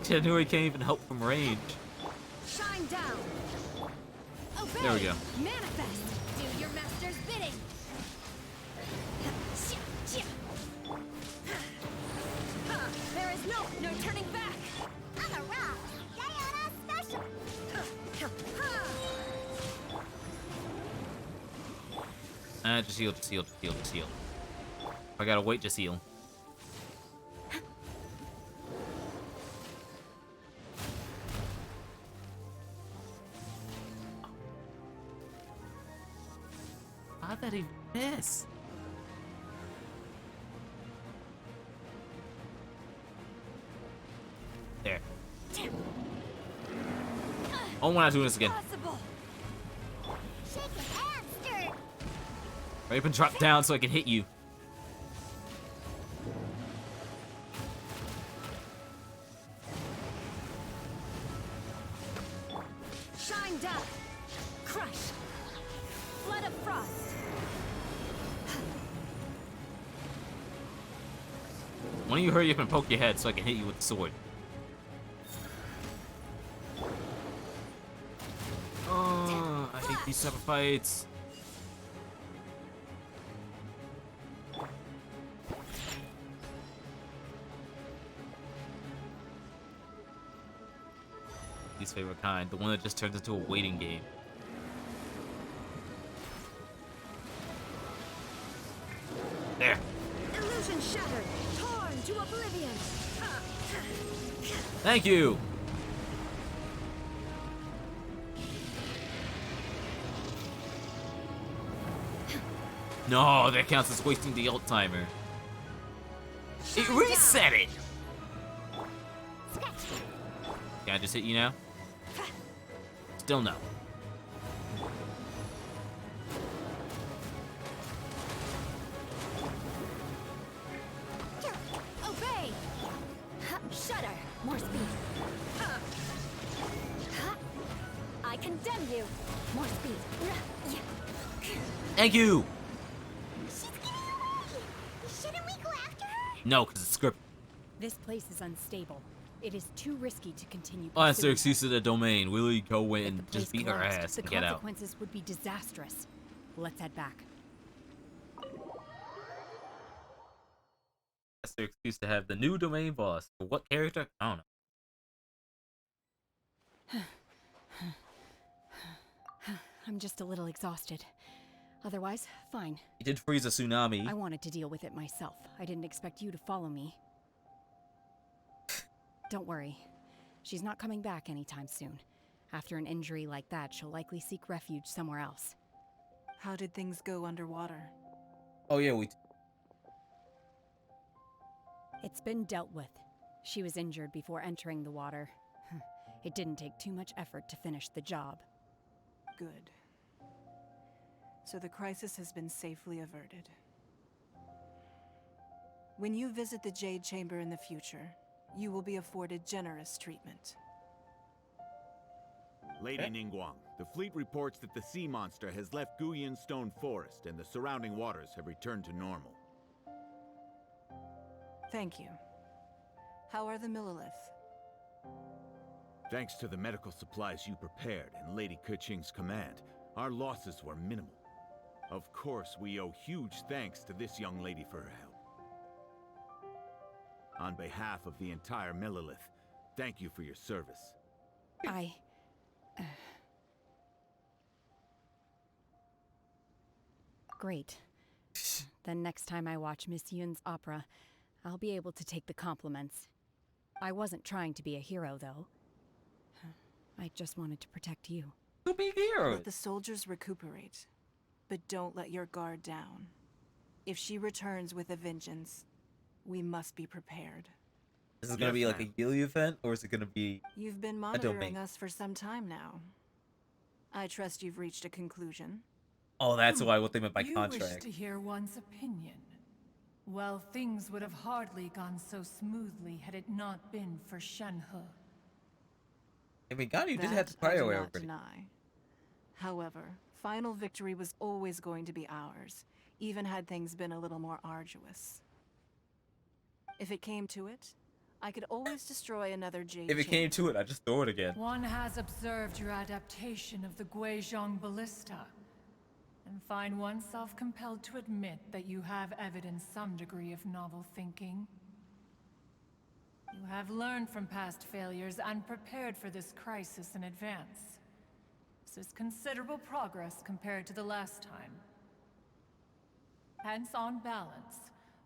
January can't even help from range. Shine down! Obey. There we go. Manifest. Do your master's bidding. There is no turning back. I'm a rock. Diana special. Just heal, just heal, just heal, just heal. I gotta wait, just heal. How'd that even miss? There. Oh, we're not doing this again. Shake and stir. Or even drop down so I can hit you. Shine down. Crush. Flood of frost. Why don't you hurry up and poke your head so I can hit you with the sword? Oh, I hate these type of fights. Least favorite kind, the one that just turns into a waiting game. There. Illusion shattered. Torn to oblivion. Thank you. No, that counts as wasting the ult timer. It reset it. Can I just hit you now? Still no. Obey. Shudder. More speed. I condemn you. More speed. Thank you. Shouldn't we go after her? No, because it's script. This place is unstable. It is too risky to continue. Oh, that's their pursuing excuse to the domain. Will you go in her. and If the just place beat her collapsed, ass the and get out? consequences would be disastrous. Let's head back. That's their excuse to have the new domain boss. For what character? I don't know. I'm just a little exhausted. Otherwise, fine. You did freeze a tsunami. I wanted to deal with it myself. I didn't expect you to follow me. Don't worry. She's not coming back anytime soon. After an injury like that, she'll likely seek refuge somewhere else. How did things go underwater? Oh yeah, we. It's been dealt with. She was injured before entering the water. It didn't take too much effort to finish the job. Good. So the crisis has been safely averted. When you visit the Jade Chamber in the future, you will be afforded generous treatment. Lady Ningguang, the fleet reports that the sea monster has left Guyan Stone Forest and the surrounding waters have returned to normal. Thank you. How are the Millilith? Thanks to the medical supplies you prepared and Lady Keqing's command, our losses were minimal. Of course, we owe huge thanks to this young lady for her help. On behalf of the entire Millilith, thank you for your service. Great. Then next time I watch Miss Yun's opera, I'll be able to take the compliments. I wasn't trying to be a hero, though. I just wanted to protect you. To be a hero. Let the soldiers recuperate, but don't let your guard down. If she returns with a vengeance, we must be prepared. Is this gonna be like a yearly event, or is it gonna be? You've been monitoring us for some time now. I trust you've reached a conclusion. Oh, that's why what they meant by You contract. wish to hear one's opinion. Well, things would have hardly gone so smoothly had it not been for Shenhe. I mean, God, you did That have the I do prior way not already. deny. However, final victory was always going to be ours, even had things been a little more arduous. If it came to it, I could always destroy another jade If it came to it, I'd just throw it again. One has observed your adaptation of the Guizhong ballista, and find oneself compelled to admit that you have evidenced some degree of novel thinking. You have learned from past failures and prepared for this crisis in advance. This is considerable progress compared to the last time. Hence, on balance,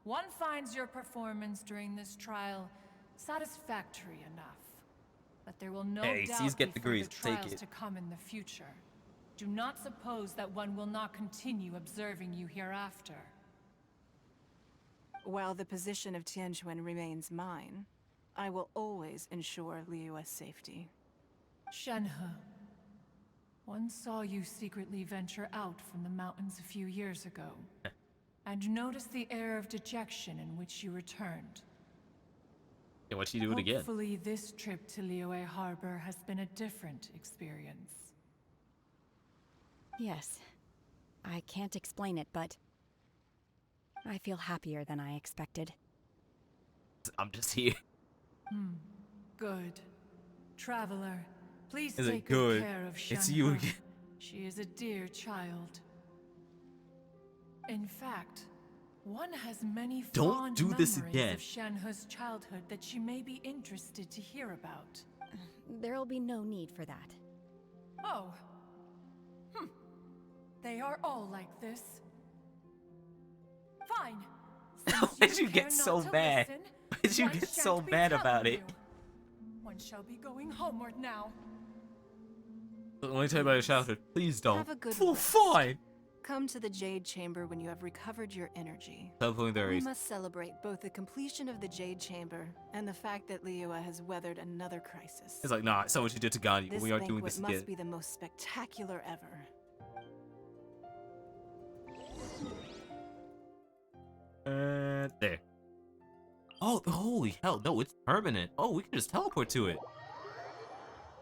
one finds your performance during this trial satisfactory enough. But there will no doubt C's get be degrees. further Take trials it. to come in the future. Do not suppose that one will not continue observing you hereafter. While the position of Tianquan remains mine, I will always ensure Liyue's safety. Shenhe, one saw you secretly venture out from the mountains a few years ago, and noticed the air of dejection in which you returned. Yeah, why'd she do it again? Hopefully this trip to Liyue Harbor has been a different experience. Yes. I can't explain it, but I feel happier than I expected. I'm just here. Good. Traveler, please Is it take good? care of Shenhe. It's you again. She is a dear child. In fact, one has many Don't fond do this memories again. of Shenhe's childhood that she may be interested to hear about. There'll be no need for that. Oh. They are all like this. Fine. Why'd you get so bad? Why'd you get so bad about it? One shall be going homeward now. Let me tell you about your childhood. Please don't. Have a good Oh, rest. fine. Come to the Jade Chamber when you have recovered your energy. Teleporting there We is. must celebrate both the completion of the Jade Chamber and the fact that Liyue has weathered another crisis. It's like, nah, it's not what you did to Gandhi. This We aren't doing banquet this must again. be the most spectacular ever. There. Oh, holy hell. No, it's permanent. Oh, we can just teleport to it.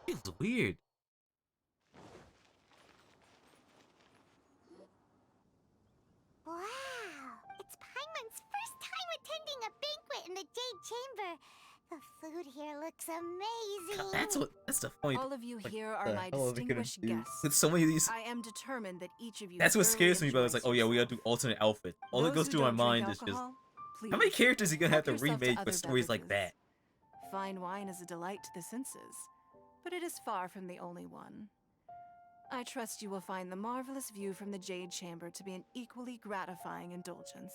Feels weird. Wow! It's Paimon's first time attending a banquet in the Jade Chamber. The food here looks amazing. That's the point. All of you Like, here are the my hell are they gonna distinguished do? guests. With so many of these. I am determined that each of you. That's what thoroughly scares me, but it's like, oh yeah, we gotta do alternate outfits. All that goes through my mind is just, how many characters are you gonna have to remake with stories like that? Fine wine is a delight to the senses, but it is far from the only one. I trust you will find the marvelous view from the Jade Chamber to be an equally gratifying indulgence.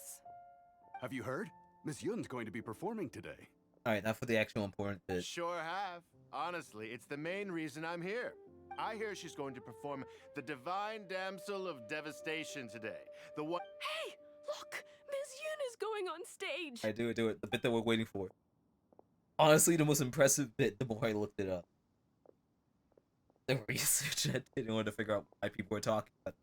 Have you heard? Miss Yun's going to be performing today. Alright, now for the actual important bit. Sure have. Honestly, it's the main reason I'm here. I hear she's going to perform the Divine Damsel of Devastation today. The one. Hey, look! Miss Yun is going on stage! Alright, do it. The bit that we're waiting for. Honestly, the most impressive bit, the more I looked it up. The research I did in order to figure out why people were talking about it.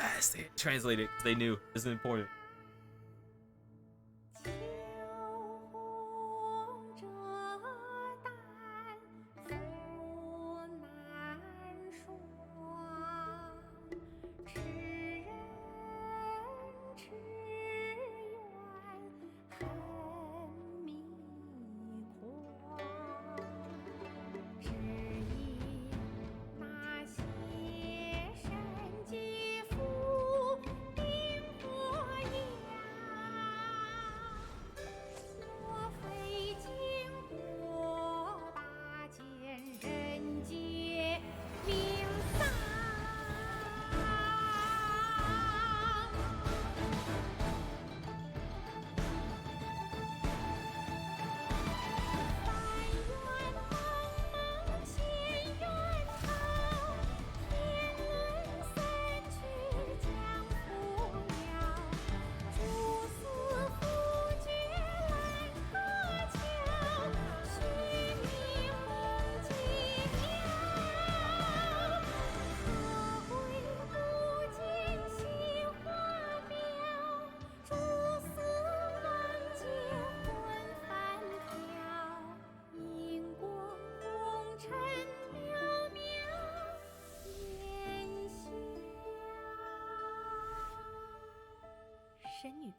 Yes, they translated. They knew. This is important.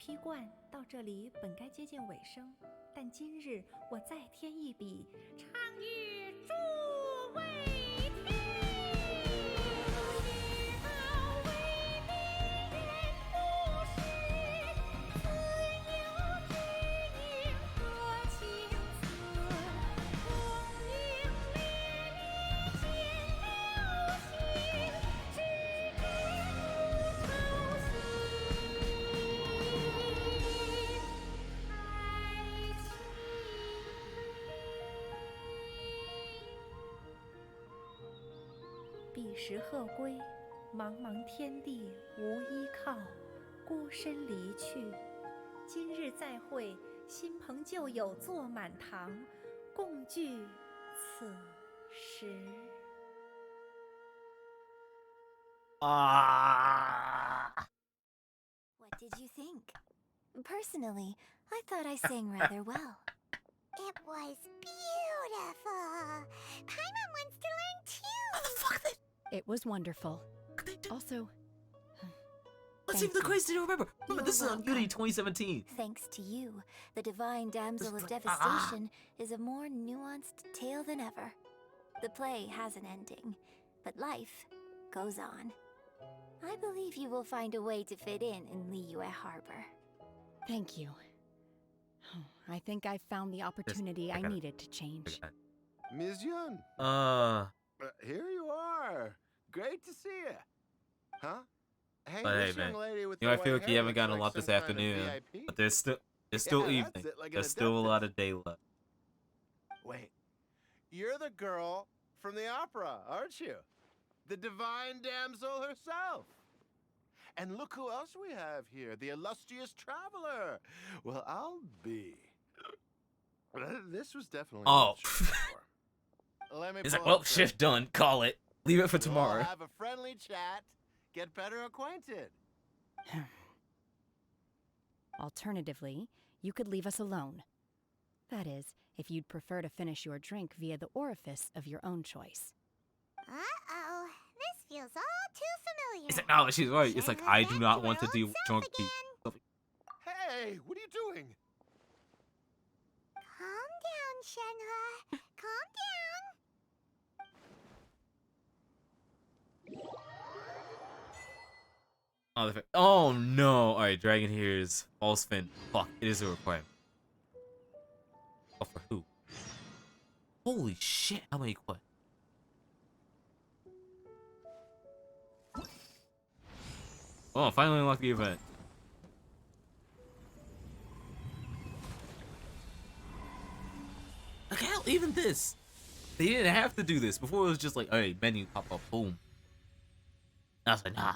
批贯，到这里本该接近尾声，但今日我再添一笔，唱与诸位听。彼时鹤归，茫茫天地无依靠，孤身离去。今日再会，新朋旧友坐满堂，共聚此时。What did you think? Personally, I thought I sang rather well. It was beautiful. Paimon wants to learn too. It was wonderful. Also, Let's see if the quiz didn't remember. Remember, this is on Unity 2017. Thanks to you, the Divine Damsel of Devastation is a more nuanced tale than ever. The play has an ending, but life goes on. I believe you will find a way to fit in Liyue Harbor. thank you. I think I found the opportunity I needed to change. Ms. Yun. Here you are. Great to see you. Huh? Hey, But hey, this man, young lady with you know, I the feel white like you hair haven't looks gotten a like lot this some kind of afternoon, VIP. but there's still Yeah, evening. that's it, like an There's still a adeptus. lot of day left. Wait, you're the girl from the opera, aren't you? The divine damsel herself. And look who else we have here, the illustrious traveler. Well, I'll be. This was definitely. Oh. Let me He's pull like, well, up shift done. Call it. Leave it for We'll tomorrow. have a friendly chat. Get better acquainted. Alternatively, you could leave us alone. That is, if you'd prefer to finish your drink via the orifice of your own choice. Uh-oh. This feels all too familiar. He's like, no, she's right. It's like, I do not want to deal with drunk people. Hey, what are you doing? Calm down, Shenhe. Calm down. Oh no! Alright, Dragon hears false fin. Fuck, it is a requirement. Oh, for who? Holy shit, how many quests? Oh, finally unlocked the event. Like, hell, even this! They didn't have to do this. Before it was just like, alright, menu pop up, boom. I was like, nah.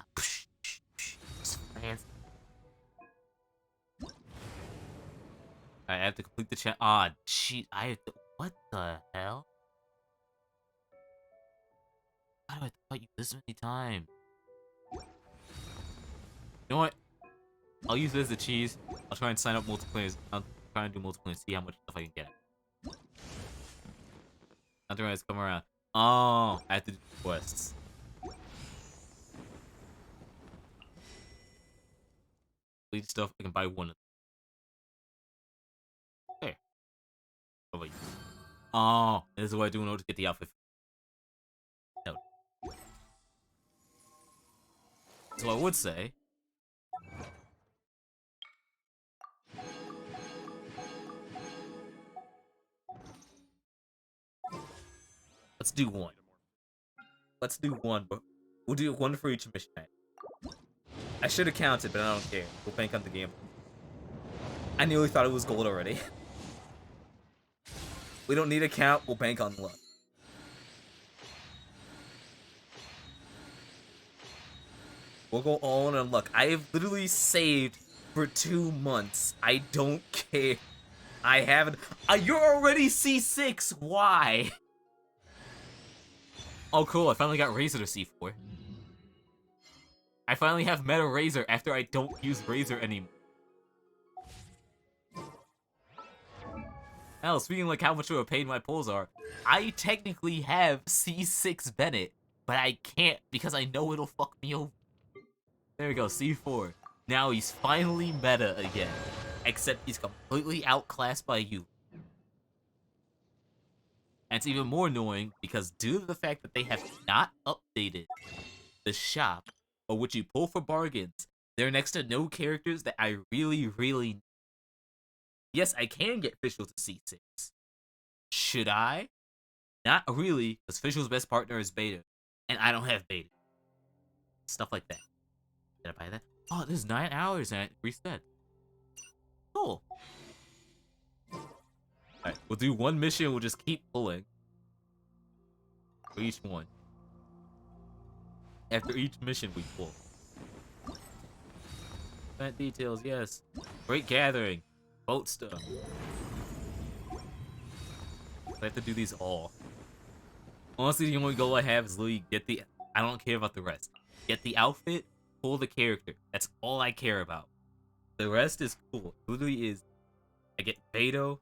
I have to complete the chat. Ah, cheat. I have to. What the hell? Why do I have to fight you this many times? You know what? I'll use this as a cheese. I'll try and sign up multiplayer. I'll try and do multiplayer and see how much stuff I can get. Otherwise, come around. Oh, I have to do quests. Lead stuff. I can buy one. There. Oh wait. Oh, this is what I do in order to get the outfit. No. So I would say. Let's do one. Let's do one, but we'll do one for each mission. I should have counted, but I don't care. We'll bank on the game. I nearly thought it was gold already. We don't need a count. We'll bank on luck. We'll go all in on luck. I have literally saved for 2 months. I don't care. I haven't. You're already C6. Why? Oh, cool. I finally got Razor to C4. I finally have Meta Razor after I don't use Razor anymore. Hell, speaking like how much of a pain my pulls are, I technically have C6 Bennett, but I can't because I know it'll fuck me over. There we go, C4. Now he's finally meta again. Except he's completely outclassed by you. And it's even more annoying because due to the fact that they have not updated the shop or what you pull for bargains, there are next to no characters that I really need. Yes, I can get Fischl to C6. Should I? Not really, because Fischl's best partner is Beta. And I don't have Beta. Stuff like that. Did I buy that? Oh, this is 9 hours and it reset. Cool. Alright, we'll do one mission, we'll just keep pulling. For each one. After each mission we pull. Event details, yes. Great gathering. Boat stuff. I have to do these all. Honestly, the only goal I have is literally get the... I don't care about the rest. Get the outfit, pull the character. That's all I care about. The rest is cool. It literally is... I get Beto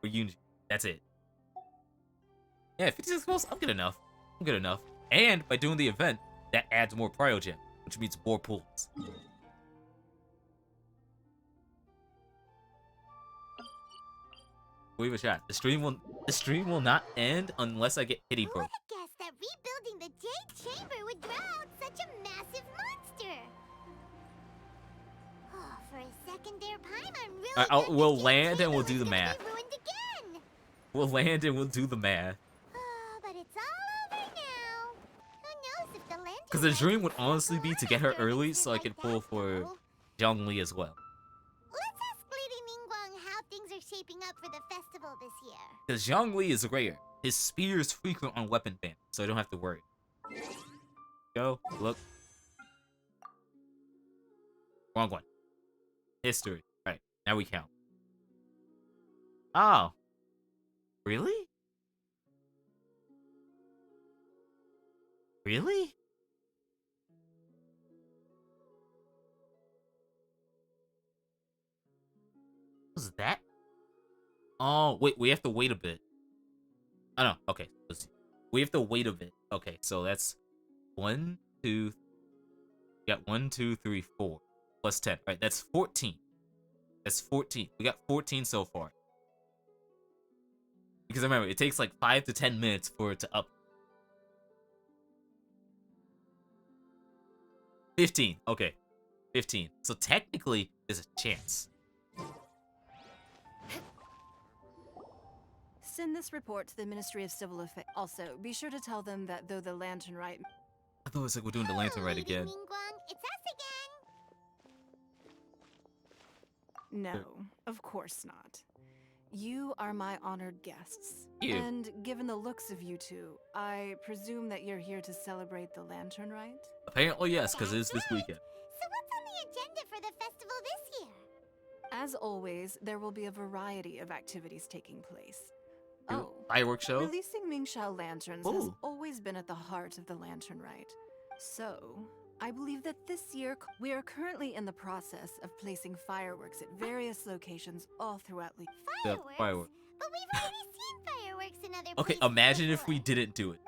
or Yunji. That's it. Yeah, 56 goals, I'm good enough. I'm good enough. And by doing the event, that adds more Cryogen, which means more pulls. We'll give it a shot. The stream will not end unless I get pity broke. Who would have guessed that rebuilding the Jade Chamber would draw out such a massive monster? Oh, for a second there, Paimon really We'll land and we'll do the math. ruined again. We'll land and we'll do the math. Oh, but it's all over now. Who knows if the lantern... Because the dream would honestly be to get her early so I could pull for Zhongli as well. Let's ask Lady Ningguang how things are shaping up for the festival this year. Because Zhongli is rare. His spear is frequent on weapon ban, so I don't have to worry. Go, look. Wrong one. History. Right, now we count. Oh. Really? Really? What was that? Oh, wait, we have to wait a bit. Oh, no, okay. We have to wait a bit. Okay, so that's 1, 2... We got 1, 2, 3, 4. Plus 10. Right, that's 14. That's 14. We got 14 so far. Because remember, it takes like 5 to 10 minutes for it to up. 15. Okay. 15. So technically, there's a chance. Send this report to the Ministry of Civil Affairs. Also, be sure to tell them that though the Lantern Rite... I thought it was like we're doing the lantern right again. Ningguang, it's us again. No, of course not. You are my honored guests. You. And given the looks of you two, I presume that you're here to celebrate the Lantern Rite? Apparently yes, because it is this weekend. So what's on the agenda for the festival this year? As always, there will be a variety of activities taking place. Oh, Fireworks show? releasing Mingxiao lanterns has Ooh. always been at the heart of the Lantern Rite. So, I believe that this year we are currently in the process of placing fireworks at various locations all throughout the Fireworks. But we've already seen fireworks in other Okay, places imagine if before. we didn't do it.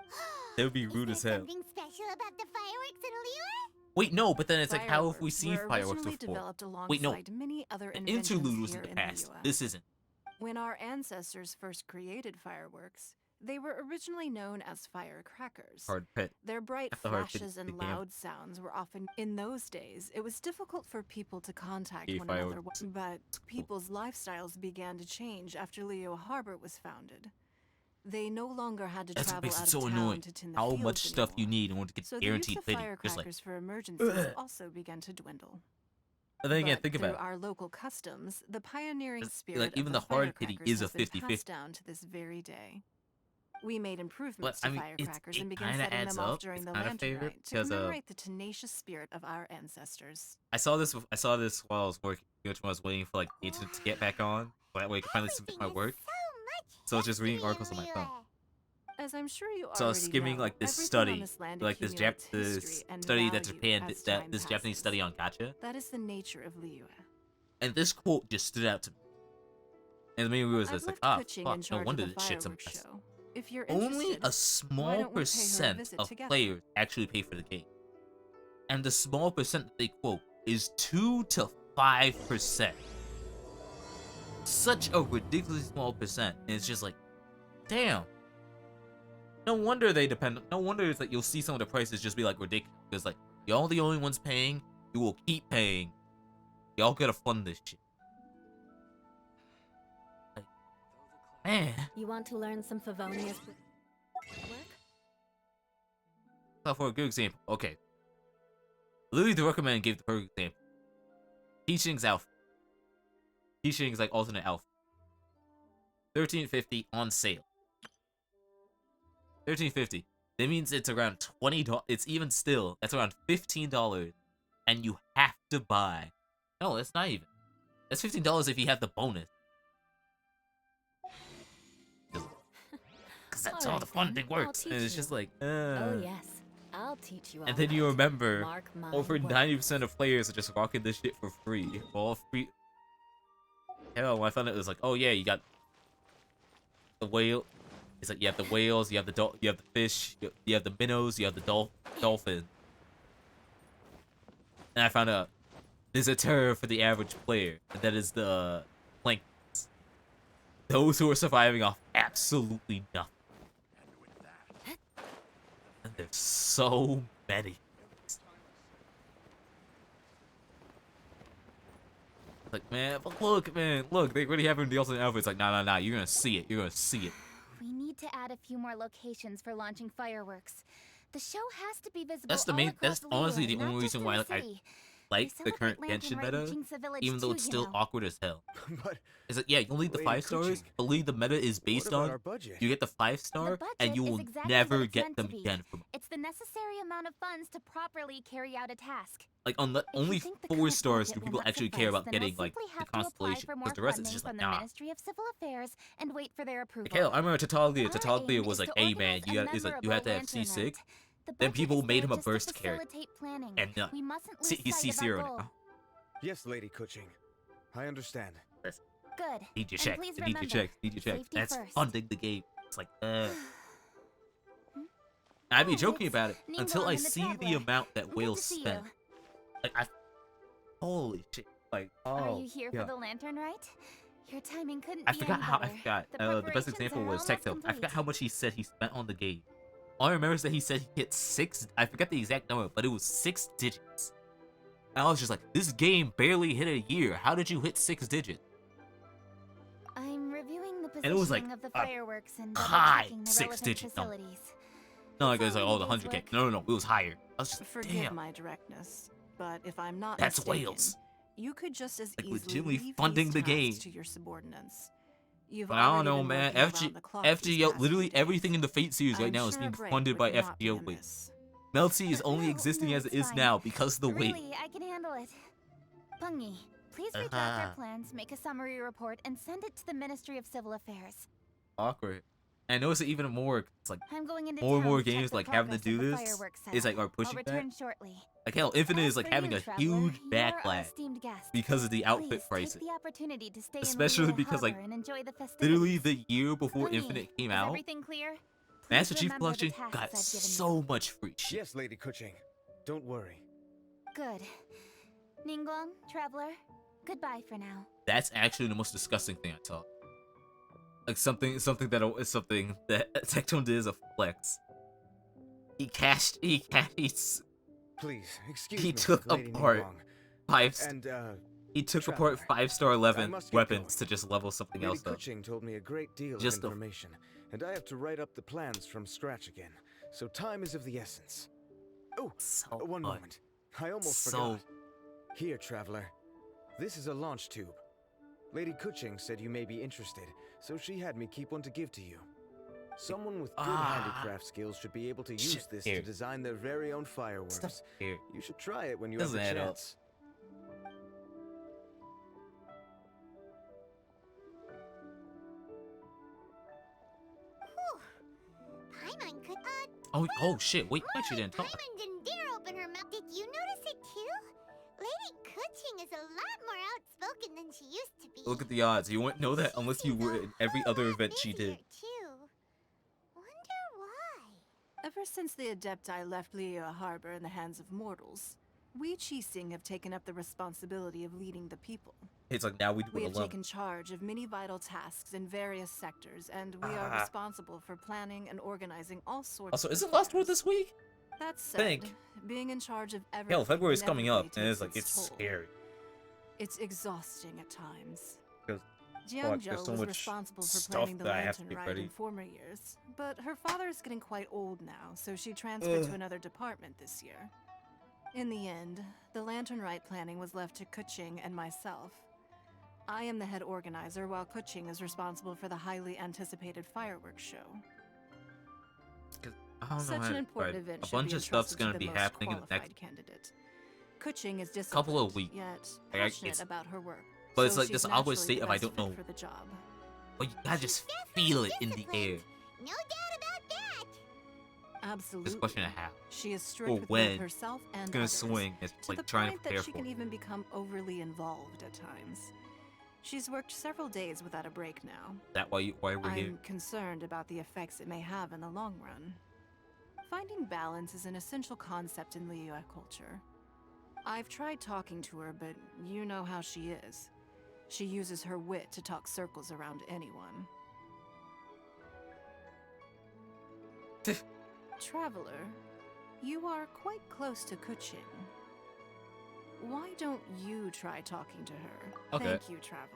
That would be rude as hell. Something special about the fireworks in Liyue? Wait, no, but then it's like, how have we Fireworks seen were fireworks originally before? developed Wait, no. alongside many other An inventions interlude was in here the past. This isn't. When our ancestors first created fireworks, they were originally known as firecrackers. Hard pit. Their bright That's the hard pit flashes and to camp. loud sounds were often... In those days, it was difficult for people to contact Yeah, one another, fireworks. but people's lifestyles began to change after Liyue Harbor was founded. They no longer had to That's what travel makes out it so of town annoying. to tin the How fields much stuff you anymore. need in order to get So guaranteed the use pity. of Just like, firecrackers for emergencies ugh. also began to dwindle. And then again, But think about through it. our local customs, the pioneering It's- spirit like, even of the hard pity firecrackers is a has been 50-50. passed down to this very day. We made improvements But, I to mean, firecrackers it and began kinda setting adds them off up. during It's the kinda Lantern favorite Rite to because, commemorate the tenacious spirit of our ancestors. I saw this while I was working, which I was waiting for like the internet to get back on. So that way I could finally submit my work. So I was just reading articles on my phone. As I'm sure you So I was already skimming know, like this everything study, on this land like this accumulates this history and study that value Japan as that time this Japanese passes. study on gacha. That is the nature of Liyue. And this quote just stood out to me. And maybe it was I've just like, left ah, Kuching in fuck, no charge of wonder the this shit's a fireworks mess. show. If you're Only interested, a why small don't we pay her a percent visit of together? players actually pay for the game. And the small percent that they quote is 2 to 5%. Such a ridiculously small percent. And it's just like, damn. No wonder they depend. No wonder it's like you'll see some of the prices just be like ridiculous. Because like, y'all the only ones paying. You will keep paying. Y'all gotta fund this shit. Like, man. You want to learn some Favonius work? So for a good example, okay. Literally, the recommend gave the perfect example. Teaching's outfit. Teaching's like alternate outfit. $13.50 on sale. $13.50. That means it's around $20. It's even still. That's around $15, and you have to buy. No, that's not even. That's $15 if you have the bonus. Because that's how the funding works. And it's just like, Oh yes, I'll teach you all. And then you remember, Mark my over words. 90% of players are just rocking this shit for free. All free. Hell, when I found out, it was like, oh yeah, you got the whale. It's like you have the whales, you have the you have the fish, you have the minnows, you have the dolphin. And I found out there's a terror for the average player, and that is the planktons. Those who are surviving off absolutely nothing. And there's so many. Like, man, but look, they already have the alternate outfit. It's like, nah, you're gonna see it. You're gonna see it. We need to add a few more locations for launching fireworks. The show has to be visible. That's the all main. across That's honestly the Liyue, only not reason just why in like I city. like They the current celebrate Lantern Genshin right in meta, Jinx Village even though too, it's you still know. awkward as hell. But It's like, yeah, you leave the Lady 5 stars, Kuching, but leave the meta is based about on our budget? you get the 5-star, The and you budget will is exactly never what it's get meant them to be. again from. It's the necessary amount of funds to properly carry out a task. Like on the If you only think the 4 current stars budget do will people not actually care suffice, about then getting we'll like simply the have to apply constellation, for more because the rest is funding just from like the nah. Ministry of Civil Affairs and wait for their approval. Like, hell, I remember Tataglia. Our Tataglia aim was is like, to hey man, organize you a got it's like you had to have memorable C6. lantern night. The Then budget people is made there him a just to burst character, facilitate planning. and We mustn't lose he's sight of our C0 goal. now. Yes, Lady Kuching. I understand. Good. Need your And check. please Need your remember, check. Need your check. safety That's first. funding the game. It's like, I'd be joking about it until Ningguang I and the see the Traveler. amount that Good to whales see you. spend. Like, holy shit. Like, Are oh, you here yeah. for the lantern rite? Your timing couldn't I be forgot any how, better. I forgot. The The best preparations example are was almost Tecto. I complete. forgot how much he said he spent on the game. All I remember is that he said he hit 6, I forget the exact number, but it was 6 digits. And I was just like, this game barely hit a year. How did you hit 6 digits? I'm reviewing the And it was like positioning of the a fireworks and high double-checking the 6 relevant digit number. facilities. Not like it was like, oh, the only a day's 100K. work. No, it was higher. I was just, Forgive damn. my directness, but if I'm not That's mistaken, whales. you could just as Like, easily legitimately leave funding these the game. tasks to your subordinates. You've But I don't already know, been man. working around the clock these FGO, past literally few days. everything in the Fate series right I'm now is sure being a break funded by would not be FGO Wave. amiss. Melty is only existing as it it's is fine. now because of the wave. Really, I can handle it. Pungi, please redraft Uh-huh. our plans, make a summary report, and send it to the Ministry of Civil Affairs. Awkward. And I notice it even more, it's like I'm going into more and town more to check games the like having to progress do of the this. fireworks It's like setup. are pushing I'll that. return shortly. Like hell, Infinite is like For having you, a Traveler, huge you're our backlash esteemed guest. because of the outfit Please prices. take the opportunity to stay Especially in Liyue because like Harbor and enjoy the festivities. literally the year before Pungi, Infinite came is out, everything clear? Master Please Chief remember the Collection tasks got I've given so much free shit. Yes, Lady Kuching. Don't worry. Good. Ningguang, Traveler, goodbye for now. That's actually the most disgusting thing I saw. Like something that Tectone did as a flex. He Please, excuse he me, took Lady apart Ningguang. And, he took Traveler, apart 5-star I 11 must get weapons to just level something Lady else up. Kuching told me a great deal Just of the- information, and I have to write up the plans from scratch again. So time is of the essence. Oh, one moment. I almost forgot. Here, Traveler. This is a launch tube. Lady Kuching said you may be interested, so she had me keep one to give to you. Someone with good handicraft skills should be able to use this to design their very own fireworks. Here. You should try it when you Doesn't have add the up. chance. Paimon could. Oh shit! Wait, I actually didn't talk. Paimon didn't dare open her mouth. Did you notice it too? Lady Kuching is a lot more outspoken than she used to be. Look at the odds. You wouldn't know that unless you were in every other event she did. Too. Wonder why. Ever since the Adepti left Liyue Harbor in the hands of mortals, we Qixing have taken up the responsibility of leading the people. It's like now we do We it have alone. taken charge of many vital tasks in various sectors, and we are responsible for planning and organizing all sorts Also, of is it Last Word this week? That said, Think. being in charge of everything Hell, February's coming up, inevitably and it's takes like, it's toll. scary. It's exhausting at times. Because, Jiangzhou so was much responsible for stuff planning the that I have to lantern get ride ready. in former years, but her father is getting quite old now, so she transferred Ugh. to another department this year. In the end, the lantern ride planning was left to Kuching and myself. I am the head organizer, while Kuching is responsible for the highly anticipated fireworks show. I don't know Such how an to- important right, event a should bunch be of stuff's entrusted to gonna the be most happening in the qualified next candidate. Kuching is disciplined, couple of weeks. yet Like, passionate it's- about her work. But it's so like she's this awkward naturally state the of I best don't fit know. for the job. But you gotta just feel it in the air. No doubt about that. Absolutely. Just a question of how. She is strict Or with when both herself and it's gonna others, swing. It's to like the trying to point prepare that she for can it. even become overly involved at times. She's worked several days without a break now. That why we're I'm here. concerned about the effects it may have in the long run. Finding balance is an essential concept in Liyue culture. I've tried talking to her, but you know how she is. She uses her wit to talk circles around anyone. Traveler, you are quite close to Kuching. Why don't you try talking to her? Okay. Thank you, Traveler.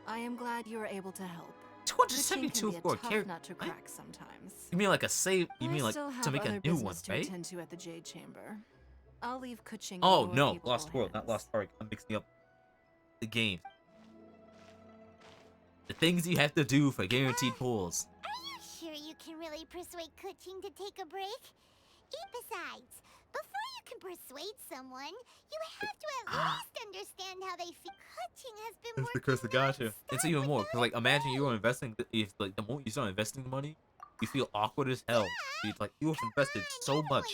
I am glad you were able to help. 272 Kuching can for a be a tough character. nut to crack sometimes. You mean like a save? You I mean like still have to make a other new one, business to right? attend to at the Jade Chamber. I'll leave Kuching in Oh your no, capable Lost World, not hands. Lost Ark. I'm mixing up the games. The things you have to do for guaranteed pulls. Are you sure you can really persuade Kuching to take a break? Besides, before you can persuade someone, you have to at least understand how they feel. Kuching has been It's because of Gacha. It's even more, because like imagine you were investing, if like the more you start investing the money, you feel awkward as hell. It's like you have invested so much.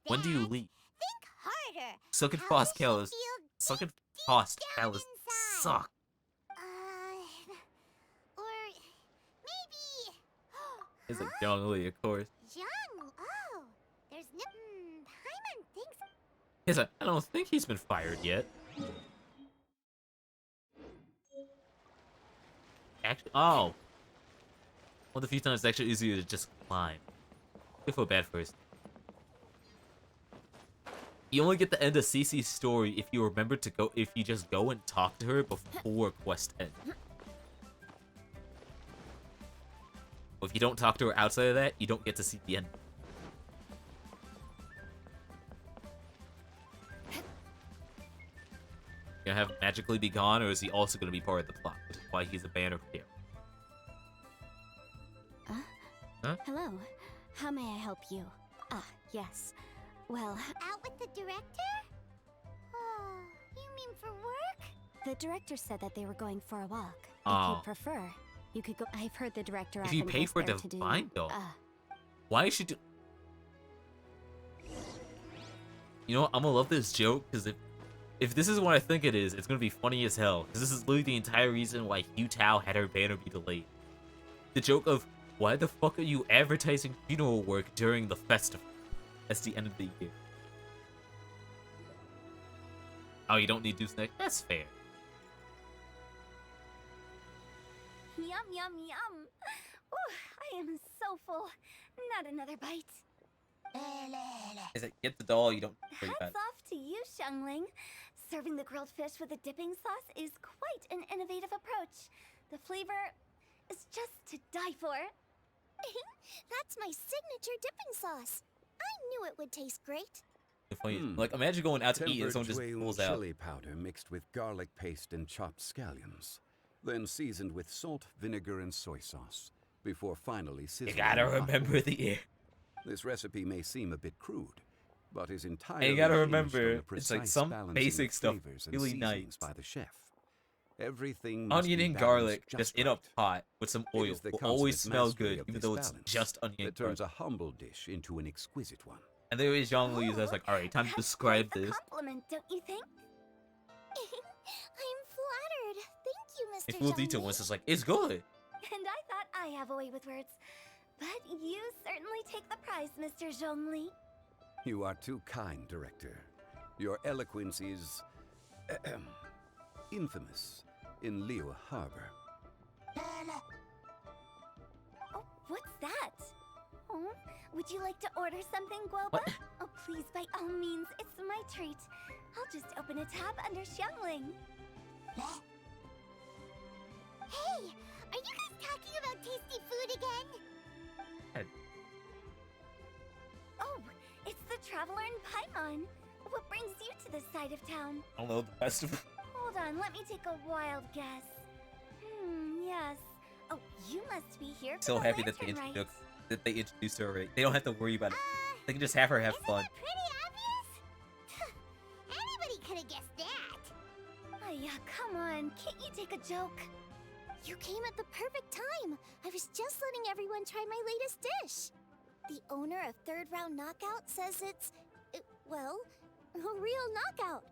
When do you leave? Think harder. Suck Frost Callus. Suck Frost Callus suck. Or maybe It's like John Lee, of course. Young. Oh, there's no. Paimon thinks. It's like, I don't think he's been fired yet. Actually, oh. One of the few times it's actually easier to just climb. I feel bad first. You only get the end of Cece's story if you remember to go, if you just go and talk to her before quest ends. But if you don't talk to her outside of that, you don't get to see the end. Gonna have him magically be gone, or is he also gonna be part of the plot? Which is why he's a banner here. Huh? Hello. How may I help you? Ah, yes. Well, Out with the director? Oh, you mean for work? the director said that they were going for a walk. If Oh. you prefer, you could go. I've heard the director If often you pay goes for there to do, Divine, though, uh, why is she do? You know what? I'm gonna love this joke because if this is what I think it is, it's gonna be funny as hell. Because this is literally the entire reason why Hu Tao had her banner be delayed. The joke of why the fuck are you advertising funeral work during the festival? That's the end of the year. Oh, you don't need to snack? That's fair. Yum, yum, yum. Ooh, I am so full. Not another bite. Is it get the doll? You don't worry about Hats it. off to you, Xiangling. Serving the grilled fish with a dipping sauce is quite an innovative approach. The flavor is just to die for. That's my signature dipping sauce. I knew it would taste great. The funny is, like, imagine going out to eat and someone just Tempered pulls out. chili powder mixed with garlic paste and chopped scallions, then seasoned with salt, vinegar, and soy sauce, before finally sizzling. You gotta in hot remember oil. the year. This recipe may seem a bit crude, but is And entirely you gotta hinged remember, on the it's like precise some balancing basic of stuff flavors and really seasonings nice. by the chef. Everything must Onion be and balanced garlic just just in a right. pot with some It oil is the will always consummate smell mastery good, of even this though it's balance just onion and that turns garlic. a humble dish into an exquisite one. And there is Zhang Li that's like, alright, time to describe this. Compliment, don't you think? I'm flattered. Thank you, Mr. In full detail, Zhongli. was just like, it's good. And I thought I have a way with words. But you certainly take the prize, Mr. Zhongli. You are too kind, Director. Your eloquence is infamous in Liyue Harbor. Oh, what's that? Oh, would you like to order something, Guoba? Oh, please, by all means, it's my treat. I'll just open a tab under Xiangling. Hey, are you guys talking about tasty food again? Oh, it's the Traveler in Paimon. What brings you to this side of town? I don't know the best of. Hold on, let me take a wild guess. Yes. Oh, you must be here for So the happy that lantern rites. they introduced her already. They don't have to worry about it. They can just have her have fun. Pretty obvious? Anybody could have guessed that. Yeah, come on. Can't you take a joke? You came at the perfect time. I was just letting everyone try my latest dish. The owner of Third Round Knockout says it's, well, a real knockout.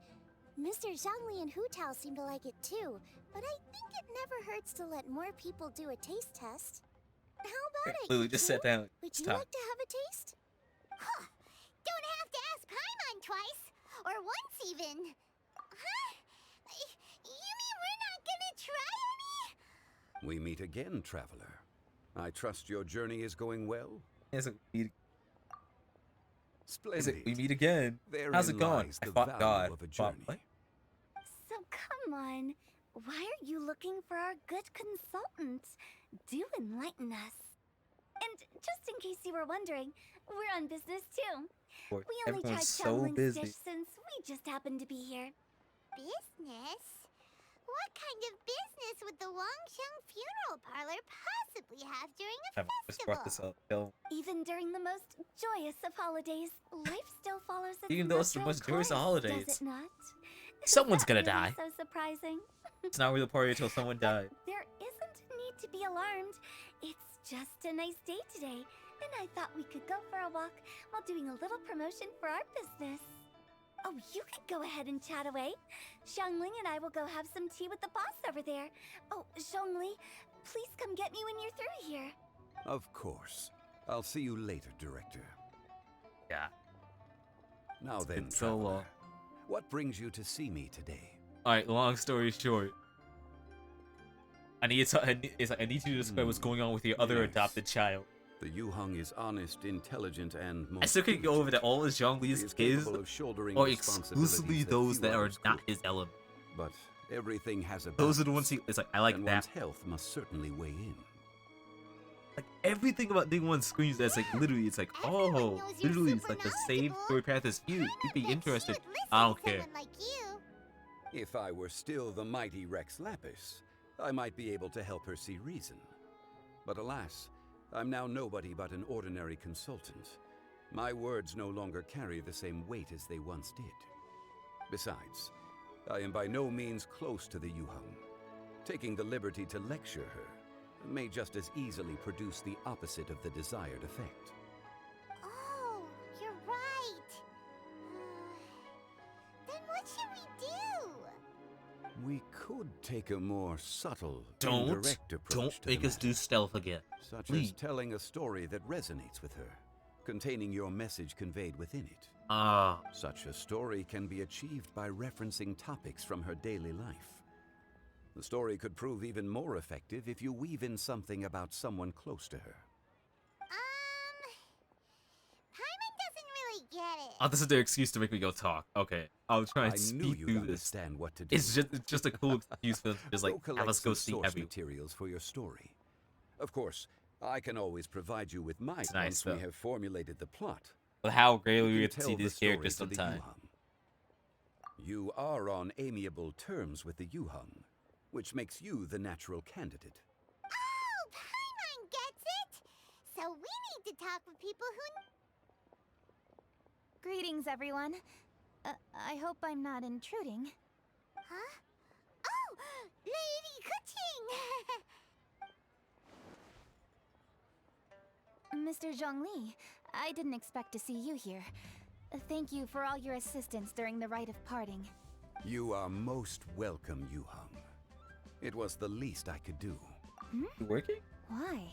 Mr. Zhangli and Hu Tao seem to like it too, but I think it never hurts to let more people do a taste test. How about it? Lily, just sit down. Would you Stop. like to have a taste? Huh. Don't have to ask Paimon twice. Or once even. Huh? You mean we're not gonna try any? We meet again, traveler. I trust your journey is going well? Splendid. We meet again. How's it Therein going? lies I the fought value God. of a Fought journey. what? So come on. Why are you looking for our good consultant? Do enlighten us. And just in case you were wondering, we're on business too. We only tried Everyone's so Xiangling's busy. dish since we just happened to be here. Business? What kind of business would the Wangsheng Funeral Parlor possibly have during a I just brought this up. Don't. Even during the most joyous of holidays, life still follows its Even though it's the natural most joyous of course, holidays. does it not? Someone's Is gonna that really die. So surprising. It's not really a party until someone dies. There isn't need to be alarmed. It's just a nice day today, and I thought we could go for a walk while doing a little promotion for our business. Oh, you could go ahead and chat away. Xiangling and I will go have some tea with the boss over there. Oh, Zhongli, please come get me when you're through here. Of course. I'll see you later, Director. Yeah. Now then, been so long. traveler, what brings you to see me today? Alright, long story short. I need you to describe what's going on with your other Yes. adopted child. The Yuheng is honest, intelligent, and most I still can't go over that all of Zhongli's He is kids capable of shouldering are responsibilities exclusively that those few that are others not could. his element. But everything has a Those are the ones balance, he. It's like I like and that. one's health must certainly weigh in. Like everything about Ding One screams that's like literally. It's like oh, literally it's like the same story path as you. You'd be interested. I don't care. Like you. If I were still the mighty Rex Lapis, I might be able to help her see reason. But alas, I'm now nobody but an ordinary consultant. My words no longer carry the same weight as they once did. Besides, I am by no means close to the Yuheng. Taking the liberty to lecture her may just as easily produce the opposite of the desired effect. Oh, you're right. Then what should we do? We could take a more subtle, Don't indirect approach to make the us do stealth again. Such Please. as telling a story that resonates with her, containing your message conveyed within it. Ah. Such a story can be achieved by referencing topics from her daily life. The story could prove even more effective if you weave in something about someone close to her. Paimon doesn't really get it. Oh, this is their excuse to make me go talk. Okay, I'll try and I knew speed you'd through this. understand what to do. It's just a cool excuse for them to just like Go have us collect go some see source everyone. materials for your story. Of course, I can always provide you with mine It's once nice, we though. have formulated the plot. But how rarely You we can get to see tell the these story characters to the sometime. Yuheng. You are on amiable terms with the Yuheng, which makes you the natural candidate. Oh, Paimon gets it. So we need to talk with people who... Greetings, everyone. I hope I'm not intruding. Huh? Oh, Lady Kuching! Mr. Zhongli, I didn't expect to see you here. Thank you for all your assistance during the rite of parting. You are most welcome, Yuheng. It was the least I could do. You working? Why?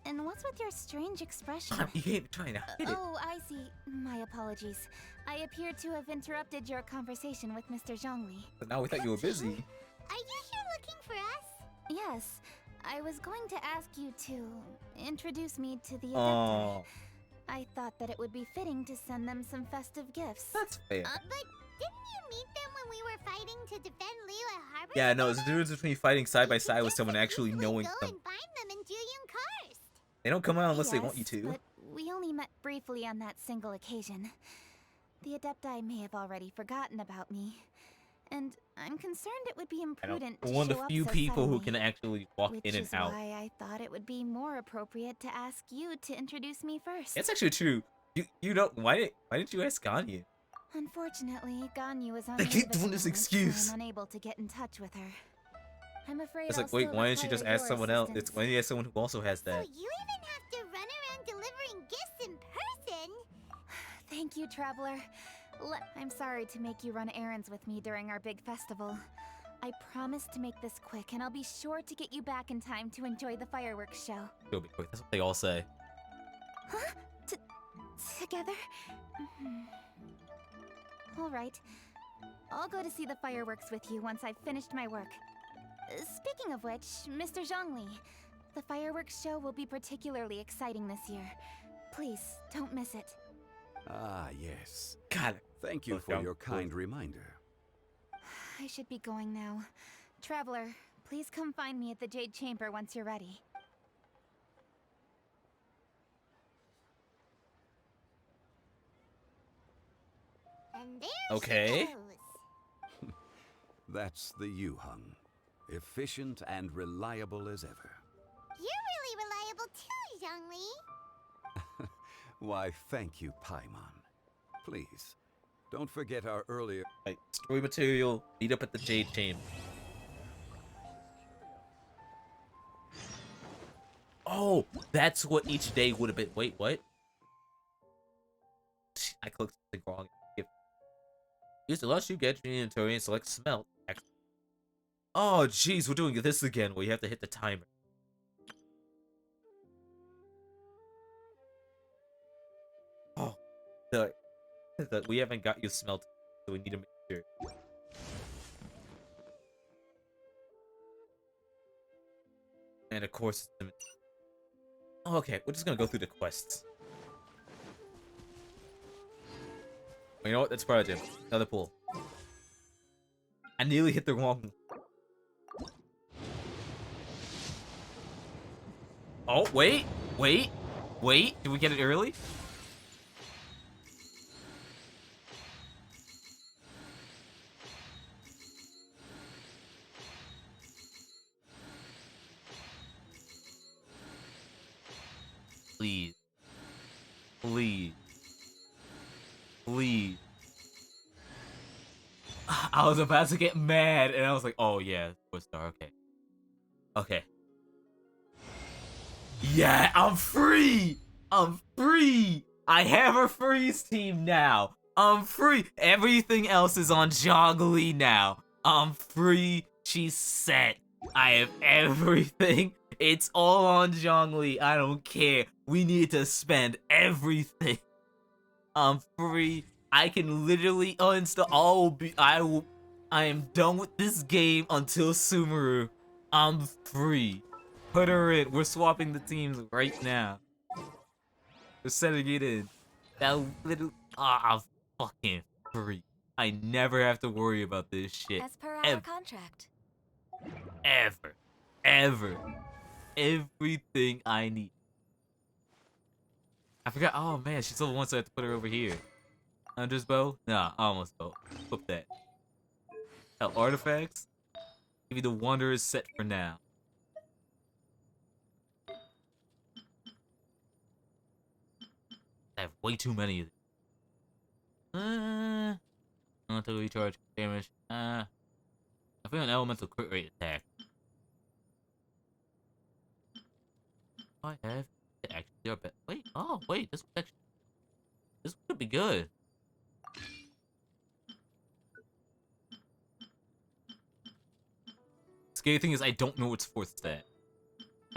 And what's with your strange expression? You can't try to hide it. Oh, I see. My apologies. I appear to have interrupted your conversation with Mr. Zhongli. But now we thought you were busy. Are you here looking for us? Yes. I was going to ask you to introduce me to the Adepti. Oh, I thought that it would be fitting to send them some festive gifts. that's fair. But didn't you meet them when we were fighting to defend Liyue Harbor? Yeah, no, it's the difference between fighting side by side with someone actually knowing Go them. and find them in Juyun Karst. They don't come out unless they Yes, want you to. But we only met briefly on that single occasion. The Adepti may have already forgotten about me. And I'm concerned it would be I know. imprudent to One of show the up few so people who suddenly, can actually walk which in and is out. why I thought it would be more appropriate to ask you to introduce me first. It's actually true. You don't. Why didn't you ask Ganyu? Unfortunately, Ganyu is on They leave keep at the doing this moment, so excuse. I'm unable to get in touch with her. I'm afraid It's I'll like, wait, still why didn't you just require ask your someone else? assistance. It's why did you ask someone who also has that? So you even have to run around delivering gifts in person? Thank you, Traveler. I'm sorry to make you run errands with me during our big festival. I promise to make this quick, and I'll be sure to get you back in time to enjoy the fireworks show. It'll be quick. That's what they all say. Huh? Together? All right. I'll go to see the fireworks with you once I've finished my work. Speaking of which, Mr. Zhongli, the fireworks show will be particularly exciting this year. Please, don't miss it. Ah, yes. God. Thank you for your kind reminder. I should be going now. Traveler, please come find me at the Jade Chamber once you're ready. And there Okay. she goes. That's the Yuheng. Efficient and reliable as ever. You're really reliable too, Zhongli. Why, thank you, Paimon. Please, don't forget our earlier... Like, story material, meet up at the Jade Chamber. Oh, that's what each day would have been. Wait, what? I clicked something wrong. Use the last you get your inventory and select smelt. Oh, jeez, we're doing this again where you have to hit the timer. Oh, we haven't got you smelt, so we need to make sure. And of course, okay, we're just gonna go through the quests. You know what? That's part of it. Another pool. I nearly hit the wrong. Oh, wait. Did we get it early? Please. I was about to get mad, and I was like, oh yeah, 4-star, okay. Yeah, I'm free! I have a freeze team now! I'm free! Everything else is on Zhongli now. I'm free, she's set. I have everything. It's all on Zhongli, I don't care. We need to spend everything. I'm free. I can literally uninstall. I am done with this game until Sumeru. I'm free. Put her in. We're swapping the teams right now. We're setting it in. That little. I'm fucking free. I never have to worry about this shit. As per our contract. Ever. Everything I need. I forgot. Oh man, she's level 1, so I have to put her over here. Hunter's bow? Nah, I almost bow. Flip that. Hell, artifacts? Maybe the wonder is set for now. I have way too many of these. Until recharge damage. I feel an elemental crit rate attack. I have actually bet. Wait, oh wait, this would be good. Scary thing is I don't know its 4th stat.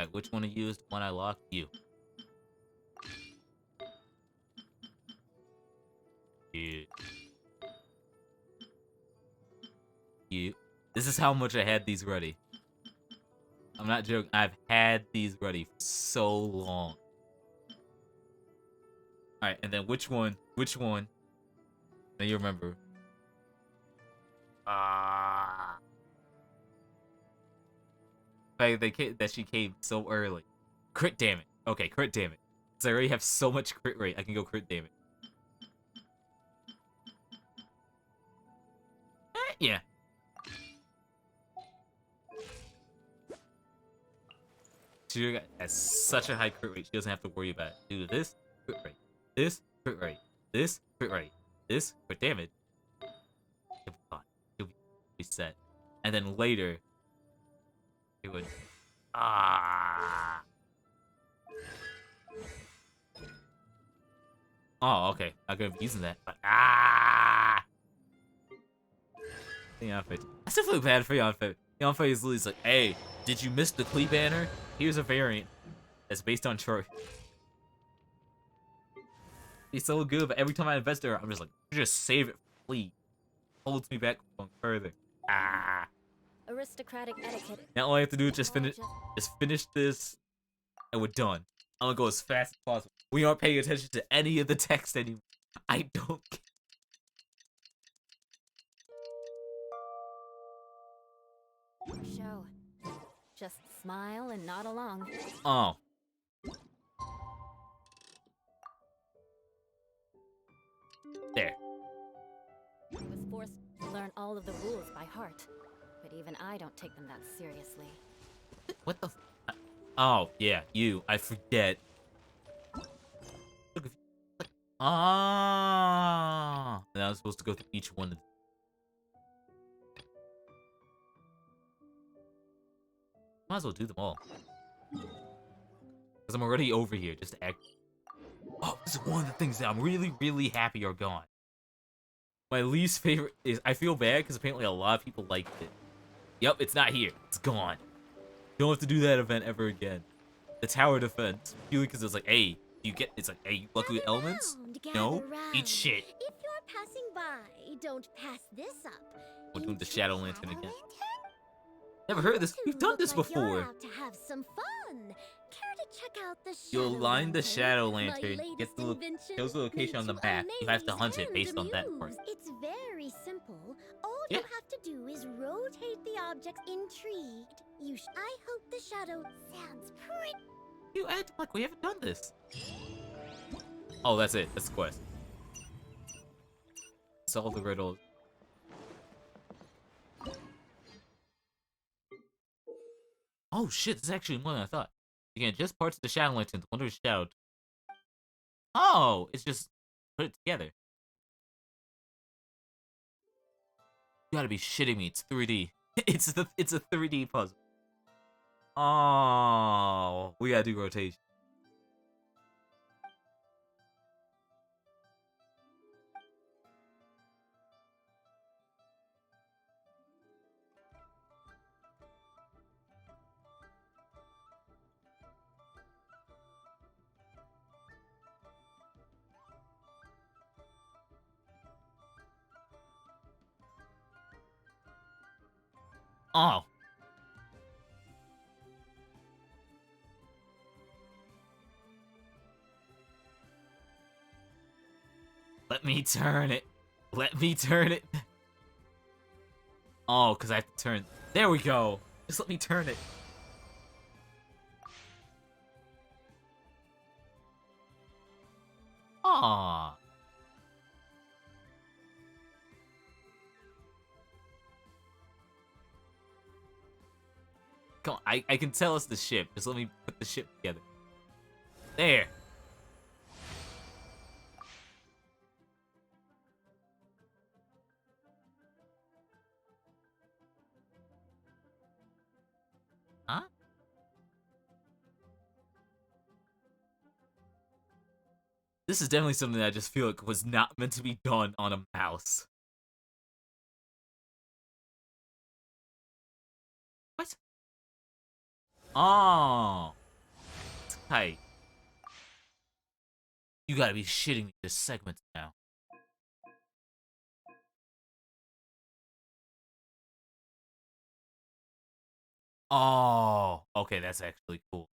Alright, which one I used? One I locked? You. You. You. This is how much I had these ready. I'm not joking. I've had these ready for so long. Alright, and then which one? Which one? Now you remember. That she came so early. Crit damage. Okay, crit damage. Because I already have so much crit rate, I can go crit damage. Yeah. She has such a high crit rate, she doesn't have to worry about it. Do this, crit rate. This, crit rate. This, crit rate. This, crit damage. She'll be fine. She'll be set. And then later, it would... Oh, okay. I'm gonna be using that, but Yanfei. I still feel bad for Yanfei. Yanfei is literally like, hey, did you miss the Klee banner? Here's a variant that's based on Troy. He's so good, but every time I invest there, I'm just like, just save it for Klee. Holds me back from going further. Aristocratic etiquette. Now all I have to do is just finish this, and we're done. I'm gonna go as fast as possible. We aren't paying attention to any of the text anymore. I don't care. Show. Just smile and nod along. Oh. There. I was forced to learn all of the rules by heart, but even I don't take them that seriously. What the f— Oh, yeah, you. I forget. Look, and I was supposed to go through each one. Might as well do them all. Because I'm already over here, just to act. Oh, this is one of the things that I'm really, really happy are gone. My least favorite is, I feel bad because apparently a lot of people liked it. Yep, it's not here. It's gone. Don't have to do that event ever again. The tower defense. Purely because it's like, hey, you get, it's like, hey, you lucky with elements? No? Eat shit. If you're passing by, don't pass this up. We're doing the Shadow Lantern again. Never heard of this. We've done this before. Out to have some fun. Care to check out the You'll line the Shadow Lantern, get the shows the location on the map. You have to hunt it based on that part. It's very simple. All you have to do is rotate the objects. Intrigued? I hope the shadow sounds pretty. You act like we haven't done this. Oh, that's it. That's the quest. Solve the riddle. Oh shit, this is actually more than I thought. You can adjust parts of the Shadow Lantern to wonder shadow. Oh, it's just put it together. You gotta be shitting me, it's 3D. It's a 3D puzzle. Oh, we gotta do rotation. Oh. Let me turn it. Let me turn it. Oh, because I have to turn. There we go. Just let me turn it. Aww. Come on, I can tell it's the ship. Just let me put the ship together. There. Huh? This is definitely something that I just feel like was not meant to be done on a mouse. What? Oh, it's tight. You gotta be shitting me. This segment now. Oh, okay, that's actually cool.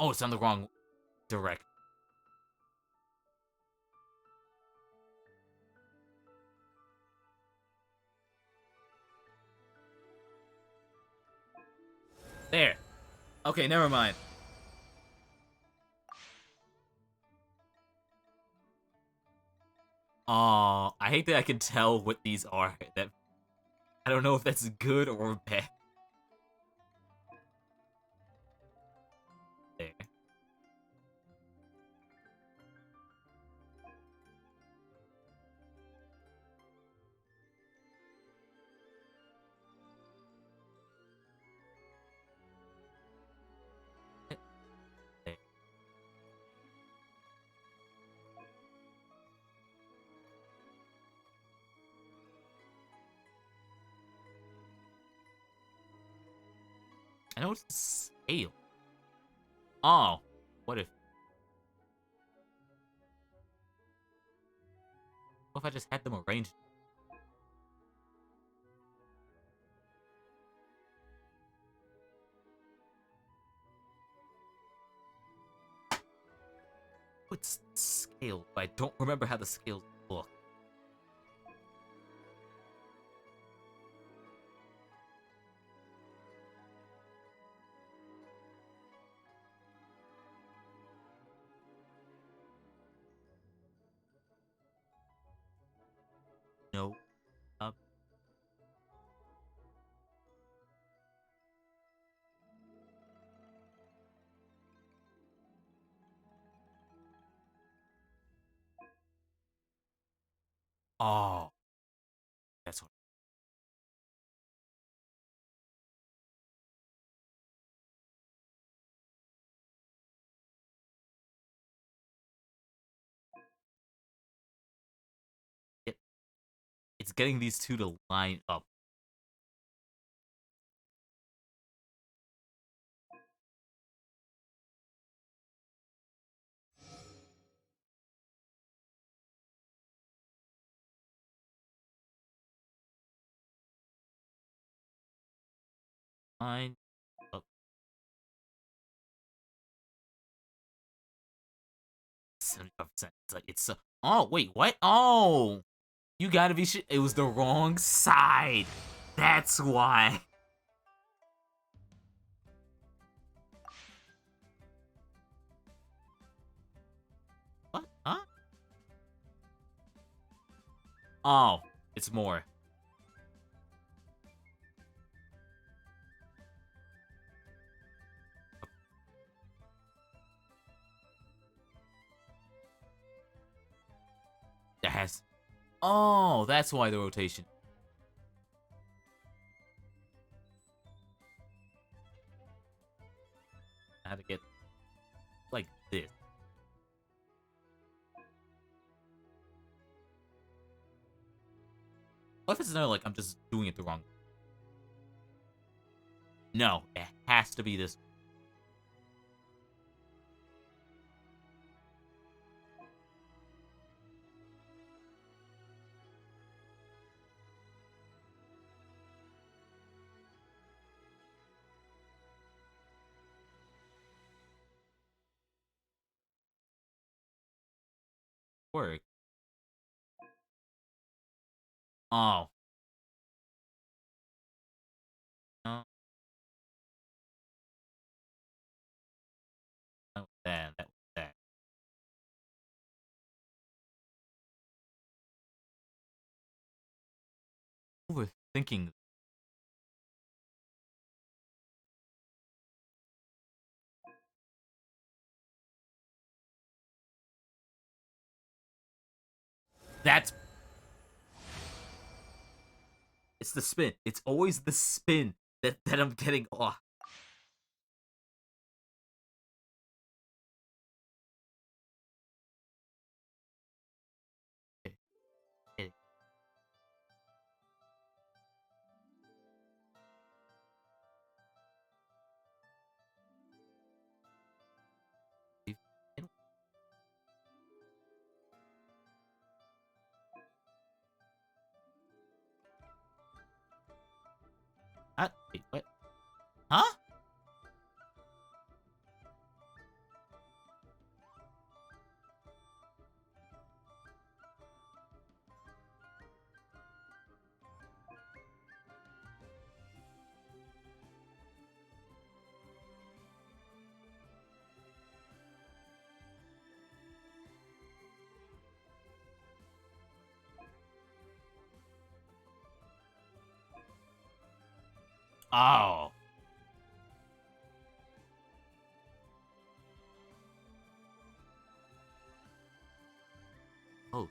Oh, it's on the wrong direct. There. Okay, never mind. I hate that I can tell what these are. That I don't know if that's good or bad. There. There. I know it's scale. Oh, what if I just had them arranged? It's scaled, but I don't remember how the scales look. No. Oh, that's what. It's getting these two to line up. Line up. 75%. It's like it's. Oh wait, what? Oh, you gotta be shit. It was the wrong side. That's why. What? Huh? Oh, it's more. That has. Oh, that's why the rotation. I had to get like this. What if it's another like I'm just doing it the wrong? No, it has to be this. Work. Oh. No. That was that. That was that. Overthinking. That's... It's the spin. It's always the spin that I'm getting off. Wait, what? Huh? Oh. Oh.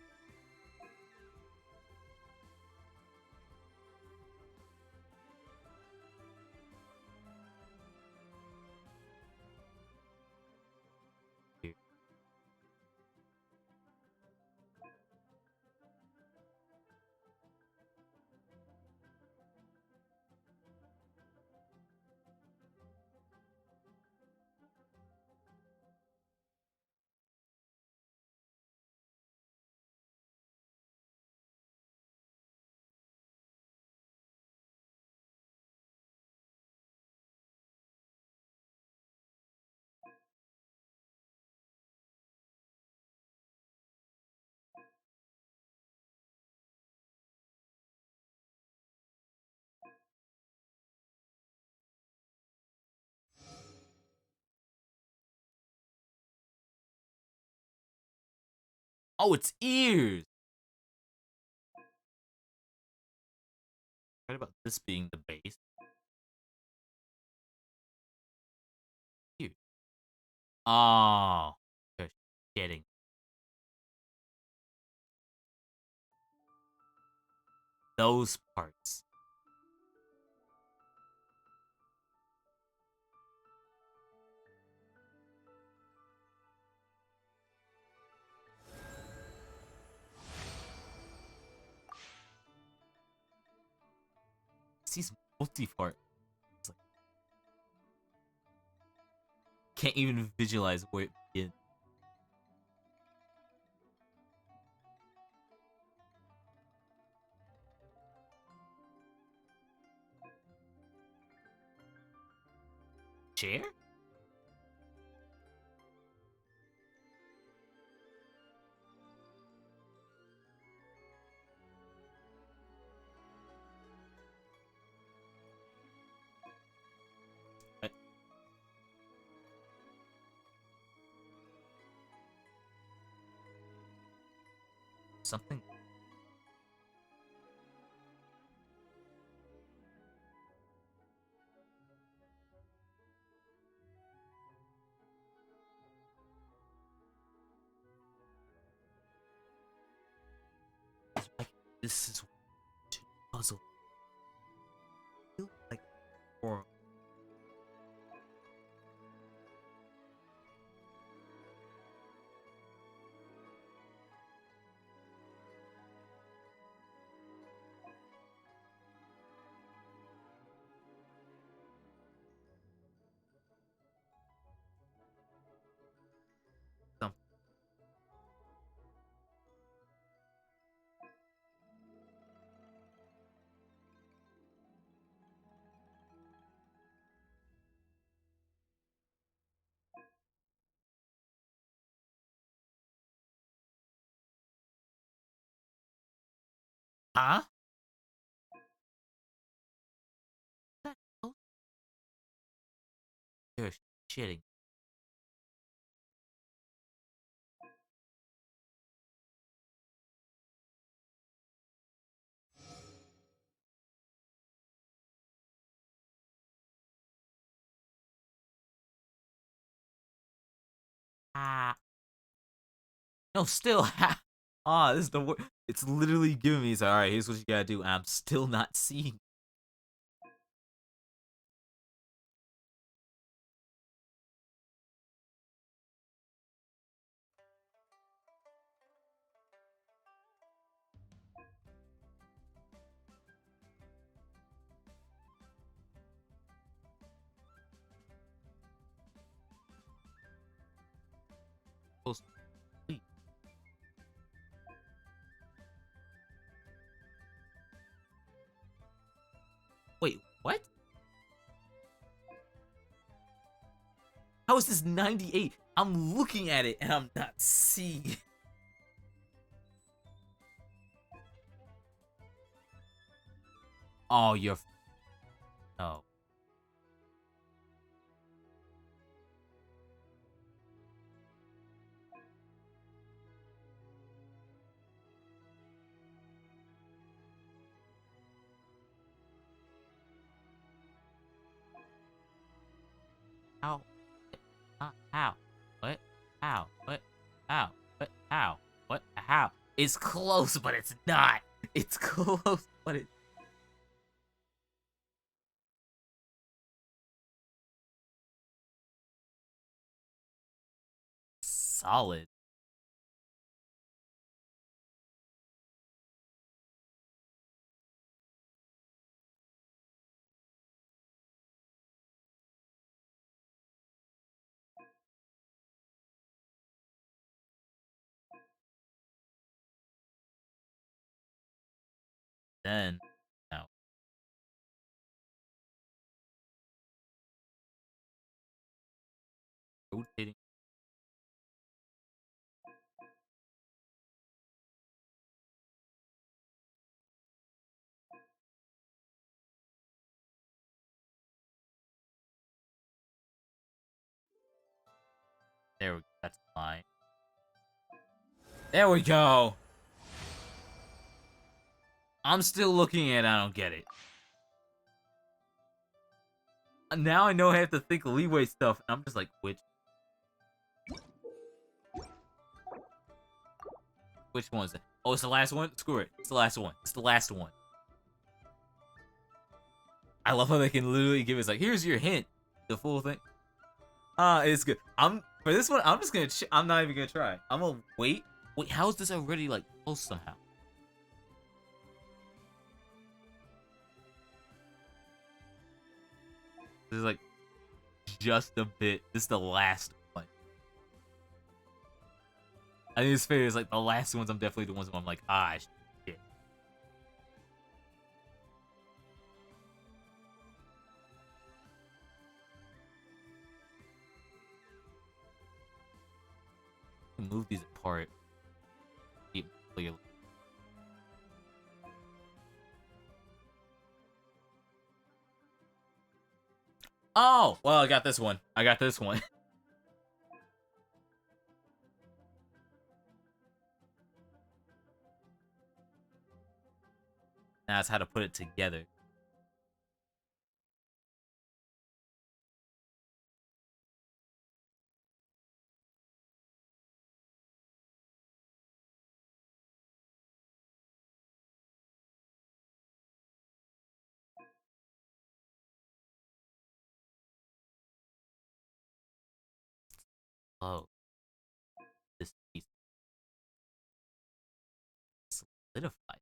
Oh, it's ears. Right about this being the base. Ears. Oh. You're kidding. Those parts. These multi-part. It's like, can't even visualize where it begins. Chair? What? Something. It's like this is puzzle. Feel like or something. Huh? You're shitting. Ah. No, still. Ah, this is the word. It's literally giving me. It's like, all right, here's what you gotta do. And I'm still not seeing. Wait, what? How is this 98? I'm looking at it and I'm not seeing it. Oh, you're... No. How? How? What? How? What? How? What? How? What? How? It's close, but it's not. It's close, but it... Solid. Then, no. Rotating. There we go. That's fine. There we go. I'm still looking at it. I don't get it. Now I know I have to think leeway stuff. I'm just like, which one is it? Oh, it's the last one? Screw it. It's the last one. It's the last one. I love how they can literally give us like, here's your hint. The full thing. It's good. For this one, I'm just gonna I'm not even gonna try. I'm gonna wait. Wait, how is this already like close somehow? This is like just a bit. This is the last one. I think it's fair. It's like the last ones. I'm definitely the ones where I'm like, shit. Move these apart. Keep clearly. Oh, well, I got this one. I got this one. That's how to put it together. Oh, this piece solidified.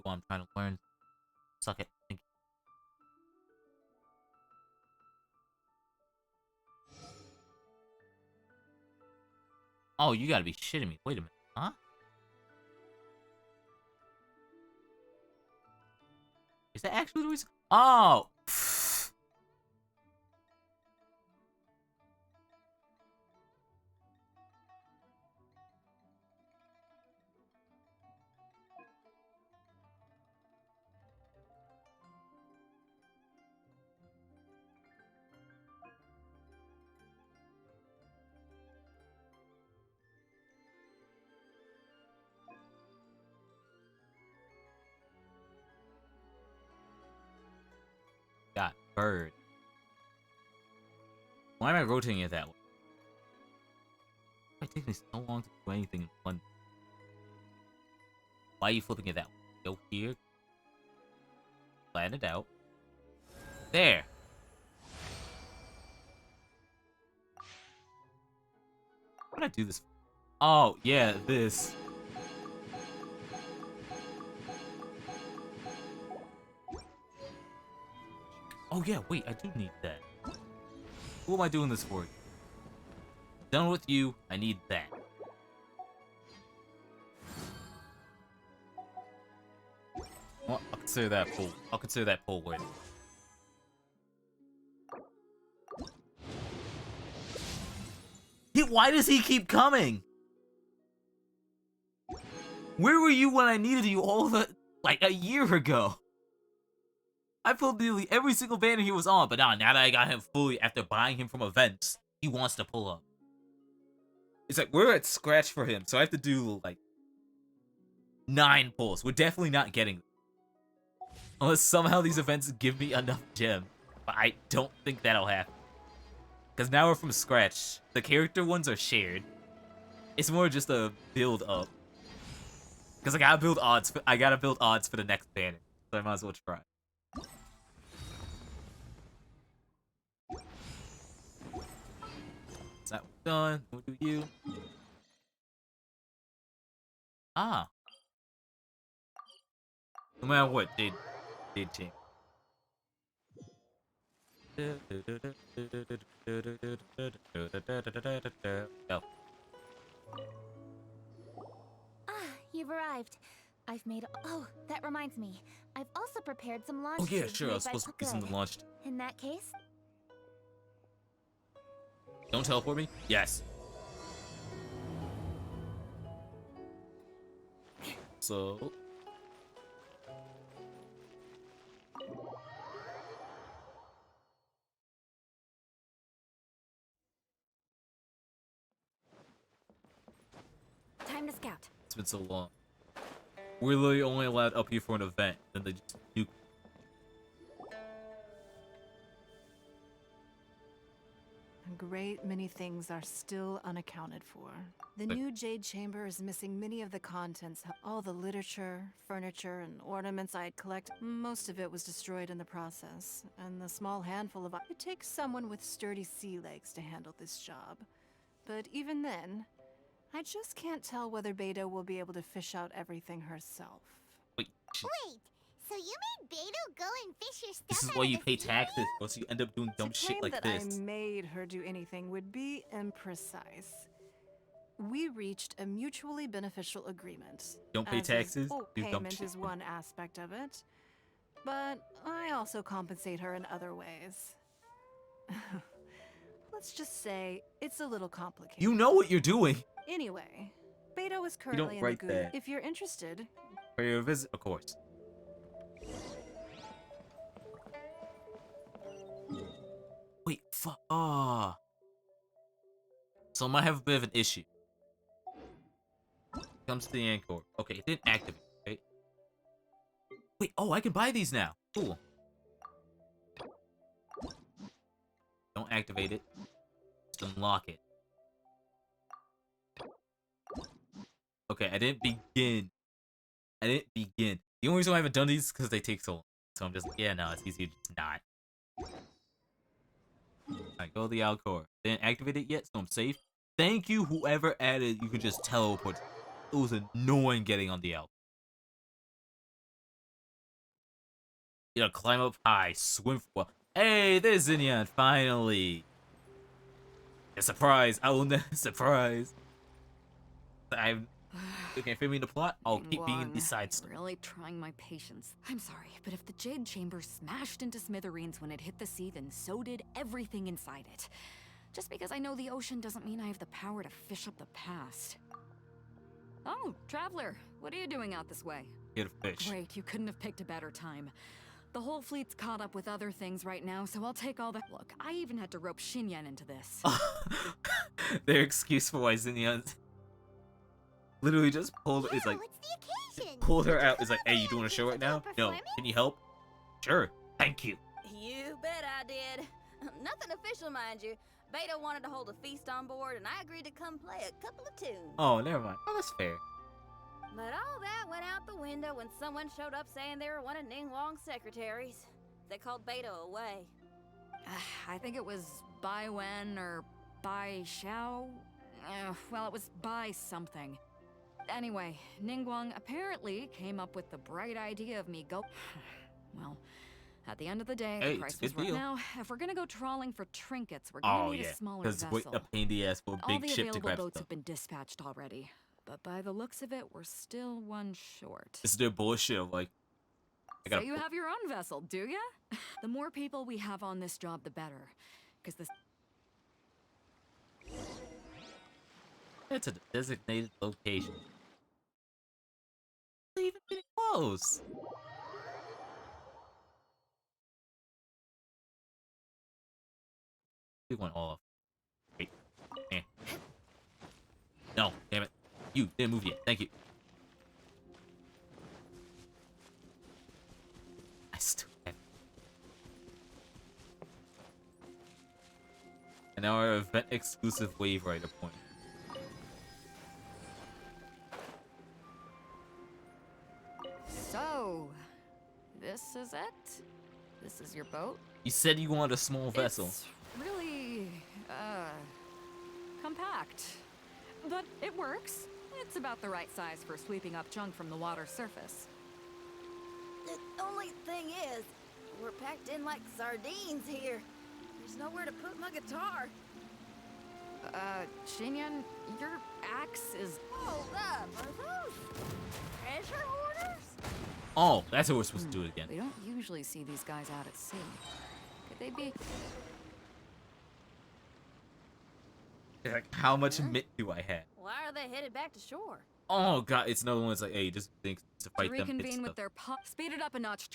What I'm trying to learn. Suck it. Thank you. Oh, you gotta be shitting me. Wait a minute. Huh? Is that actually the reason? Oh! bird. Why am I rotating it that way? Why take me so long to do anything in one? Why are you flipping it that way? Go here. Plan it out. There. How did I do this? Oh, yeah, this. Oh, yeah, wait, I do need that. Who am I doing this for? Done with you, I need that. Well, I'll consider that full. I'll consider that full win. Why does he keep coming? Where were you when I needed you like a year ago? I pulled nearly every single banner he was on, but now that I got him fully after buying him from events, he wants to pull up. It's like, we're at scratch for him, so I have to do, like, 9 pulls. We're definitely not getting them. Unless somehow these events give me enough gem. But I don't think that'll happen. Because now we're from scratch. The character ones are shared. It's more just a build up. Because I gotta build odds for the next banner. So I might as well try. Is that done? What do you? Ah. No matter what, they change. Go. You've arrived. I've made. Oh, that reminds me. I've also prepared some launch. Oh yeah, tubes sure. I made was by supposed to be using the launch. In that case, Don't teleport me. Yes. So. Time to scout. It's been so long. We're literally only allowed up here for an event. Then they just nuke. A great many things are still unaccounted for. The new Jade Chamber is missing many of the contents. All the literature, furniture, and ornaments I'd collect, most of it was destroyed in the process. And the small handful of... It takes someone with sturdy sea legs to handle this job. But even then, I just can't tell whether Beto will be able to fish out everything herself. Wait, so you made Beto go and fish your stuff this is out why of you the pay sea? taxes, or so you end up doing dumb shit like that this. I made her do anything would be imprecise. We reached a mutually beneficial agreement. Don't pay As is taxes, full do dumb payment shit. is one aspect of it, but I also compensate her in other ways. Let's just say it's a little complicated. You know what you're doing. Anyway, Beto is don't currently in the write GUI. that. If you're interested, For your visit, of course. Wait, fuck. Ah. So I might have a bit of an issue. Comes to the anchor. Okay, it didn't activate, right? Wait, oh, I can buy these now. Cool. Don't activate it. Just unlock it. Okay, I didn't begin. The only reason why I haven't done these is because they take so long. So I'm just like, yeah, no, it's easier to just not. Alright, go to the Alcor. Didn't activate it yet, so I'm safe. Thank you, whoever added, you could just teleport. It was annoying getting on the Alcor. You gotta climb up high, swim for. Hey, there's Zinyan, finally. A surprise. I will never surprise. You can't fit me in the plot. I'll keep being in the side story. Really trying my patience. I'm sorry, but if the Jade Chamber smashed into smithereens when it hit the sea, then so did everything inside it. Just because I know the ocean doesn't mean I have the power to fish up the past. Oh, Traveler, what are you doing out this way? Get a fish. Great, you couldn't have picked a better time. The whole fleet's caught up with other things right now, so I'll take all that. Look, I even had to rope Xinyan into this. Their excuse for why Zinyan's literally just pulled. It's like pulled her out. It's like, hey, you doing a show right now? No. Can you help? Sure. Thank you. You bet I did. Nothing official, mind you. Beta wanted to hold a feast on board, and I agreed to come play a couple of tunes. Oh, never mind. Oh, that's fair. But all that went out the window when someone showed up saying they were one of Ning Wong's secretaries. They called Beta away. I think it was Bai Wen or Bai Xiao. Well, it was Bai something. Anyway, Ningguang apparently came up with the bright idea of me go. Well, at the end of the day, Hey, the price it's a was good right. deal. Now, if we're gonna go trawling for trinkets, we're gonna need a smaller because vessel. a pain in the ass for a All big the ship to available grab boats stuff. have been dispatched already, but by the looks of it, we're still one short. It's their bullshit of like, I So gotta. you have your own vessel, do ya? The more people we have on this job, the better, because this. It's a designated location. Not even getting close. We went off. Wait. Eh. No, damn it. You didn't move yet. Thank you. I still have. And now our event exclusive wave rider point. So, this is it? This is your boat? You said you wanted a small vessel. It's really, compact. But it works. It's about the right size for sweeping up junk from the water surface. The only thing is, we're packed in like sardines here. There's nowhere to put my guitar. Xinyan, your axe is... Hold up, are those treasure hoarders? Oh, that's how we're supposed to do it again. We don't usually see these guys out at sea. Could they be... Like, how much mint do I have? Why are they headed back to shore? Oh god, it's another one that's like, hey, just thinks to To fight them. reconvene with their speed it up a notch.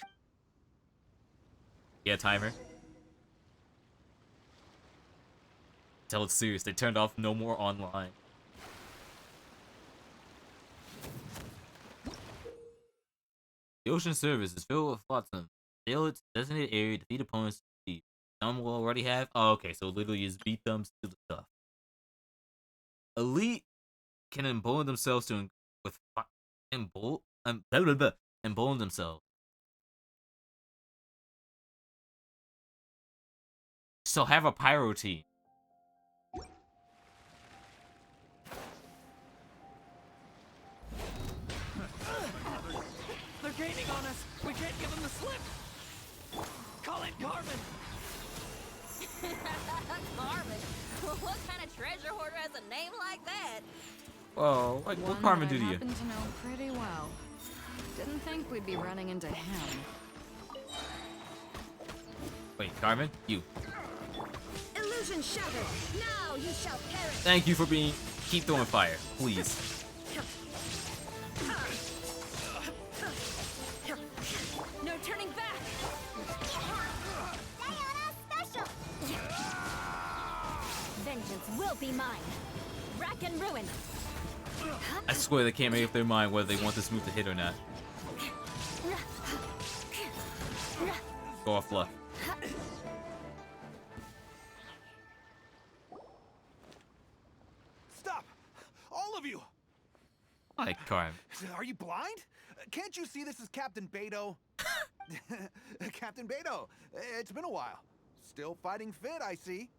Yeah, timer. Tell it's serious. They turned off no more online. The ocean surface is filled with flotsam. Sail its designated area, defeat opponents. Some will already have. Oh, okay, so literally just beat them to the stuff. Elite can embolden themselves to embolden themselves. So have a pyro team. They're gaining on us. We can't give them the slip. Call it Carmen. Carmen? What kind of treasure hoarder has a name like that? Whoa, like what Carmen do to you? I happen to know pretty well. Didn't think we'd be running into him. Wait, Carmen? You. Illusion shattered. Now you shall perish. Thank you for being... Keep throwing fire, please. No turning back. Special. Vengeance will be mine. Rack and ruin. I swear they can't make up their mind whether they want this move to hit or not. Go off fluff. Stop! All of you! Hi, Carmen. Are you blind? Can't you see this is Captain Beto? Captain Beto, it's been a while. Still fighting fit, I see.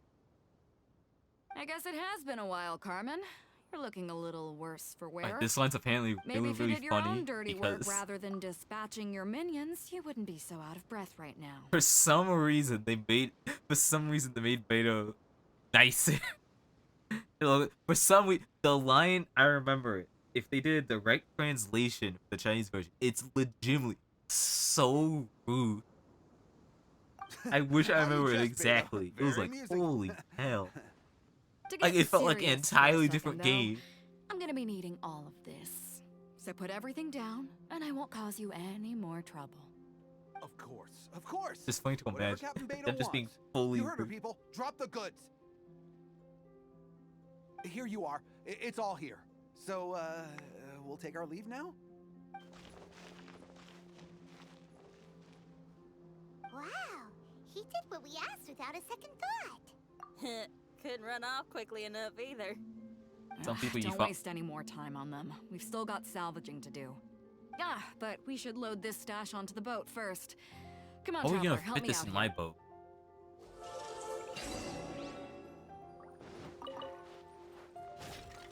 I guess it has been a while, Carmen. You're looking a little worse for wear. Like, this line's apparently Maybe really, if you really did your funny own dirty work because rather than dispatching your minions, you wouldn't be so out of breath right now. for some reason they made Beto nicer. You know, for some reason, the line, I remember it. If they did the right translation, the Chinese version, it's legitimately so rude. I wish I remember it exactly. It was like, holy hell. To Like, get it felt like an serious for a entirely second, different though, game. I'm gonna be needing all of this. So put everything down, and I won't cause you any more trouble. Of course, of course. Just funny to Whatever imagine Captain Beto them just being wants. fully You heard her, rude. people. Drop the goods. Here you are. It's all here. So, we'll take our leave now? Wow, he did what we asked without a second thought. Couldn't run off quickly enough either. Some people you Don't waste any more time on them. We've still got salvaging to do. But we should load this stash onto the boat first. Come on, How are we Traveler, gonna help fit me this out in here. my boat?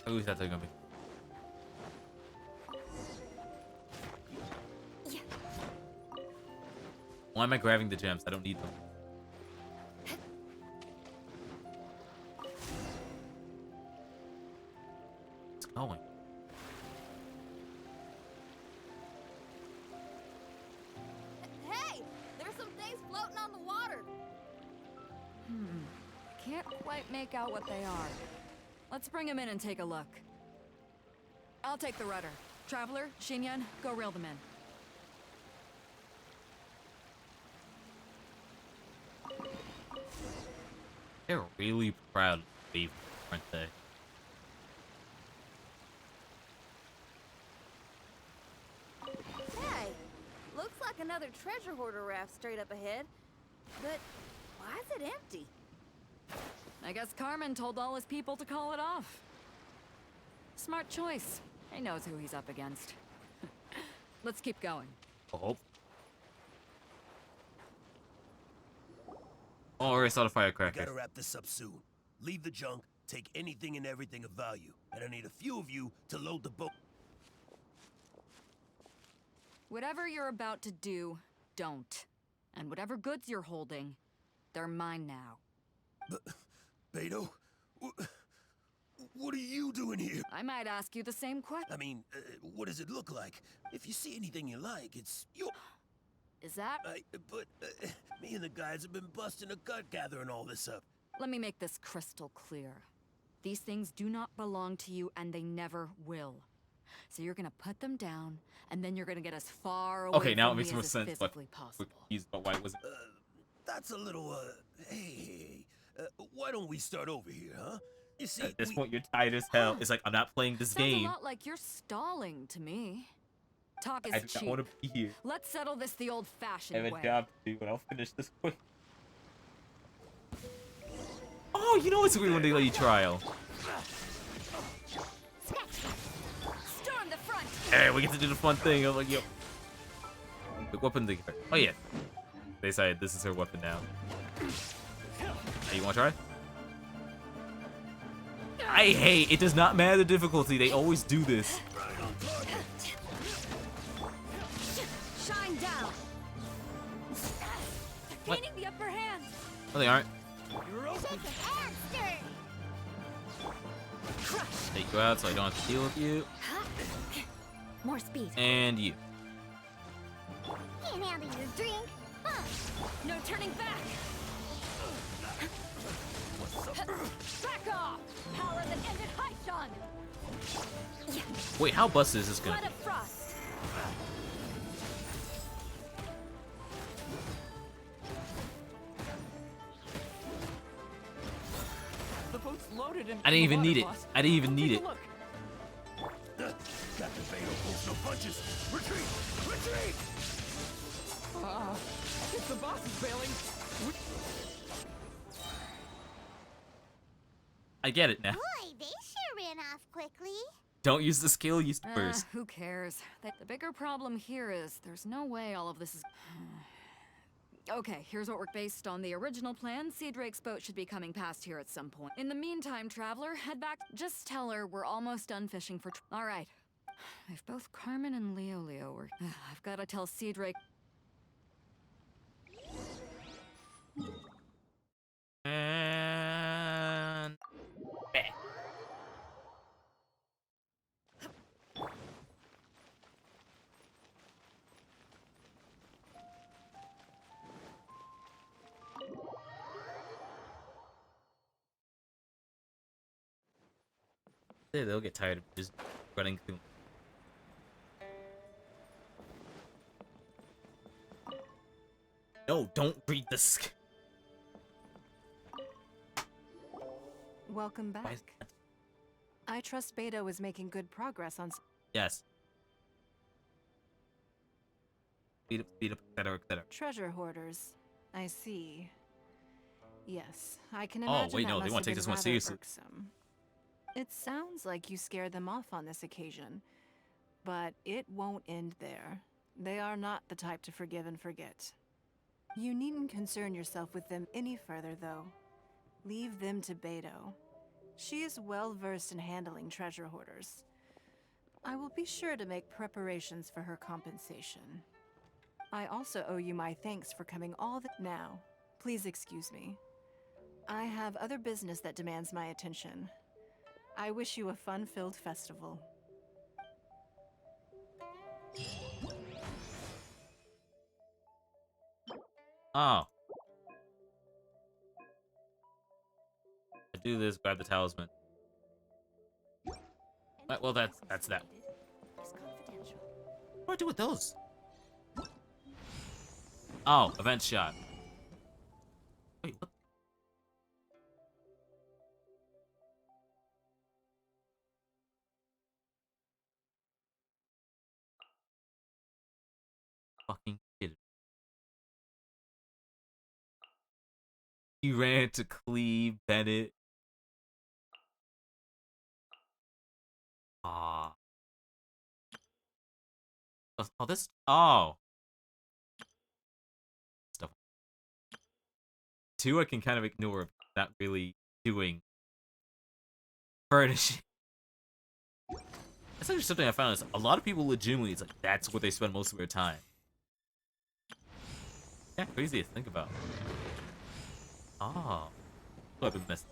Who is that thing gonna be? Why am I grabbing the gems? I don't need them. It's going. Hey! There's some things floating on the water! Can't quite make out what they are. Let's bring them in and take a look. I'll take the rudder. Traveler, Xinyan, go reel them in. They're really proud of me, aren't they? Hey, looks like another treasure hoarder raft straight up ahead. But why is it empty? I guess Carmen told all his people to call it off. Smart choice. He knows who he's up against. Let's keep going. Oh. Oh, I saw the firecracker. Gotta wrap this up soon. Leave the junk, take anything and everything of value, and I need a few of you to load the boat. Whatever you're about to do, don't. And whatever goods you're holding, they're mine now. Beto? What are you doing here? I might ask you the same question. I mean, what does it look like? If you see anything you like, it's your... Is that? But me and the guys have been busting a gut gathering all this up. Let me make this crystal clear. These things do not belong to you, and they never will. So you're gonna put them down, and then you're gonna get as far away Okay, now it from makes me more as is sense. But physically possible. why was it? That's a little, hey, why don't we start over here, huh? You see, At this point, you're tired as hell. It's like, I'm not playing this Sounds game. a lot like you're stalling to me. Talk is I do cheap. not want to be here. Let's settle this the I old-fashioned have way. a job to do, and I'll finish this quick. Oh, you know it's weird when they let you trial. Storm the front. Hey, we get to do the fun thing. I'm like, yo. The weapon thing. Oh, yeah. They decided this is her weapon now. Hey, you want to try? I hate it. Does not matter the difficulty. They always do this. Shine down. What? Gaining the upper hand. No, they aren't. You're open. Take you out so I don't have to deal with you. More speed. And you. Can't handle your drink. No turning back. Back off. Power that ended Haishan. Wait, how busted is this gonna Flood be? of frost. The boat's loaded and I didn't even need it. I didn't even need it. Captain Beto pulls no punches. Retreat! Retreat! If the boss is failing, I get it now. Boy, they sure ran off quickly. Don't use the skill, use the burst. Who cares? The bigger problem here is there's no way all of this is... Okay, here's what we're based on the original plan. Sea Drake's boat should be coming past here at some point. In the meantime, Traveler, head back. Just tell her we're almost done fishing for... All right. If both Carmen and Leo were... I've got to tell Sea Drake... And... Beh. They'll get tired of just running through. No, don't read this. Welcome back. I trust Beto is making good progress on... Yes. Speed up, etc., etc. Treasure hoarders. I see. Yes, I can Oh, imagine wait, that no, they must want to have take this been one rather seriously. irksome. It sounds like you scared them off on this occasion, but it won't end there. They are not the type to forgive and forget. You needn't concern yourself with them any further, though. Leave them to Beto. She is well versed in handling treasure hoarders. I will be sure to make preparations for her compensation. I also owe you my thanks for coming all the— Now, please excuse me. I have other business that demands my attention. I wish you a fun-filled festival. Oh. I do this, grab the talisman. Right, well, that's that. What do I do with those? Oh, event shot. Wait, what? Fucking kid. He ran to Cleve Bennett. Ah. Oh, this. Oh. Stuff. Two I can kind of ignore, not really doing furnishing. That's actually something I found is a lot of people legitimately, it's like that's what they spend most of their time. Yeah, crazy to think about. Oh. I've been missing.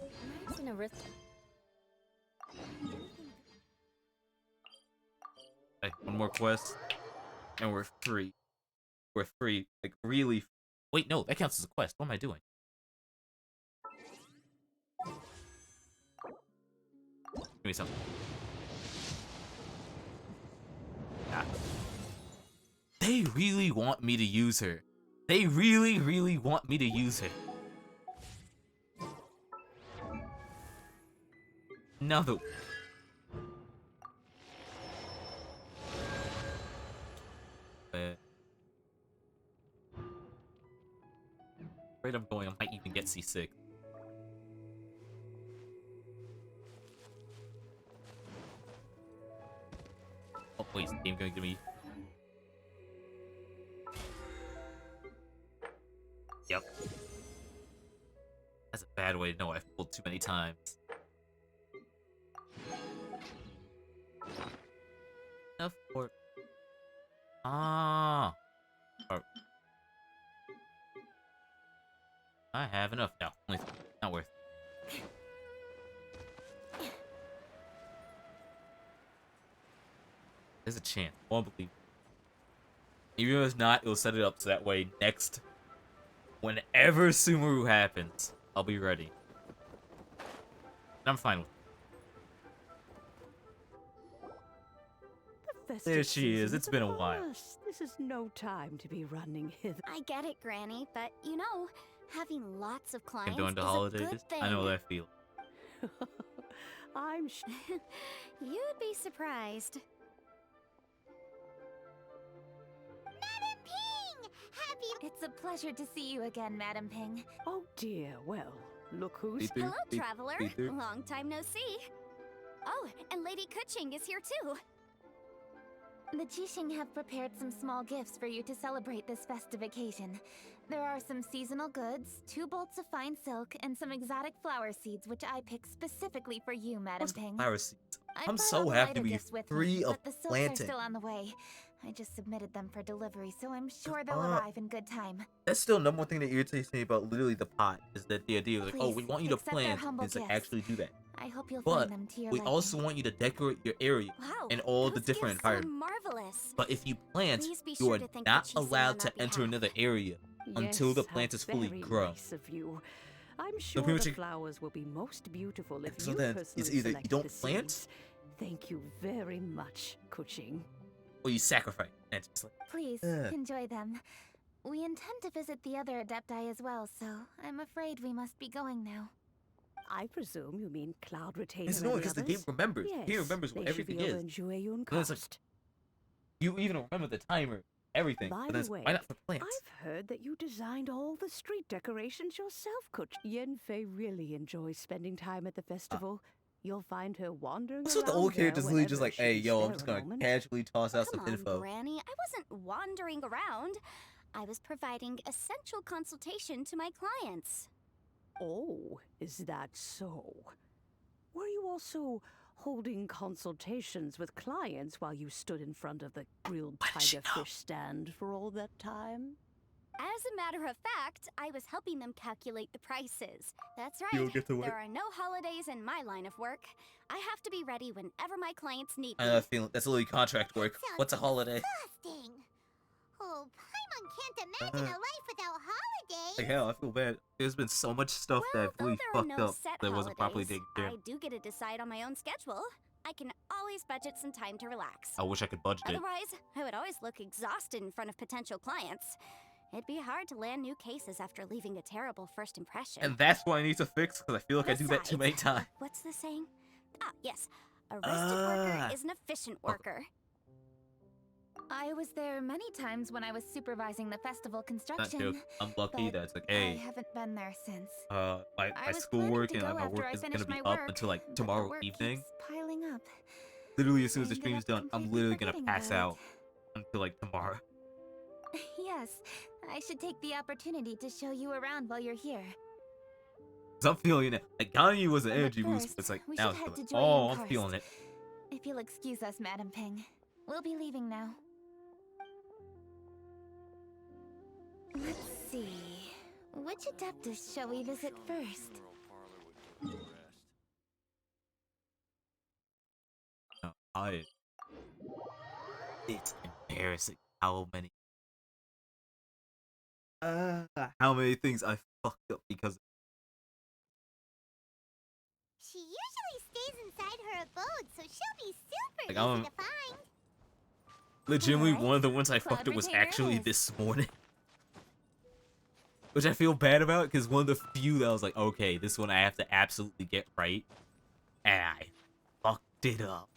Okay, one more quest, and we're free. We're free. Like, really. Wait, no, that counts as a quest. What am I doing? Give me something. Ah. They really want me to use her. They really, really want me to use her. No. Afraid I'm going, I might even get C6. Oh, wait, is the game gonna give me? Yep. That's a bad way to know I've pulled too many times. Enough for... Ah. Oh. I have enough now. Only not worth it. There's a chance. I won't believe it. Even if it's not, it'll set it up so that way next, whenever Sumeru happens, I'll be ready. And I'm fine with it. There she is. It's been a while. This is no time to be running hither. I get it, Granny, but you know, having lots of clients I'm doing the is holidays. a good thing. I know that feeling. I'm You'd be surprised. Madam Ping! Have you... It's a pleasure to see you again, Madam Ping. Oh dear, well, look who's... Hello, traveler. Long time no see. Oh, and Lady Kuching is here too. The Jishing have prepared some small gifts for you to celebrate this festive occasion. There are some seasonal goods, 2 bolts of fine silk, and some exotic flower seeds, which I picked specifically for you, Madam Ping. Flower seeds. I I'm brought so all the happy to lighter be gifts with free me, of but the silks planting. are still on the way. I just submitted them for delivery, so I'm sure they'll arrive in good time. That's still number one thing that irritates me about literally the pot is that the idea of like, oh, we Please, want you to accept their plant humble is to gifts. actually do that. I hope you'll But find them to your we liking. also want you to decorate your area Wow, and all the those different gifts are environments. marvelous. But if you plant, Please be you sure are to thank not Kuching-san on allowed our to enter behalf. another area until the plant is fully very grown. Nice of you. I'm So sure pretty the much flowers will be most beautiful if so you then personally it's either you select don't the plant- seeds. Thank you very much, Kuching. Or you sacrifice. And it's just like, Please, ugh. enjoy them. We intend to visit the other Adepti as well, so I'm afraid we must be going now. I presume you mean Cloud Retainer It's and annoying the because the game others? remembers. Yes, The game remembers what they should everything be able is. to enjoy you in And it's like, cost. you even remember the timer. everything. By But then the way, why not for plants? I've heard that you designed all the street decorations yourself, Coach. Yenfei really enjoys spending time at the festival. You'll find her wandering What's with around the old there kid just literally just whenever like, she hey, can yo, I'm spare just a gonna moment. casually toss out Come some on, info. Granny. I wasn't wandering around. I was providing essential consultation to my clients. Oh, is that so? Were you also holding consultations with clients while you stood in front of the grilled tiger fish stand for all that time? As a matter of fact, I was helping them calculate the prices. That's right. You'll get to work. There are no holidays in my line of work. I have to be ready whenever my clients need I me. have a feeling that's literally contract work. What's a holiday? Disgusting. Oh, Paimon can't imagine a life without holidays. Like hell, I feel bad. There's been so much stuff that I've really There are fucked no up set that wasn't properly holidays. taken care I of. do get to decide on my own schedule. I can always budget some time to relax. I wish I could budget it. Otherwise, I would always look exhausted in front of potential clients. It'd be hard to land new cases after leaving a terrible first impression. And that's what I need to fix because I feel like I do that too many times. What's the saying? Ah, yes. A rested worker is an efficient worker. I was there many times when I was supervising the festival Not construction. joke. I'm lucky but that it's like, I hey, haven't been there since. my I was schoolwork planning to and go my after work I isn't finished gonna be my up work, until like but the tomorrow work evening. keeps piling up. Literally, as soon as the I ended stream's up done, I'm completely literally gonna forgetting pass about out until like tomorrow. Yes, I should take the opportunity to show you around while you're here. Cause I'm feeling it. Like Ganyu was an But energy boost, first, but it's like we now should it's head feeling, to oh, I'm Karst. feeling it. If you'll excuse us, Madam Ping. We'll be leaving now. Let's see. Which Adeptus shall we visit first? It's embarrassing how many things I fucked up because She usually stays inside her abode, so she'll be super Like, easy to find. legitimately one of the ones I fucked up was actually this morning. Which I feel bad about because one of the few that I was like, okay, this one I have to absolutely get right. And I fucked it up.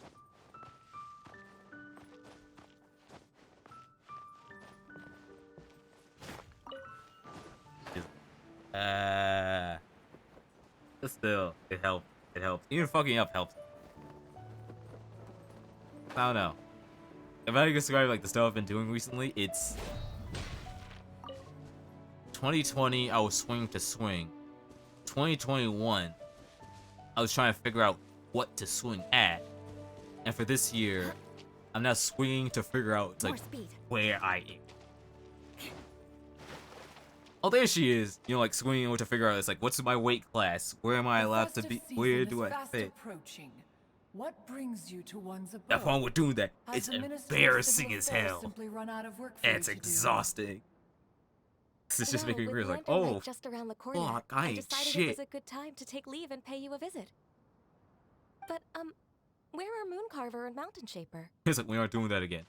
But still, it helped. It helps. Even fucking up helps. I don't know. If I had to describe like the stuff I've been doing recently, it's 2020 I was swing to swing. 2021 I was trying to figure out what to swing at. And for this year, I'm now swinging to figure out like where I am. Oh, there she is. You know, like swinging to figure out. It's like, what's my weight class? Where am I allowed to be? Where do I fit? Approaching. What brings you to one's abode? That's why we're doing that. Has It's the Ministry of embarrassing Civil as Affairs hell. simply run out of work for And you it's to do? exhausting. It's just making me with realize, like, Lantern oh, Light just around the corner, fuck, I I ain't decided it was shit. a good time to take leave and pay you a visit. But where are Mooncarver and Mountain Shaper? It's like, we aren't doing that again.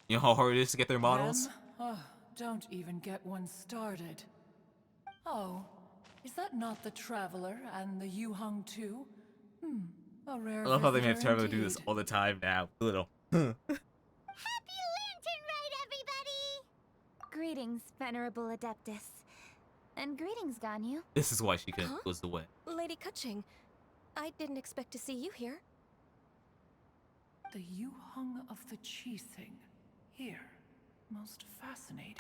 You know how hard it is to get their models? Them? Oh, don't even get one started. Oh, is that not the Traveler and the Yu-Hung too? A rare I love how they visitor have Trevor do indeed. this all the time now. Little. Happy Lantern Ride, everybody! Greetings, Venerable Adeptus. And greetings, Ganyu. This is why she couldn't close the way. Lady Kutching, I didn't expect to see you here. The Yu-Hung of the Qixing. Here. Most fascinating.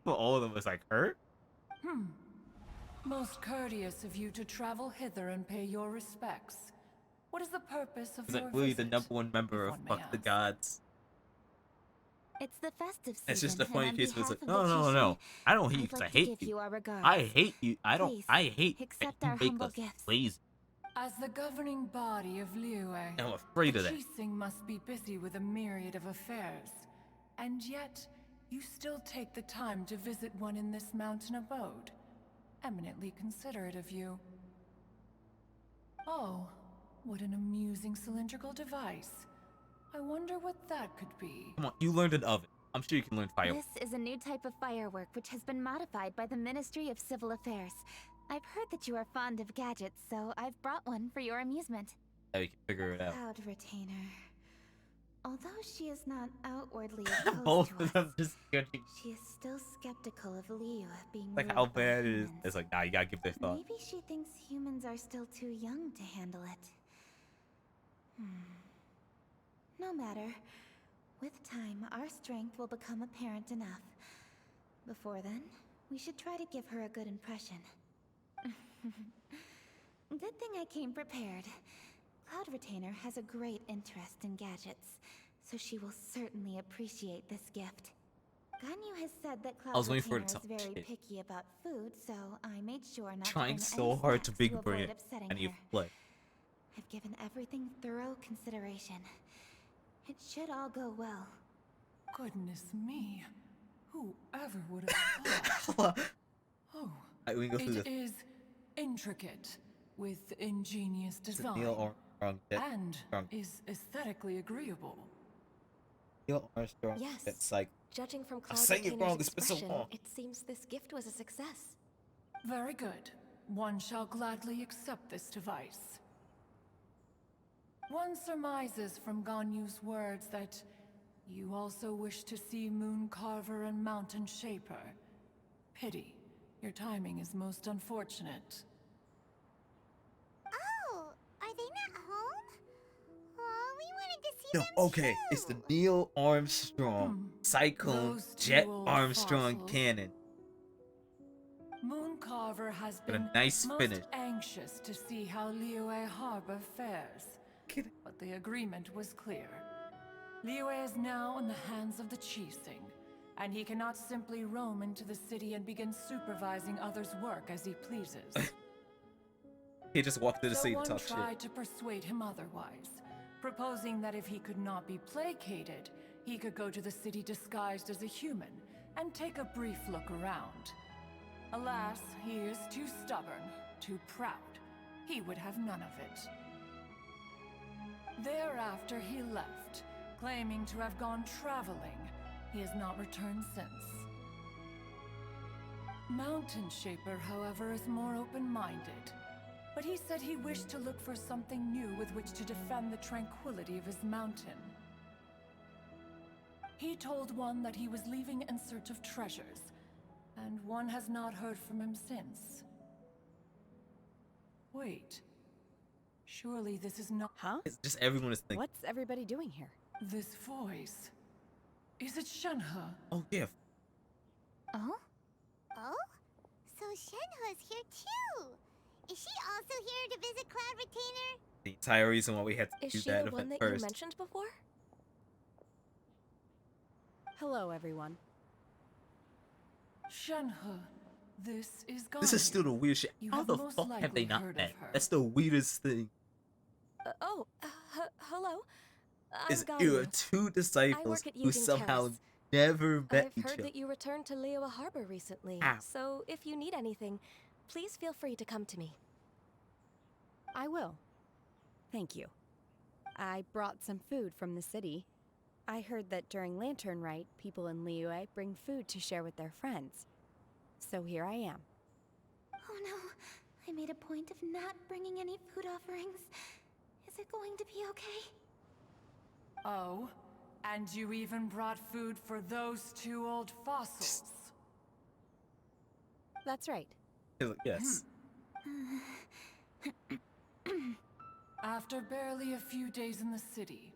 Well, all of them was like, her? Most courteous of you to travel hither and pay your respects. What is the purpose of It's your like really the visit? #1 member of Fuck the Gods. It's the festive season. It's just a and funny on case where it's behalf like, of the no. Qixing, I don't hate you I'd because like I to hate give you. our regards. I hate you. I don't. Please, I hate accept that our you make humble us gifts. lazy. As the governing body of Liyue, I'm afraid of that. Qixing must be busy with a myriad of affairs. And yet, you still take the time to visit one in this mountain abode. Eminently considerate of you. Oh, what an amusing cylindrical device. I wonder what that could be. Come on, you learned an oven. I'm sure you can learn fire. This is a new type of firework which has been modified by the Ministry of Civil Affairs. I've heard that you are fond of gadgets, so I've brought one for your amusement. How you can figure it out. Cloud retainer. Although Although she is not outwardly Both opposed to of us, them just judging. she is still skeptical of Liyue being Like ruled how by bad it is. humans. It's like, nah, you gotta give this thought. Maybe she thinks humans are still too young to handle it. No matter. With time, our strength will become apparent enough. Before then, we should try to give her a good impression. Good thing I came prepared. Cloud Retainer has a great interest in gadgets, so she will certainly appreciate this gift. Ganyu has said that I was Cloud waiting for Retainer it is to very shit. picky about food, so I made sure not Trying to bring so any hard to snacks big avoid brain upsetting and you her. flip. I've given everything thorough consideration. It should all go well. Goodness me. Whoever would have thought? Oh, We go through it this. is intricate, with ingenious design, Neil Armstrong. and is aesthetically agreeable. Neil Armstrong. Yes. It's like Judging from I'm Cloud saying it Retainer's wrong. It's been so expression, long. it seems this gift was a success. Very good. One shall gladly accept this device. One surmises from Ganyu's words that you also wish to see Moon Carver and Mountain Shaper. Pity. Your timing is most unfortunate. Oh, are they not home? Oh, we wanted to see No, them okay. too. It's the Neil Armstrong Cyclone Those two Jet old Armstrong fossils. cannon. Moon Carver has Got a been nice most finish. anxious to see how Liyue Harbor fares. But the agreement was clear. Liyue is now in the hands of the Qixing, and he cannot simply roam into the city and begin supervising others' work as he pleases. He just walked through the So city to one talk tried shit. to persuade him otherwise, proposing that if he could not be placated, he could go to the city disguised as a human and take a brief look around. Alas, he is too stubborn, too proud. He would have none of it. Thereafter he left, claiming to have gone traveling. He has not returned since. Mountain Shaper, however, is more open-minded. But he said he wished to look for something new with which to defend the tranquility of his mountain. He told one that he was leaving in search of treasures, and one has not heard from him since. Wait. Surely this is not— Huh? It's just everyone is thinking. What's everybody doing here? This voice. Is it Shenhe? Oh, yeah. Oh? Oh? So Shenhe's here too. Is she also here to visit Cloud Retainer? The entire reason why we had to Is do she that the one event that you first. mentioned before? Hello, everyone. Shenhe, this is Ganyu. This is still the weird shit. You How have the most fuck have likely they not heard met? of her. That's the weirdest thing. Hello. I'm Is Ganyu. you have two disciples I work at who Yujing somehow Terrace. never met I've each heard other. that you returned to Liyue Harbor recently, Ow. so if you need anything, please feel free to come to me. I will. Thank you. I brought some food from the city. I heard that during Lantern Rite, people in Liyue bring food to share with their friends. So here I am. Oh no, I made a point of not bringing any food offerings. Is it going to be okay? Oh, and you even brought food for those two old fossils. That's right. Yes. After barely a few days in the city,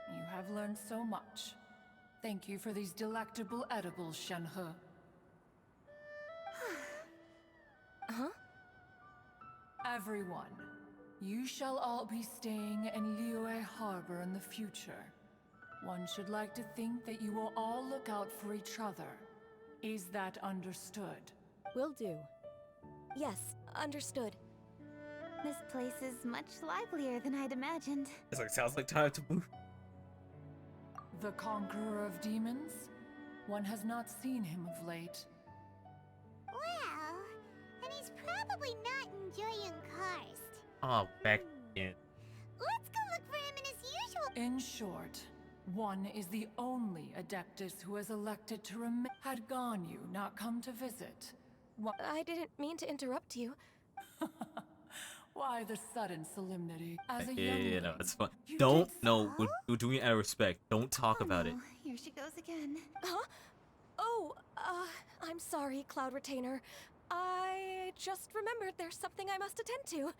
you have learned so much. Thank you for these delectable edibles, Shenhe. Huh? Everyone, you shall all be staying in Liyue Harbor in the future. One should like to think that you will all look out for each other. Is that understood? Will do. Yes, understood. This place is much livelier than I'd imagined. It's like, sounds like time to move. The conqueror of demons? One has not seen him of late. Well, and he's probably not enjoying Karst. Oh, back in. Let's go look for him in his usual— In short, one is the only Adeptus who has elected to remain. Had Ganyu not come to visit, I didn't mean to interrupt you. Why the sudden solemnity? As a Yeah, young no, it's fun. you Don't, did no, we're doing it out of respect. Don't talk about it. Here she goes again. Huh? Oh, I'm sorry, Cloud Retainer. I just remembered there's something I must attend to.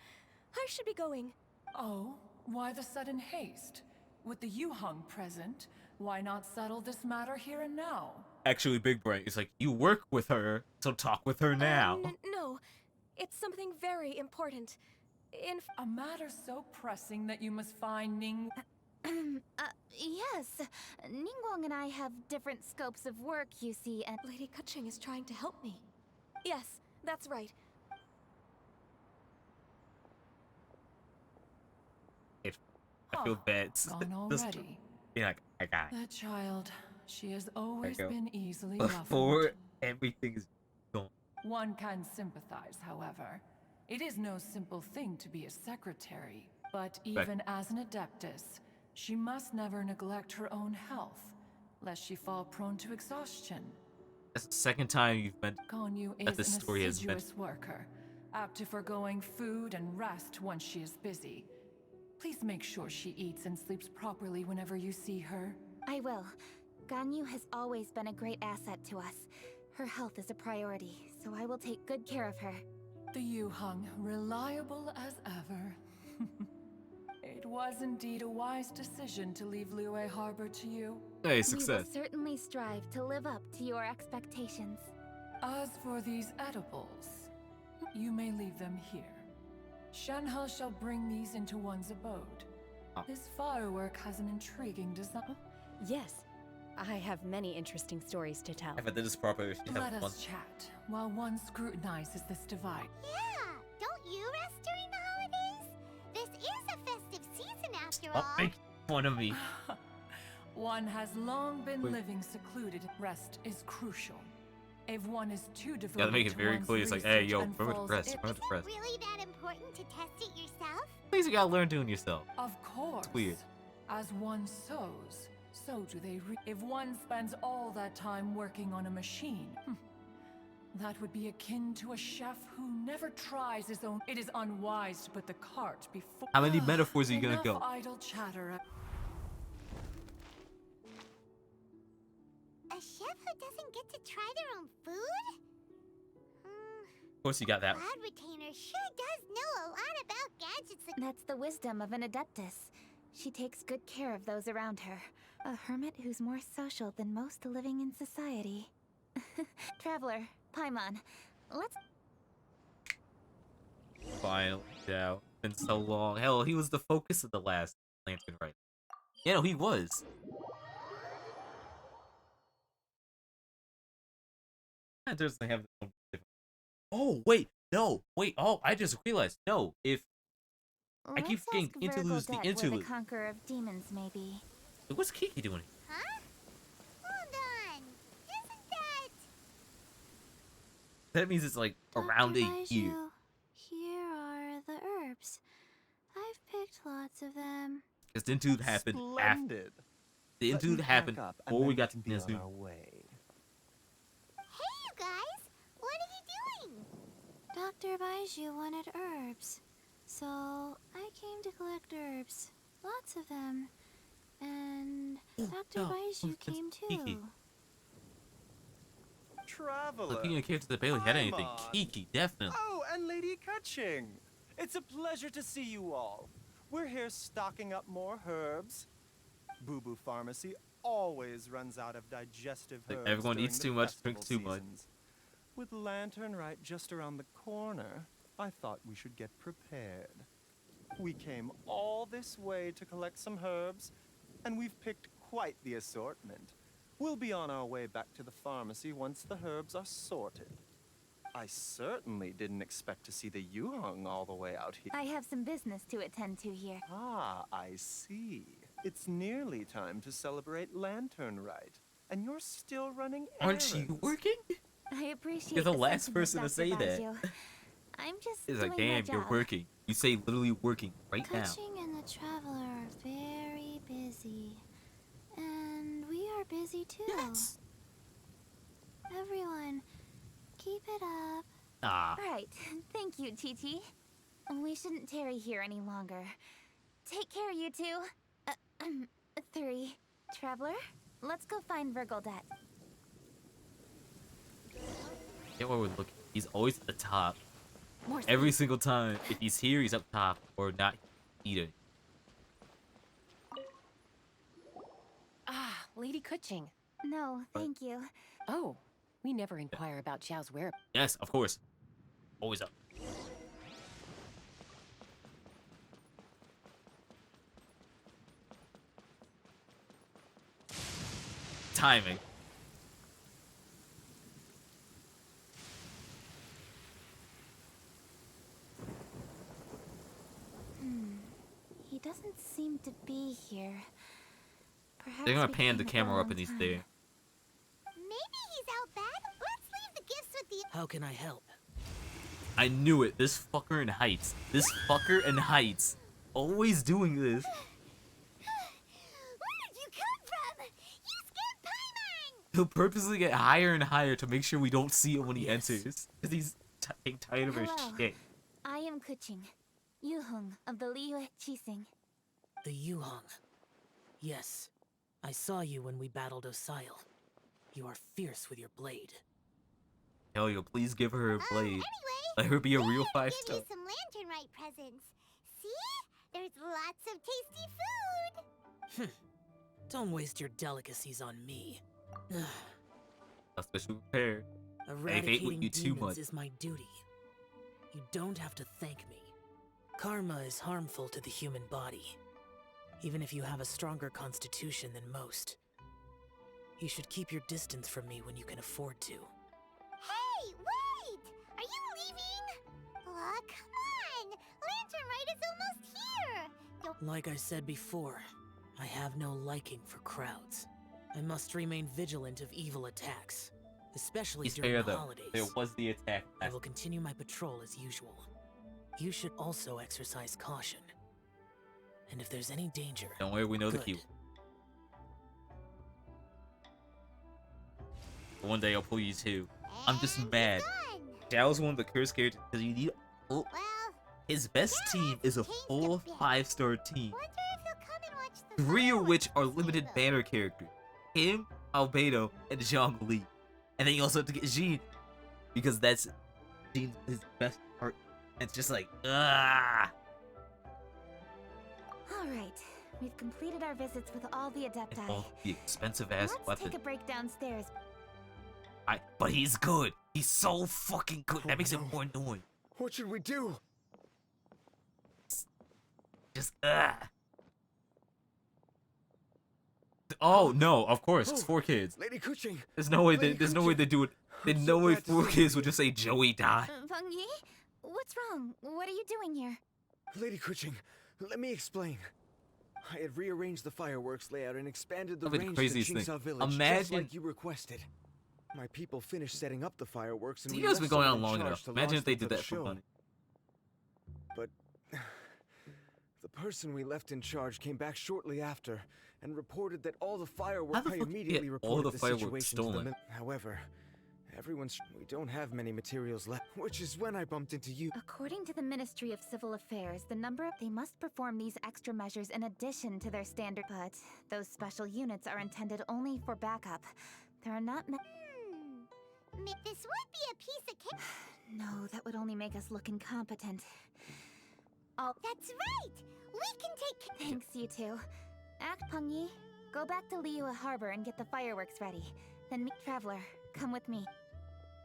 I should be going. Oh, why the sudden haste? With the Yuhong present, why not settle this matter here and now? Actually, Big Brain, it's like, you work with her, so talk with her now. No, it's something very important. A matter so pressing that you must find Ning... Yes. Ningguang and I have different scopes of work, you see, and... Lady Keqing is trying to help me. Yes, that's right. I feel bad. Gone already. Yeah, I got it. That child, she has always There you go. been easily Before ruffled. everything is gone. One can sympathize, however. It is no simple thing to be a secretary, but even as an adeptus, she must never neglect her own health, lest she fall prone to exhaustion. That's the second time you've been Ganyu that is this an story has been. assiduous worker, apt to forgoing food and rest once she is busy. Please make sure she eats and sleeps properly whenever you see her. I will. Ganyu has always been a great asset to us. Her health is a priority, so I will take good care of her. The Yuhong, reliable as ever. It was indeed a wise decision to leave Liyue Harbor to you. Hey, success. We will certainly strive to live up to your expectations. As for these edibles, you may leave them here. Shanhe shall bring these into one's abode. This firework has an intriguing design. Yes, I have many interesting stories to tell. If I did this properly, she'd Let have us fun. chat while one scrutinizes this device. Yeah, don't you rest during the holidays? This is a festive season after Stop all. making fun of me. One has long been Wait. living secluded. Rest is crucial. If one is too devoted Gotta make it to very one's clear. It's like, hey, research yo, and remember to falls press. ill- Remember to press. Really that important to test it yourself? Please, you gotta learn doing it yourself. Of course. It's weird. As one sows, so do they reap. If one spends all that time working on a machine, that would be akin to a chef who never tries his own. It is unwise to put the cart before. How many metaphors are you gonna Enough go? idle chatter. A chef who doesn't get to try their own food? Of course, you got that. Cloud Retainer sure does know a lot about gadgets. That's the wisdom of an adeptus. She takes good care of those around her. A hermit who's more social than most living in society. Traveler, Paimon, let's... Finally, yeah. Been so long. Hell, he was the focus of the last Lantern, right? Yeah, no, he was. Lanterns, they have their own different... Oh, wait, no, wait, oh, I just realized. No, if... I keep Let's getting ask interludes the Virgo where the interlude. conqueror of demons may be. What's Kiki doing? Huh? Hold on. Isn't that... That means it's like around a year. Here are the herbs. I've picked lots of them. Because the interlude happened after. Splendid. The Let interlude me happened pack up and before then we we got to can the be on interlude. our way. Hey, you guys! What are you doing? Dr. Baiju wanted herbs. So I came to collect herbs. Lots of them. And Dr. Baiju came too. Kiki. Traveler. Looking at characters that barely had anything. Paimon. Kiki, definitely. Oh, and Lady Keqing. It's a pleasure to see you all. We're here stocking up more herbs. Boo Boo Pharmacy always runs out of digestive Like, herbs. everyone during eats the too much, festival drinks too much. seasons. With Lantern right just around the corner, I thought we should get prepared. We came all this way to collect some herbs, and we've picked quite the assortment. We'll be on our way back to the pharmacy once the herbs are sorted. I certainly didn't expect to see the Yuhong all the way out here. I have some business to attend to here. Ah, I see. It's nearly time to celebrate Lantern Rite, and you're still running errands. Aren't you working? I appreciate You're the the last sentiment, person to Dr. say that. Baiju. I'm just It's like, doing my damn, you're job. working. You say literally working right now. Keqing and the Traveler are very busy. And we are busy too. Yes. Everyone, keep it up. Ah. Right. Thank you, Chi-Chi. We shouldn't tarry here any longer. Take care, you two. 3. Traveler, let's go find Virgildet. Get where we're looking. He's always at the top. More Every single time. If he's here, he's up top. Or not either. Ah, Lady Kuching. No, thank you. Oh, we never inquire about Xiao's whereabouts. Yes, of course. Always up. Timing. He doesn't seem to be here. Perhaps They're gonna we pan the came at camera wrong up and he's time. there. Maybe he's out back. Let's leave the gifts with the. How can I help? I knew it. This fucker in Heights. This fucker in Heights. Always doing this. Where did you come from? You scared Paimon! He'll purposely get higher and higher to make sure we don't see him when he enters. Because he's tired of her Hello. shit. I am Kuching, Yuhung of the Liyue Chising. The Yuhong. Yes, I saw you when we battled Osile. You are fierce with your blade. Hell yo, please give her a blade. Anyway, Let her be a real give 5-star. you some lanternite presents. See? There's lots of tasty food. Don't waste your delicacies on me. A special prepared. I hate with Eradicating you too demons much. is my duty. You don't have to thank me. Karma is harmful to the human body, even if you have a stronger constitution than most. You should keep your distance from me when you can afford to. Hey, wait! Are you leaving? Aw, come on! Lanternite is almost here! Don't Like I said before, I have no liking for crowds. I must remain vigilant of evil attacks, especially He's during fair the though. holidays. There was the attack. I will continue my patrol as usual. You should also exercise caution. And if there's any danger, Don't worry, we know the good. cue. One day I'll pull you too. I'm just mad. Xiao's one of the cursed characters because you need. Oh, his best team is a full 5-star team. Three of which are limited banner characters. Him, Albedo, and Zhongli. And then you also have to get Jean. Because that's Jean's his best part. And it's just like, ah. Alright, we've completed our visits with all the Adepti. Oh, the expensive ass Let's weapon. take a break downstairs. But he's good. He's so fucking good. That makes it more annoying. What should we do? Just Oh no! Of course, it's 4 kids. Lady Kuching. There's no way. There's no way they do it. There's no way 4 kids would just say Joey die. Feng Yi? What's wrong? What are you doing here? Lady Kuching, let me explain. I had rearranged the fireworks layout and expanded the That'd be the range to craziest thing. Qingzhou village, just Imagine- like you requested. My people finished setting up the fireworks and You we guys left been going someone on in long charge enough. to Imagine launch if they them did for that the for show. money. But the person we left in charge came back shortly after and reported that all the fireworks. How the I fuck immediately get all reported the fireworks situation to stolen? them. However, we don't have many materials left, which is when I bumped into you. According to the Ministry of Civil Affairs, they must perform these extra measures in addition to their standard. But those special units are intended only for backup. There are not many. This would be a piece of cake. No, that would only make us look incompetent. That's right! We can take. Thanks, you two. Act Peng Yi. Go back to Liyue Harbor and get the fireworks ready. Then meet Traveler. Come with me.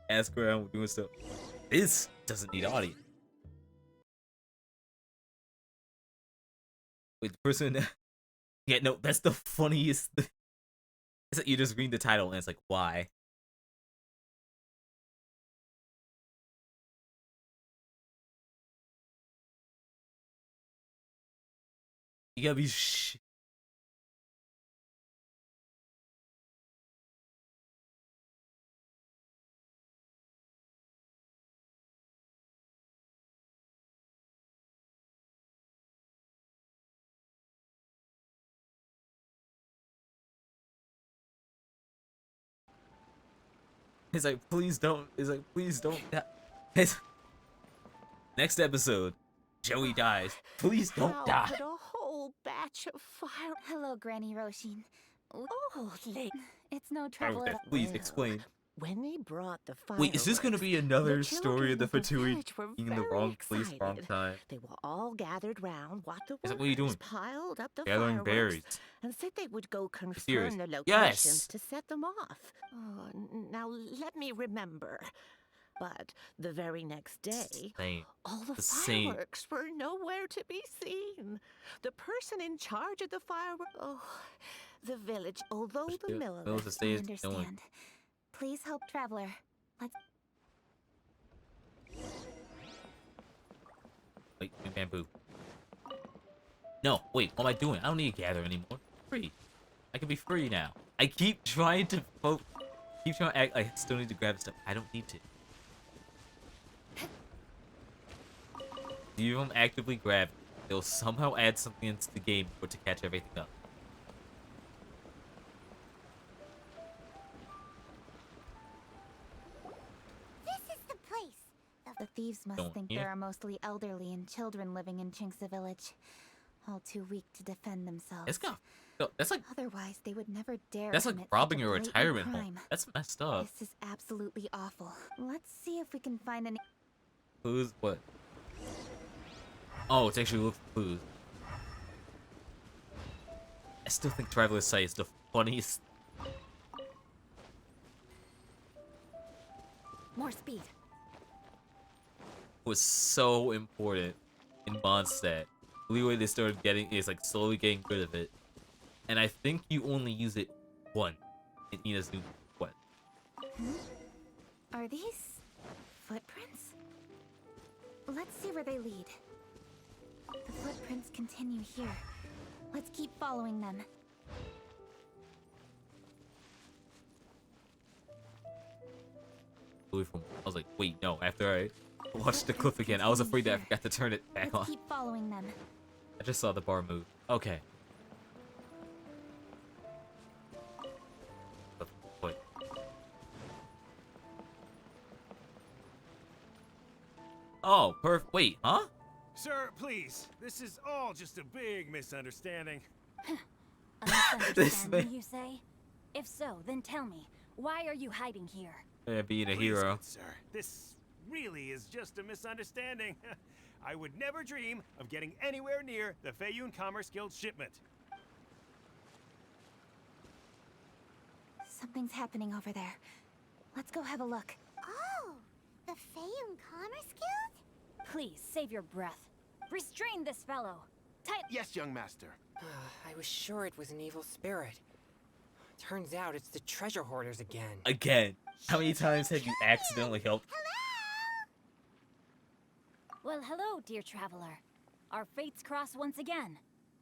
Ask around, doing stuff. This doesn't need audio. Wait, the person. Yeah, no, that's the funniest. Is that you just read the title and it's like, why? You gotta be He's like, please don't. He's like, please don't. His next episode, Joey dies. Please don't How die. could a whole batch of fire... Hello, Granny Roshin. Oh, It's no trouble at all. Please explain. When they brought the fireworks, Wait, is this gonna be another the story of the children Fatui village were being in the very wrong place, wrong excited. time? They were all gathered round while the Is that what are you doing? workers piled up the Gathering fireworks berries. and said they would go Serious. confirm the locations Yes. to set them off. Oh, now let me remember. But the very next day, Same. all the same. fireworks were nowhere to be seen. The person in charge of the fireworks, the village, although the mill of it, I understand. Please help Traveler. Let's... Wait, new bamboo. No, wait, what am I doing? I don't need to gather anymore. Free. I can be free now. I keep trying to act like I still need to grab stuff. I don't need to. If I'm actively grabbing, they'll somehow add something into the game for to catch everything up. This is the place. The thieves must Don't think you? there are mostly elderly and children living in Chinksa village, all too weak to defend themselves. It's got, that's like Otherwise, they would never dare. that's like commit robbing such a blatant retirement home. crime. That's messed up. This is absolutely awful. Let's see if we can find any. Clues? What? Oh, it's actually look for clues. I still think Traveler's Sight is the funniest. More speed. Was so important in Mondstadt. The only way they started getting is like slowly getting rid of it. And I think you only use it once in Ina's new quest. Are these footprints? Let's see where they lead. The footprints continue here. Let's keep following them. I was like, wait, no. After I watched the clip again, I was afraid that I forgot to turn it back Let's on. keep following them. I just saw the bar move. Okay. Wait. Oh, perfect. Wait, huh? Sir, please. This is all just a big misunderstanding. A This misunderstanding, thing. you say? If so, then tell me, why are you hiding here? Yeah, being a Please, hero. good sir. This really is just a misunderstanding. I would never dream of getting anywhere near the Feiyun Commerce Guild shipment. Something's happening over there. Let's go have a look. Oh, the Feiyun Commerce Guild? Please, save your breath. Restrain this fellow. Yes, young master. I was sure it was an evil spirit. Turns out it's the treasure hoarders again. Again. How many times have you accidentally helped? Well, hello, dear traveler. Our fates cross once again.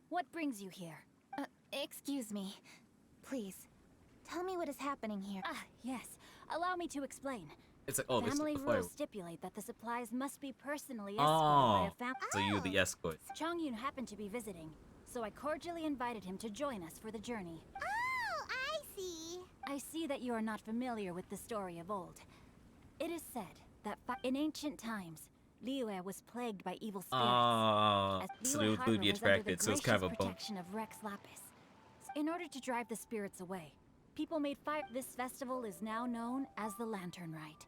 What brings you here? Excuse me. Please, tell me what is happening here. Ah, yes. Allow me to explain. It's like, oh, this is Family the rules firework. stipulate that the supplies must be personally escorted by Oh, a family. so you're the escort. Chongyun happened to be visiting, so I cordially invited him to join us for the journey. Oh, I see. I see that you are not familiar with the story of old. It is said that in ancient times, Liyue was plagued by evil spirits. Oh, as so Liyue they would Harbor be was under the attracted, so it's kind of a gracious bump. protection of Rex Lapis. In order to drive the spirits away, people made fire. This festival is now known as the Lantern Rite.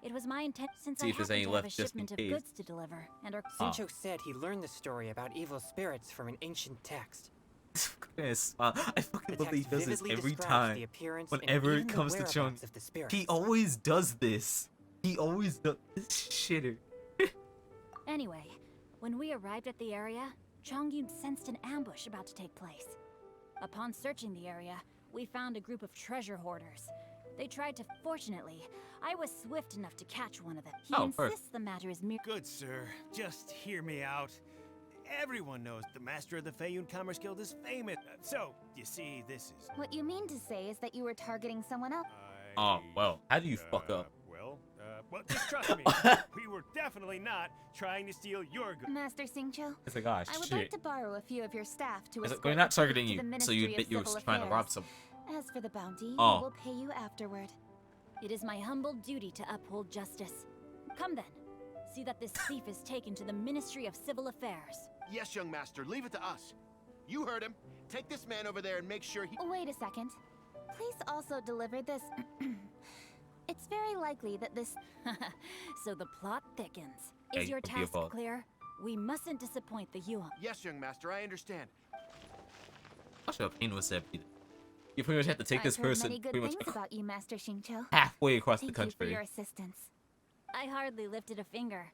It was my intent since See I if there's happen any to have a left just in shipment of case. goods to deliver, and our Sincho said he learned the story about evil spirits from an ancient text. Yes, I fucking The love that he text does this vividly every describes time. the appearance and Whenever even it the comes to Chung, whereabouts of the spirits. he always does this. He always does this shitter. Anyway, when we arrived at the area, Chongyun sensed an ambush about to take place. Upon searching the area, we found a group of treasure hoarders. They tried to. Fortunately, I was swift enough to catch one of them. He insists the matter is mere. Good sir, just hear me out. Everyone knows the master of the Feiyun Commerce Guild is famous. So, you see, this is... What you mean to say is that you were targeting someone else? Oh, well, how do you fuck up? Well, just trust me. We were definitely not trying to steal your goods. Master Singcho, It's like, gosh, I would shit. like to borrow a few of your staff to It's like, escort we're not the targeting to you, the so Ministry you of admit you were Civil trying to rob Affairs. someone. As for the bounty, Oh. I will pay you afterward. It is my humble duty to uphold justice. Come then. see that this thief is taken to the Ministry of Civil Affairs. Yes, young master, leave it to us. You heard him. Take this man over there and make sure he... Wait a second. Please also deliver this... It's very likely that this... So the plot thickens. Yeah, Is your don't be task involved. clear? We mustn't disappoint the Yuan. Yes, young master, I understand. Watch how painless that be. You pretty much have to take this I've heard person many good pretty much things about you, Master Xingqiu. halfway across Thank the country. you for your assistance. I hardly lifted a finger.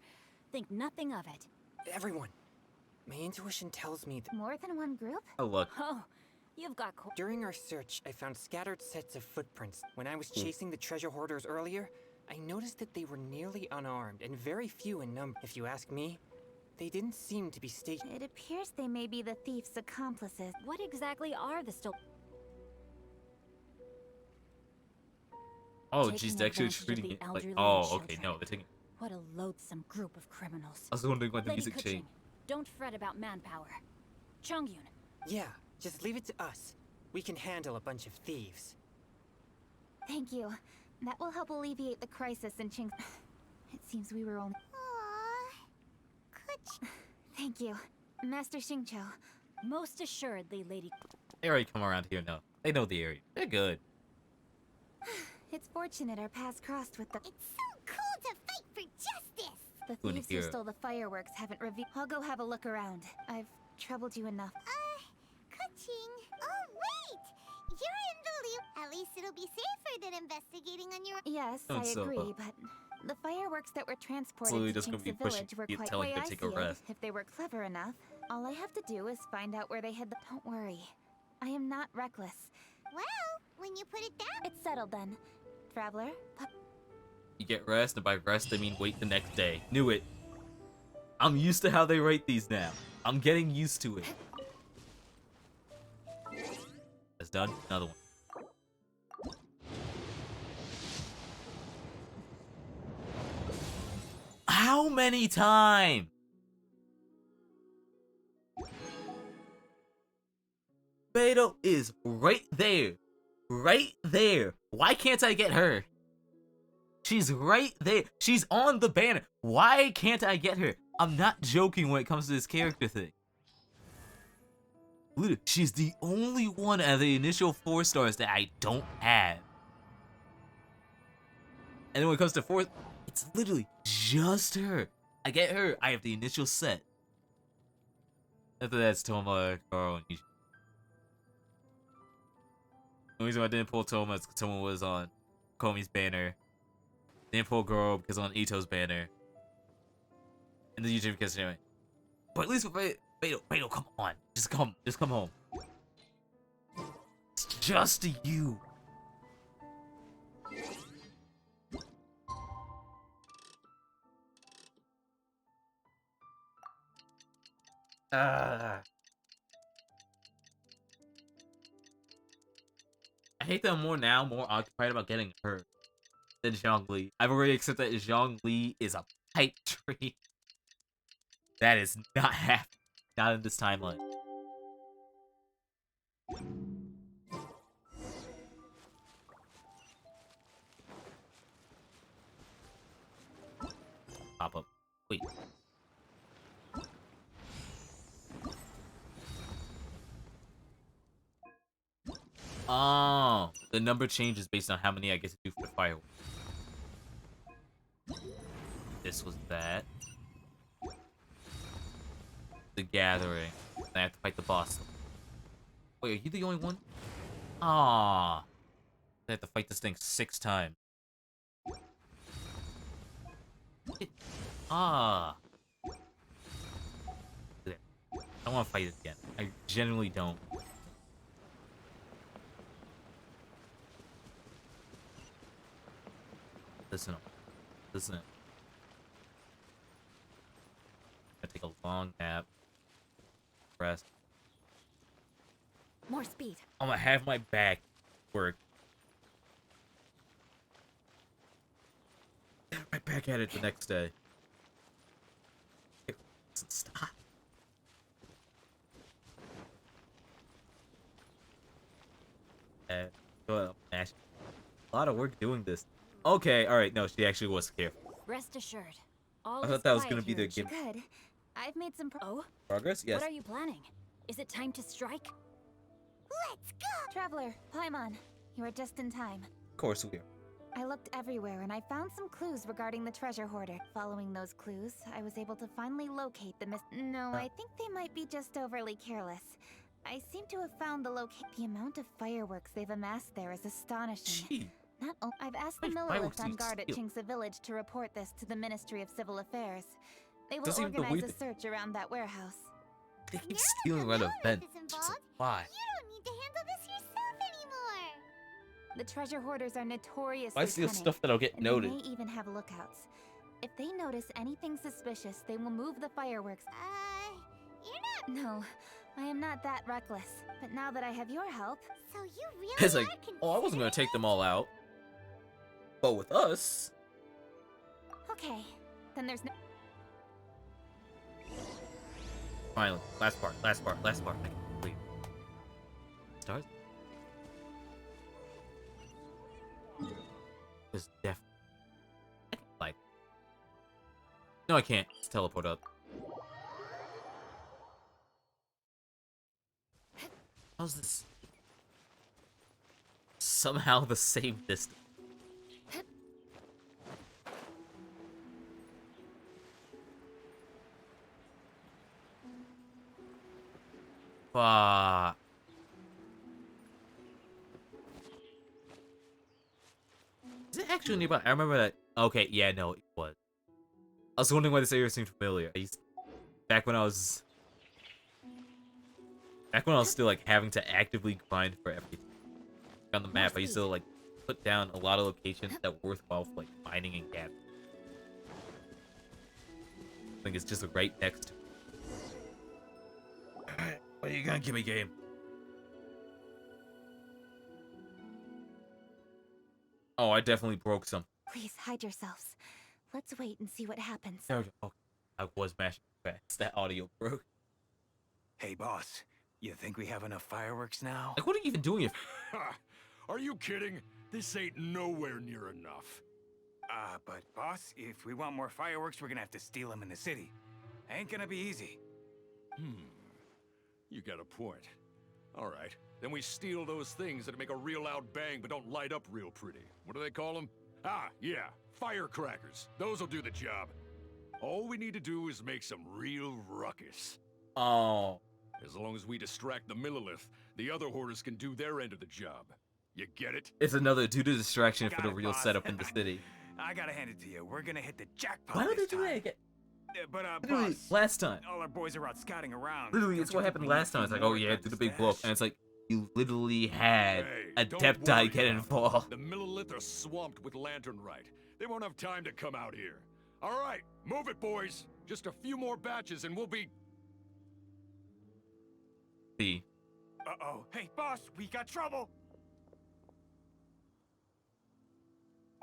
Think nothing of it. Everyone, my intuition tells me that More than one group? Oh, look. Oh, you've got... during our search, I found scattered sets of footprints. When I was chasing the treasure hoarders earlier, I noticed that they were nearly unarmed and very few in number. If you ask me, they didn't seem to be stationed. It appears they may be the thief's accomplices. What exactly are the Oh, Taking geez, they're actually advantage of treating the it like. elderly and Oh, okay, children. no, they're taking. What a loathsome group of criminals. I was wondering why the Lady music Keqing, changed. don't fret about manpower. Chongyun, Yeah, just leave it to us. We can handle a bunch of thieves. Thank you. That will help alleviate the crisis in Qing. It seems we were only... Thank you, Master Xingqiu. most assuredly, Lady... They already come around here now. They know the area. They're good. It's fortunate our paths crossed with the... It's so cool to fight for justice! The Good thieves who hero. stole the fireworks haven't revealed... I'll go have a look around. I've troubled you enough. Kuching. Oh, wait! You're in the loop. At least it'll be safer than investigating on your... Yes, Oh, I so, agree, but... The fireworks that were transported Slowly to just gonna be Qing's pushing village were you, quite... telling way them to I take a see it, rest. if they were clever enough, all I have to do is find out where they hid the... Don't worry. I am not reckless. Well, when you put it down... It's settled then. Traveler, You get rest, and by rest, I mean wait the next day. Knew it. I'm used to how they rate these now. I'm getting used to it. That's done. Another one. How many times? Beto is right there. Right there. Why can't I get her? She's right there. She's on the banner. Why can't I get her? I'm not joking when it comes to this character thing. Literally, she's the only one out of the initial 4 stars that I don't have. And then when it comes to 4th, it's literally just her. I get her, I have the initial set. After that, it's Toma, Carl, and Ishi. The reason why I didn't pull Toma is because Toma was on Komi's banner. Didn't pull Girl because on Ito's banner. And then usually because anyway. But at least with Beto, come on. Just come home. It's just you. I hate that I'm more occupied about getting her than Zhongli. I've already accepted that Zhongli is a pipe dream. That is not happening. Not in this timeline. Pop up. Wait. Oh, the number changes based on how many I get to do for the fireworks. This was that. The gathering. Then I have to fight the boss. Wait, are you the only one? Ah, I have to fight this thing 6 times. Ah. I don't want to fight it again. I genuinely don't. Listen. I take a long nap. Rest. More speed. I'm gonna have my back work. Right back at it the next day. It doesn't stop. A lot of work doing this. Okay, alright, no, she actually was careful. Rest assured, All I is thought that was quiet gonna be here the in game. Good. I've made some Progress? Yes. What are you planning? Is it time to strike? Let's go! Traveler, Paimon, you are just in time. Of course we are. I looked everywhere and I found some clues regarding the treasure hoarder. Following those clues, I was able to finally locate the No, I think they might be just overly careless. I seem to have found the amount of fireworks they've amassed there is astonishing. Gee. I've asked the fireworks Millilith do on you guard at steal? Chingsa Village to report this to the Ministry of Civil Affairs. They will Doesn't even the organize way a search around that warehouse. They keep stealing around events. Just like, why? You don't need to handle this yourself anymore. The treasure hoarders are notoriously I steal cunning, stuff that'll get and noted. They may even have lookouts. If they notice anything suspicious, they will move the fireworks. You're not. No, I am not that reckless. But now that I have your help, So you really It's like, are oh, I wasn't gonna take them all out. But with us, okay, then there's no. finally, last part. I can complete. Stars? Just definitely. I can fly. No, I can't. Just teleport up. How's this? Somehow the same distance. Fuck. Is it actually nearby? I remember that. Okay, yeah, no, it was. I was wondering why this area seemed familiar. Back when I was still like having to actively grind for everything on the map, I used to like put down a lot of locations that were worthwhile for like mining and gathering. I think it's just right next to. Alright, what are you gonna give me, game? Oh, I definitely broke some. Please hide yourselves. Let's wait and see what happens. Oh, I was mashing fast. That audio broke. Hey, boss. You think we have enough fireworks now? Like, what are you even doing? Are you kidding? This ain't nowhere near enough. But boss, if we want more fireworks, we're gonna have to steal them in the city. Ain't gonna be easy. You got a point. All right, then we steal those things that make a real loud bang but don't light up real pretty. What do they call them? Ah, yeah, firecrackers. Those'll do the job. All we need to do is make some real ruckus. Oh. As long as we distract the Millilith, the other hoarders can do their end of the job. You get it? It's another due to distraction for Got the it, real boss. setup in the city. I gotta hand it to you. We're gonna hit the jackpot. Why would they this do time. that again? But Literally, boss, last time. all our boys are out scouting around. Literally, Don't it's you what think happened we last need time. It's like, more oh yeah, than do the big blow up. stash? And it's like, you literally had a Don't depth worry die get about it. involved. The Millilith are swamped with lanternite. They won't have time to come out here. All right, move it, boys. Just a few more batches and we'll be... Uh-oh. Hey, boss, we got trouble.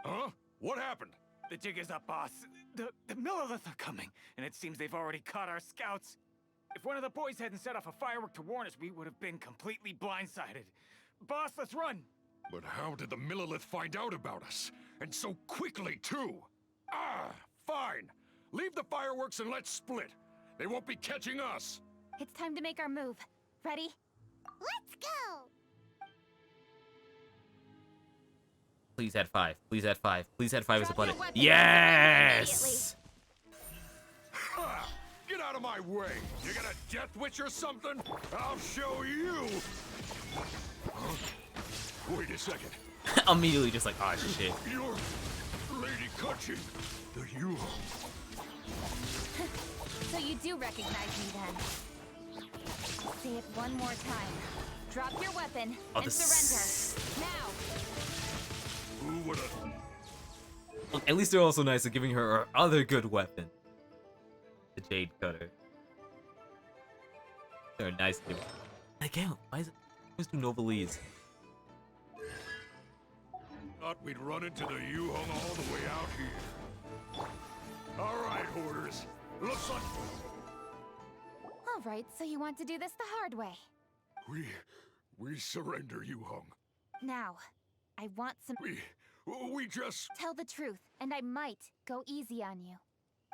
Huh? What happened? The jig is up, boss. The Millilith are coming, and it seems they've already caught our scouts. If one of the boys hadn't set off a firework to warn us, we would have been completely blindsided. Boss, let's run! But how did the Millilith find out about us? And so quickly, too? Ah, fine. Leave the fireworks and let's split. They won't be catching us. It's time to make our move. Ready? Let's go! Please add 5. Please add 5. Please add 5 as a button. weapon. Yes! Ah, get out of my way. You got a death witch or something? I'll show you. Huh? Wait a second. Immediately just like, oh shit. You're Lady Kutching, the you. So you do recognize me then. Say it one more time. Drop your weapon and surrender. Now! Who would've... Well, at least they're also nice at giving her other good weapon. The Jade Cutter. They're nice to I can't. Why is it always do Novelese? Thought we'd run into the Yu-Hung all the way out here. All right, hoarders. Looks like... All right, so you want to do this the hard way. We surrender, Yu-Hung. Now, I want some... We just... Tell the truth, and I might go easy on you.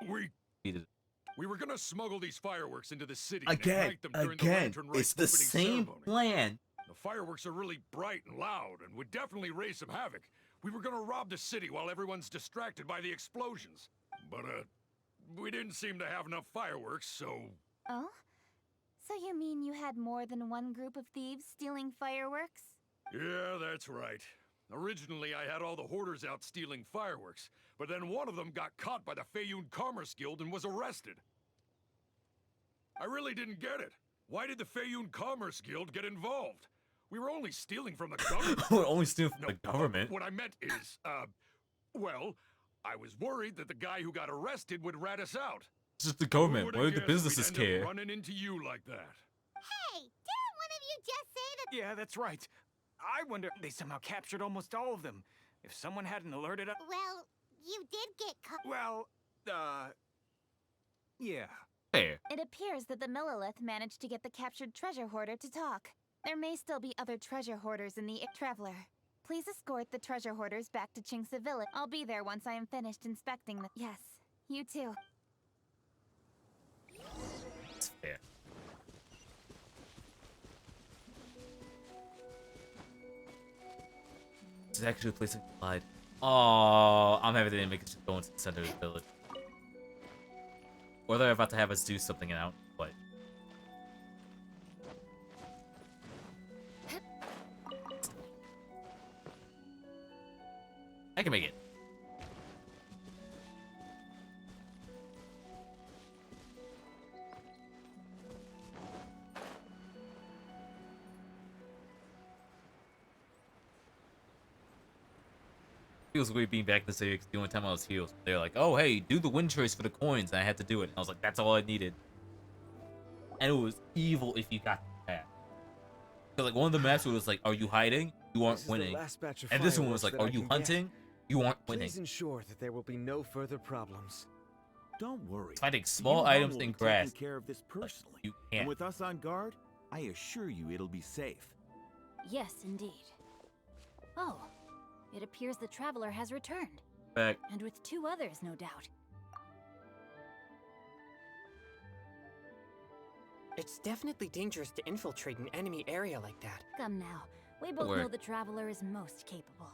We were gonna smuggle these fireworks into the city and Again, ignite them during the again, Lantern Rite it's the opening same ceremony. plan. The fireworks are really bright and loud and would definitely raise some havoc. We were gonna rob the city while everyone's distracted by the explosions. But, we didn't seem to have enough fireworks, so... Oh? So you mean you had more than one group of thieves stealing fireworks? Yeah, that's right. Originally, I had all the hoarders out stealing fireworks, but then one of them got caught by the Feiyun Commerce Guild and was arrested. I really didn't get it. Why did the Feiyun Commerce Guild get involved? We were only stealing from the government. We're only stealing from the government. What I meant is, well, I was worried that the guy who got arrested would rat us out. It's just the government. Why would the businesses we'd end care? up running into you like that. Hey, didn't one of you just say that? Yeah, that's right. I wonder they somehow captured almost all of them. If someone hadn't alerted us... Well, you did get caught. Well, yeah. Fair. It appears that the Millilith managed to get the captured treasure hoarder to talk. There may still be other treasure hoarders in the Traveler. Please escort the treasure hoarders back to Chingsa Village. I'll be there once I am finished inspecting them. Yes, you too. It's fair. This is actually a place I can slide. Oh, I'm happy they didn't make us go into the center of the village. Or they're about to have us do something and out. What? I can make it. Feels weird being back in this area because the only time I was healed, they're like, oh, hey, do the wind trace for the coins. And I had to do it. And I was like, that's all I needed. And it was evil if you got that. So, like, one of the maps was like, are you hiding? You aren't winning. And this one was like, are you hunting? You aren't winning. Please ensure that there will be no further problems. Don't worry. Finding small You items will in be grass. taking care of this personally. You And can't. with us on guard, I assure you it'll be safe. Yes, indeed. Oh, it appears the Traveler has returned. Back. And with 2 others, no doubt. It's definitely dangerous to infiltrate an enemy area like that. Come now, we both know the Traveler is most capable.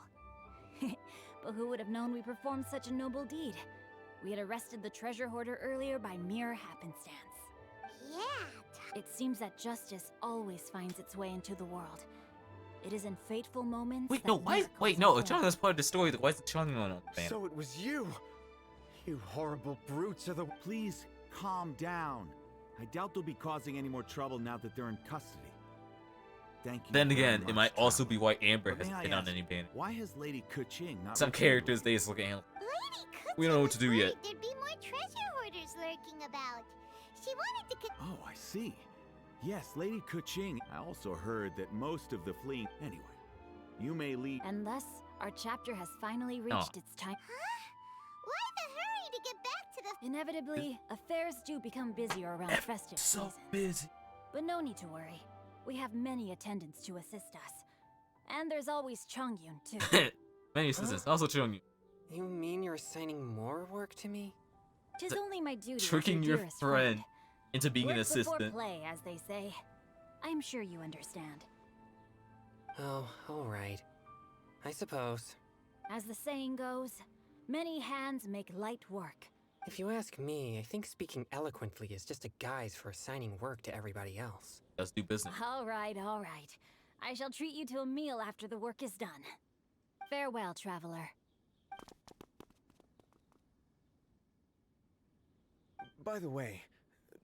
But who would have known we performed such a noble deed? We had arrested the treasure hoarder earlier by mere happenstance. Yeah. It seems that justice always finds its way into the world. It is in fateful moments. Wait, that no, why? miracles Wait, no, are Chung, that's part of the story. Why is the Chung on a ban? So it was you! You horrible brutes are the... Please, calm down. I doubt they'll be causing any more trouble now that they're in custody. Thank you. Then very again, much, it might also be why Amber But hasn't may I been on ask, any ban. Why has Lady Kuching not Some returned? characters, they just look at him. Lady We don't know what to do yet. There'd be more treasure hoarders lurking about. She wanted to... Oh, I see. Yes, Lady Kuching. I also heard that most of the fleet... Anyway, you may leave... And thus, our chapter has finally reached its time. Why the hurry to get back to the... Inevitably, affairs do become busier around festive seasons. Busy. But no need to worry. We have many attendants to assist us. And there's always Chongyun, too. Many assistants. Also Chung. You mean you're assigning more work to me? Tis only my duty as Tricking your dearest friend into being an Work before assistant. play, as they say. I'm sure you understand. Oh, alright. I suppose. As the saying goes, many hands make light work. If you ask me, I think speaking eloquently is just a guise for assigning work to everybody else. Let's do business. All right, all right. I shall treat you to a meal after the work is done. Farewell, traveler. By the way,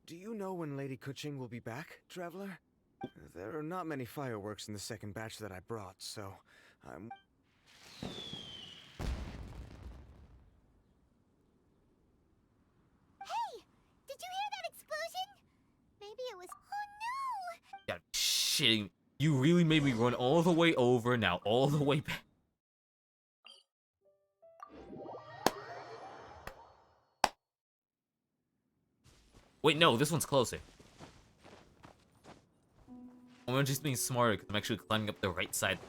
do you know when Lady Kuching will be back, Traveler? There are not many fireworks in the second batch that I brought, so I'm... Hey! Did you hear that explosion? Maybe it was... Oh no! God, shitting. You really made me run all the way over, now all the way back. Wait, no, this one's closer. I'm just being smarter because I'm actually climbing up the right side.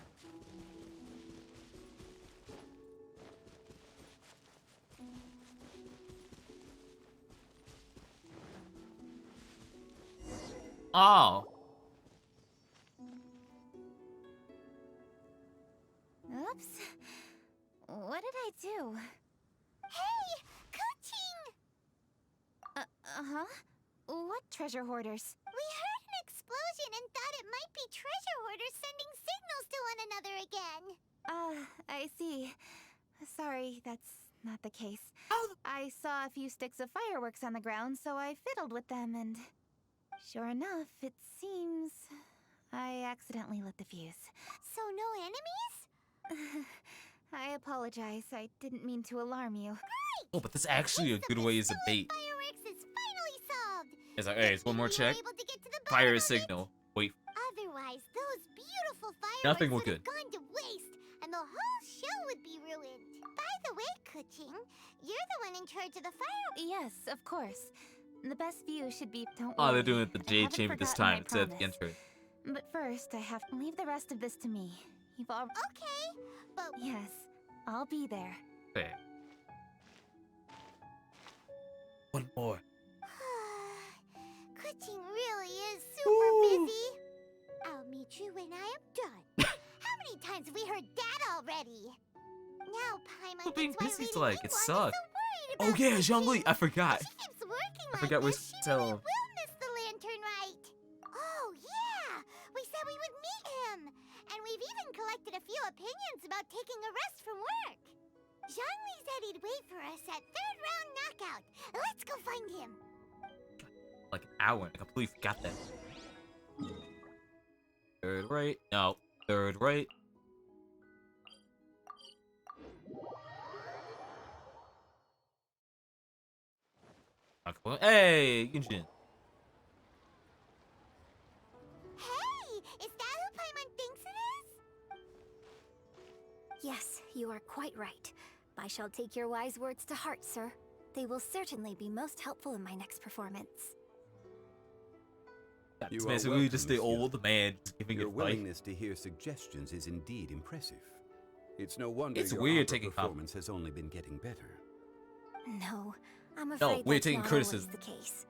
Oh. Oops. What did I do? Hey! Coaching! Uh-huh? What treasure hoarders? We heard an explosion and thought it might be treasure hoarders sending signals to one another again. I see. Sorry, that's not the case. I saw a few sticks of fireworks on the ground, so I fiddled with them, and sure enough, it seems I accidentally lit the fuse. So no enemies? I apologize. I didn't mean to alarm you. Oh, but that's actually a good way as a bait. Fireworks is finally solved. It's like, hey, it's one more We were check. able to get to the Fire bottom a of it. signal. Wait. Otherwise, those beautiful fireworks Nothing will would have good. gone to waste, and the whole show would be ruined. By the way, Kuching, you're the one in charge of the fireworks. Yes, of course. The best view should be. Don't Oh, they're worry. doing it at the I Jade haven't Chamber this forgotten my time instead of the promise. entrance. But first, I have to leave the rest of this to me. You've all. Okay, but Yes, I'll be there. Fair. One more. Kuching really is super busy. I'll meet you when I am done. How many times have we heard that already? Now Paimon Well, being gets why busy's Lady like, it Ningguang is sucks. so worried Oh about yeah, Kuching. Zhongli, I forgot. If she keeps working I like forgot we this, she tell really him. will miss the lantern rite. Oh yeah, we said we would meet him, and we've even collected a few opinions about taking a rest from work. Zhongli said he'd wait for us at third round knockout. Let's go find him. Like an hour, and I completely forgot that. Third right. No. Third right. Hey, Genshin. Hey, is that who Paimon thinks it is? Yes, you are quite right. I shall take your wise words to heart, sir. They will certainly be most helpful in my next performance. It's basically just the old man just giving Your advice. willingness to hear suggestions is indeed impressive. It's no wonder It's your weird opera taking performance has only been getting better. No, I'm No, afraid we're that's taking not criticism. always the case.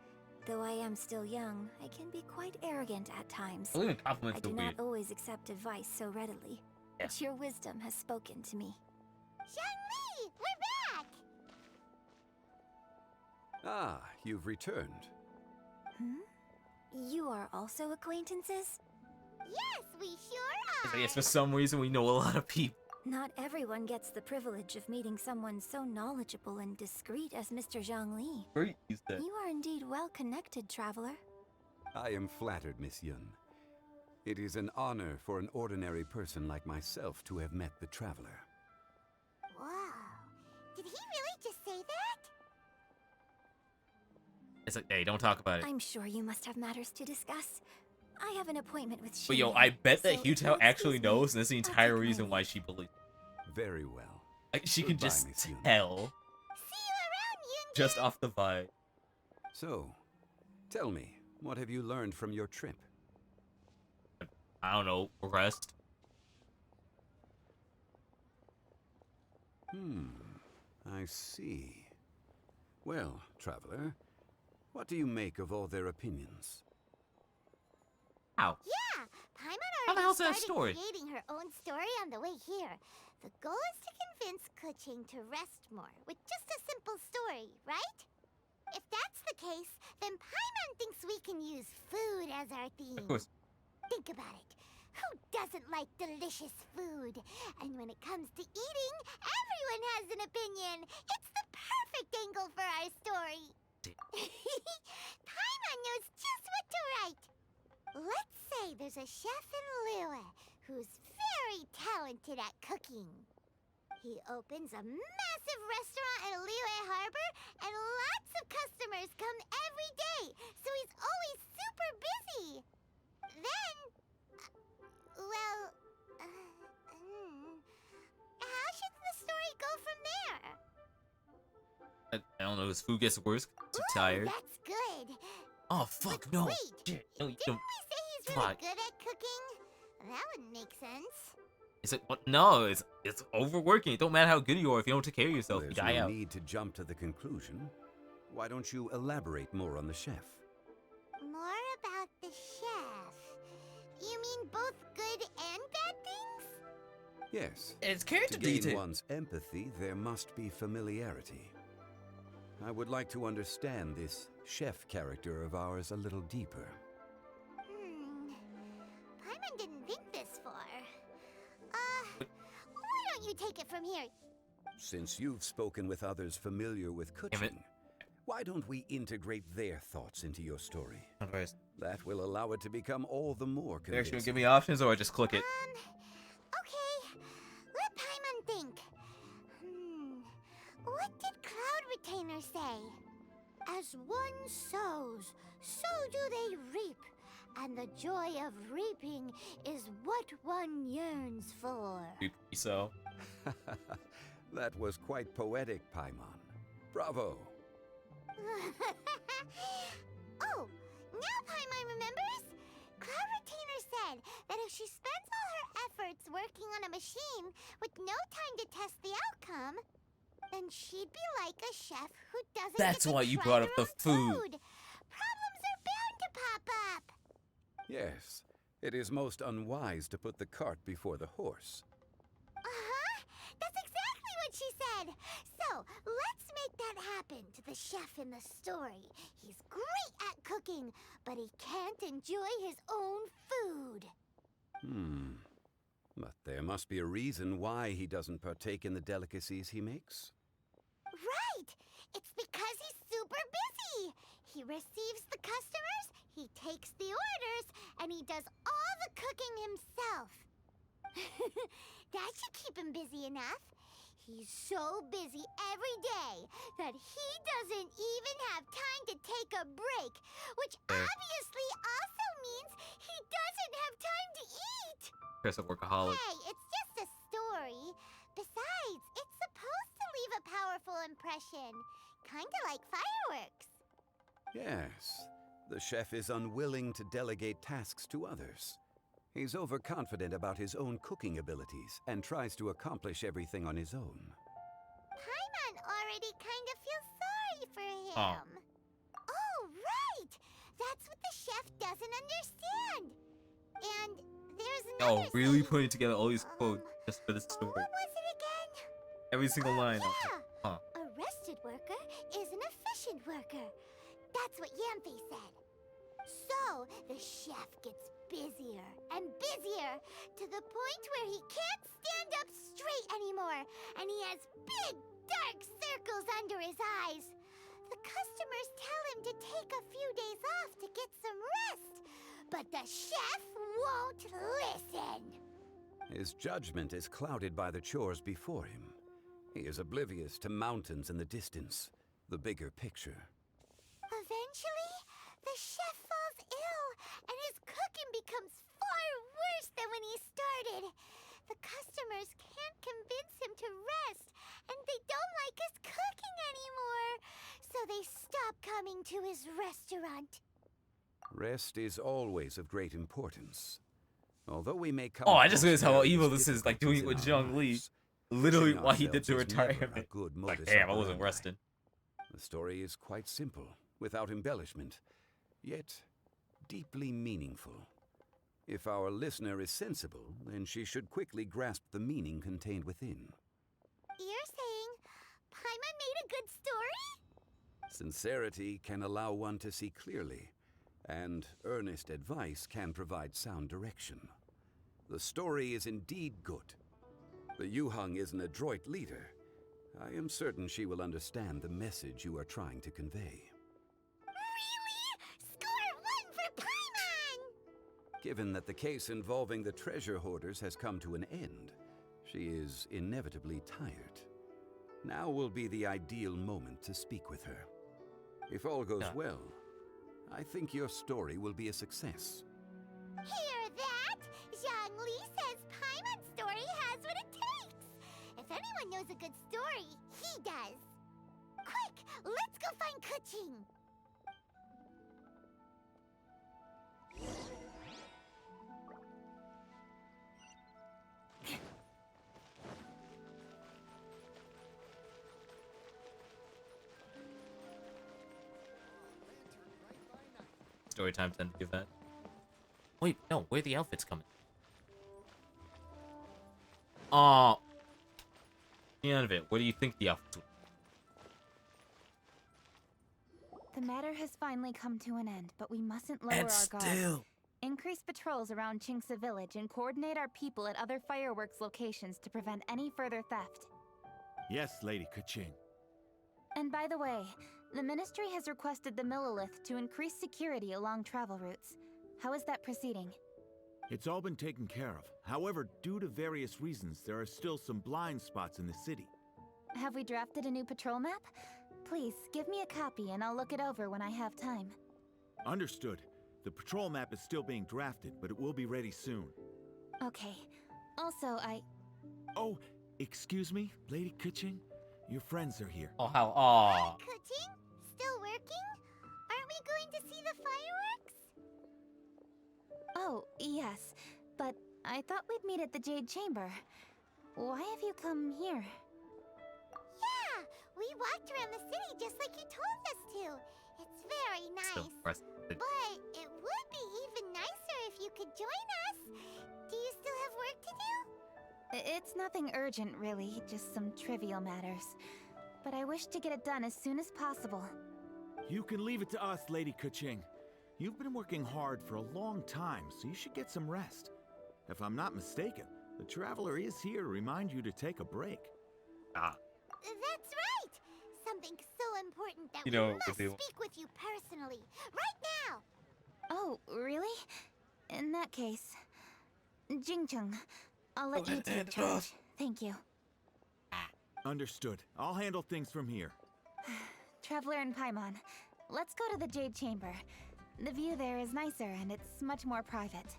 Though I am still young, I can be quite arrogant at times. Only compliments I do are not weird. always accept advice so readily. Yeah. But your wisdom has spoken to me. Zhongli, we're back. Ah, you've returned. You are also acquaintances? Yes, we sure are. Yes, for some reason we know a lot of people. Not everyone gets the privilege of meeting someone so knowledgeable and discreet as Mr. Zhongli. Great, you said. You are indeed well connected, traveler. I am flattered, Miss Yun. It is an honor for an ordinary person like myself to have met the traveler. Wow. Did he really just say that? It's like, hey, don't talk about it. I'm sure you must have matters to discuss. I have an appointment with But yo, Shin, I bet that so Hu Tao if you'll actually excuse me, knows, and that's the I'll entire take reason my why leave. she believes. Very well. Like, she can Goodbye, just Miss Yun. tell. See you around, Yun. Just off the vibe. So, tell me, what have you learned from your trip? I don't know, rest. I see. Well, traveler, what do you make of all their opinions? How? Yeah, Paimon How the already hell's that started story? creating her own story on the way here. The goal is to convince Kuching to rest more with just a simple story, right? If that's the case, then Paimon thinks we can use food as our theme. Of course. Think about it. Who doesn't like delicious food? And when it comes to eating, everyone has an opinion. It's the perfect angle for our story. Paimon knows just what to write. Let's say there's a chef in Liyue who's very talented at cooking. He opens a massive restaurant in Liyue Harbor, and lots of customers come every day, so he's always super busy. Then, how should the story go from there? I don't know, his food gets worse. Too tired. That's good. Oh, fuck, no. Wait, Shit, no, you didn't don't. we say he's really Fuck. good at cooking? That wouldn't make sense. Is it what? No, it's overworking. It don't matter how good you are if you don't take care of yourself. There's You die no out. need to jump to the conclusion. Why don't you elaborate more on the chef? More about the Yes. It's character to gain detail. one's empathy, there must be familiarity. I would like to understand this chef character of ours a little deeper. Paimon didn't think this far. Why don't you take it from here? Since you've spoken with others familiar with Kuching, why don't we integrate their thoughts into your story? That will allow it to become all the more Actually, convincing. give me options or I just click it. Okay, let Paimon think. What did Cloud Retainer say? As one sows, so do they reap. And the joy of reaping is what one yearns for. So. That was quite poetic, Paimon. Bravo. Oh, now Paimon remembers? Cloud Retainer said that if she spends all her efforts working on a machine with no time to test the outcome, then she'd be like a chef who doesn't That's get to why you try brought her up the own food. Problems are bound to pop up. Yes, it is most unwise to put the cart before the horse. That's exactly what she said. So, let's make that happen to the chef in the story. He's great at cooking, but he can't enjoy his own food. But there must be a reason why he doesn't partake in the delicacies he makes. Right! It's because he's super busy. He receives the customers, he takes the orders, and he does all the cooking himself. That should keep him busy enough. He's so busy every day that he doesn't even have time to take a break, which obviously also means he doesn't have time to eat. Chris, a workaholic. Hey, it's just a story. Besides, it's supposed to leave a powerful impression. Kinda like fireworks. Yes, the chef is unwilling to delegate tasks to others. He's overconfident about his own cooking abilities and tries to accomplish everything on his own. Paimon already kind of feels sorry for him. Oh. Oh, right! That's what the chef doesn't understand. And there's another Oh, really thing. putting together all these quotes just for this story. What was it again? Every single line. Yeah. Huh. A rested worker is an efficient worker. That's what Yanthe said. So, the chef gets busier and busier to the point where he can't stand up straight anymore, and he has big, dark circles under his eyes. The customers tell him to take a few days off to get some rest, but the chef won't listen. His judgment is clouded by the chores before him. He is oblivious to mountains in the distance, the bigger picture. Eventually, the chef falls ill, and his cooking becomes far worse than when he started. The customers can't convince him to rest, and they don't like his cooking anymore, so they stop coming to his restaurant. Rest is always of great importance. Although we may come Oh, I just across realized how various evil this is, like doing it with difficulties in Zhang our Li. lives, Literally pushing why he did the ourselves is never a retirement. good Like, modus damn, I wasn't operandi. resting. The story is quite simple, without embellishment, yet deeply meaningful. If our listener is sensible, then she should quickly grasp the meaning contained within. You're saying Paimon made a good story? Sincerity can allow one to see clearly, and earnest advice can provide sound direction. The story is indeed good. The Yuhang is an adroit leader. I am certain she will understand the message you are trying to convey. Really? Score 1 for Paimon! Given that the case involving the treasure hoarders has come to an end, she is inevitably tired. Now will be the ideal moment to speak with her. If all goes well, I think your story will be a success. Hear that? Zhang Li says Paimon's story has what it takes. If anyone knows a good story, he does. Quick, let's go find Kuching. Story time tend to give that. Wait, no, where are the outfits coming? the end of it, what do you think the outfits would The matter has finally come to an end, but we mustn't lower And our guard. still. Increase patrols around Chinksa village and coordinate our people at other fireworks locations to prevent any further theft. Yes, Lady Kaching. And by the way, the Ministry has requested the Millilith to increase security along travel routes. How is that proceeding? It's all been taken care of. However, due to various reasons, there are still some blind spots in the city. Have we drafted a new patrol map? Please, give me a copy and I'll look it over when I have time. Understood. The patrol map is still being drafted, but it will be ready soon. Okay. Also, Oh, excuse me, Lady Kaching? Your friends are here. Oh, how aw. Kuching? Still working? Aren't we going to see the fireworks? Oh, yes. But I thought we'd meet at the Jade Chamber. Why have you come here? Yeah, we walked around the city just like you told us to. It's very So nice. impressive. But it would be even nicer if you could join us. Do you still have work to do? It's nothing urgent, really, just some trivial matters. But I wish to get it done as soon as possible. You can leave it to us, Lady Kaching. You've been working hard for a long time, so you should get some rest. If I'm not mistaken, the Traveler is here to remind you to take a break. Ah. That's right! Something so important that You we know, must if they- speak with you personally. Right now! Oh, really? In that case... Jingcheng, I'll let you take charge. Thank you. Understood. I'll handle things from here. Traveler and Paimon, let's go to the Jade Chamber. The view there is nicer and it's much more private.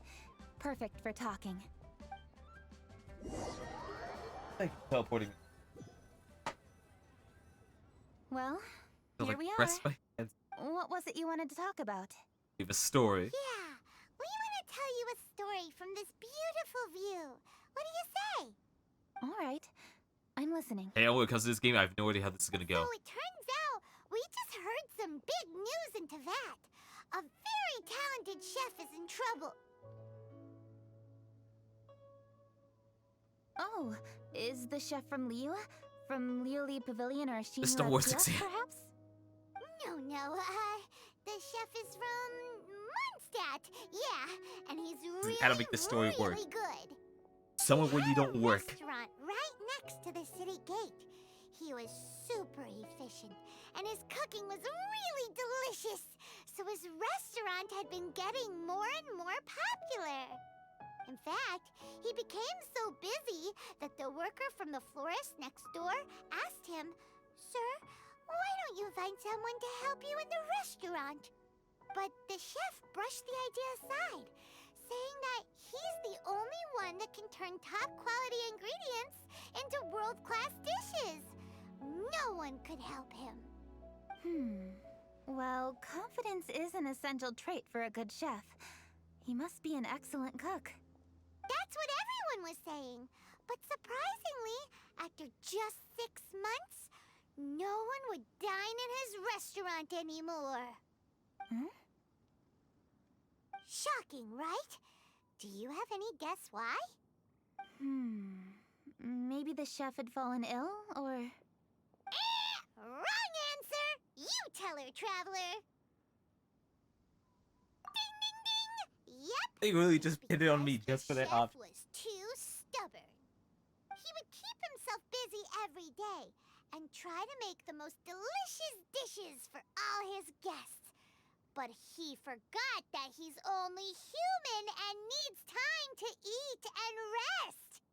Perfect for talking. Thank you for teleporting. Well, Feel here like we are. pressed by hands. What was it you wanted to talk about? Give a story. Yeah, we want to tell you a story from this beautiful view. What do you say? All right, I'm listening. Hey, when it comes to this game, I have no idea how this is gonna go. So it turns out we just heard some big news in Teyvat. A very talented chef is in trouble. Oh, is the chef from Liu? From Liuli Pavilion or Shinra Star Wars Kiosk, exam. perhaps? No, the chef is from Mondstadt. Yeah, and he's really, How to make this story work. really good. Somewhere where you don't work. Restaurant right next to the city gate. He was super efficient, and his cooking was really delicious. So his restaurant had been getting more and more popular. In fact, he became so busy that the worker from the florist next door asked him, "Sir, why don't you find someone to help you in the restaurant?" But the chef brushed the idea aside, saying that he's the only one that can turn top-quality ingredients into world-class dishes. No one could help him. Well, confidence is an essential trait for a good chef. He must be an excellent cook. That's what everyone was saying. But surprisingly, after just 6 months, no one would dine in his restaurant anymore. Shocking, right? Do you have any guess why? Maybe the chef had fallen ill, or... Wrong answer! You tell her, Traveler! Ding, ding, ding! Yep, They really just pinned it on me just for that chef option. was too stubborn. He would keep himself busy every day and try to make the most delicious dishes for all his guests. But he forgot that he's only human and needs time to eat and rest.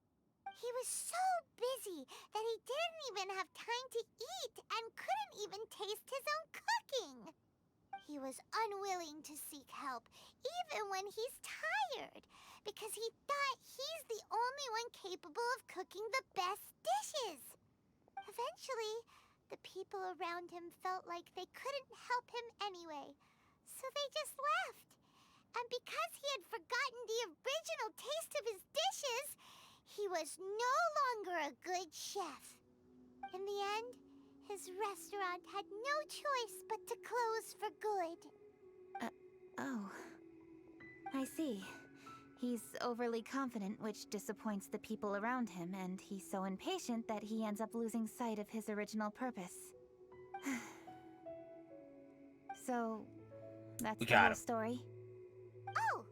He was so busy that he didn't even have time to eat and couldn't even taste his own cooking. He was unwilling to seek help, even when he's tired, because he thought he's the only one capable of cooking the best dishes. Eventually, the people around him felt like they couldn't help him anyway, so they just left. And because he had forgotten the original taste of his dishes, he was no longer a good chef. In the end, his restaurant had no choice but to close for good. Oh. I see. He's overly confident, which disappoints the people around him, and he's so impatient that he ends up losing sight of his original purpose. So, that's We the got whole him. story. Oh,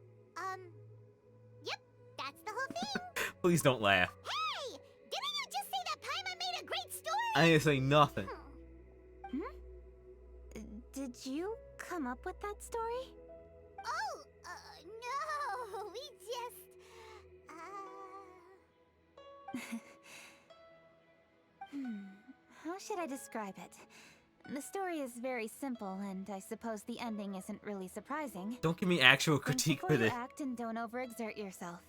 yep, that's the whole thing. Please don't laugh. Hey, didn't you just say that Paimon made a great story? I didn't say nothing. Did you come up with that story? Oh, no, we just, How should I describe it? The story is very simple, and I suppose the ending isn't really surprising. Don't give me actual Think critique before for you this. act and don't overexert yourself.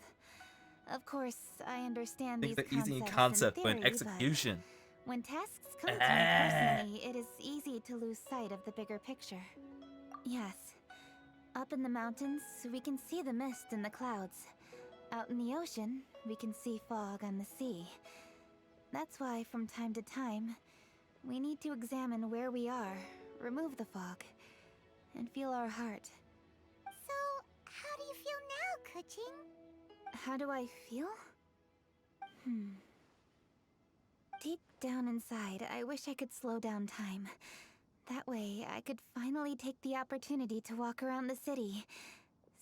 Of course, I understand Things these are easy in concepts concept, in but in theory, execution. but when tasks come to me personally, it is easy to lose sight of the bigger picture. Yes. Up in the mountains, we can see the mist in the clouds. Out in the ocean, we can see fog on the sea. That's why, from time to time, we need to examine where we are, remove the fog, and feel our heart. So, how do you feel now, Kuching? How do I feel? Deep down inside, I wish I could slow down time. That way, I could finally take the opportunity to walk around the city,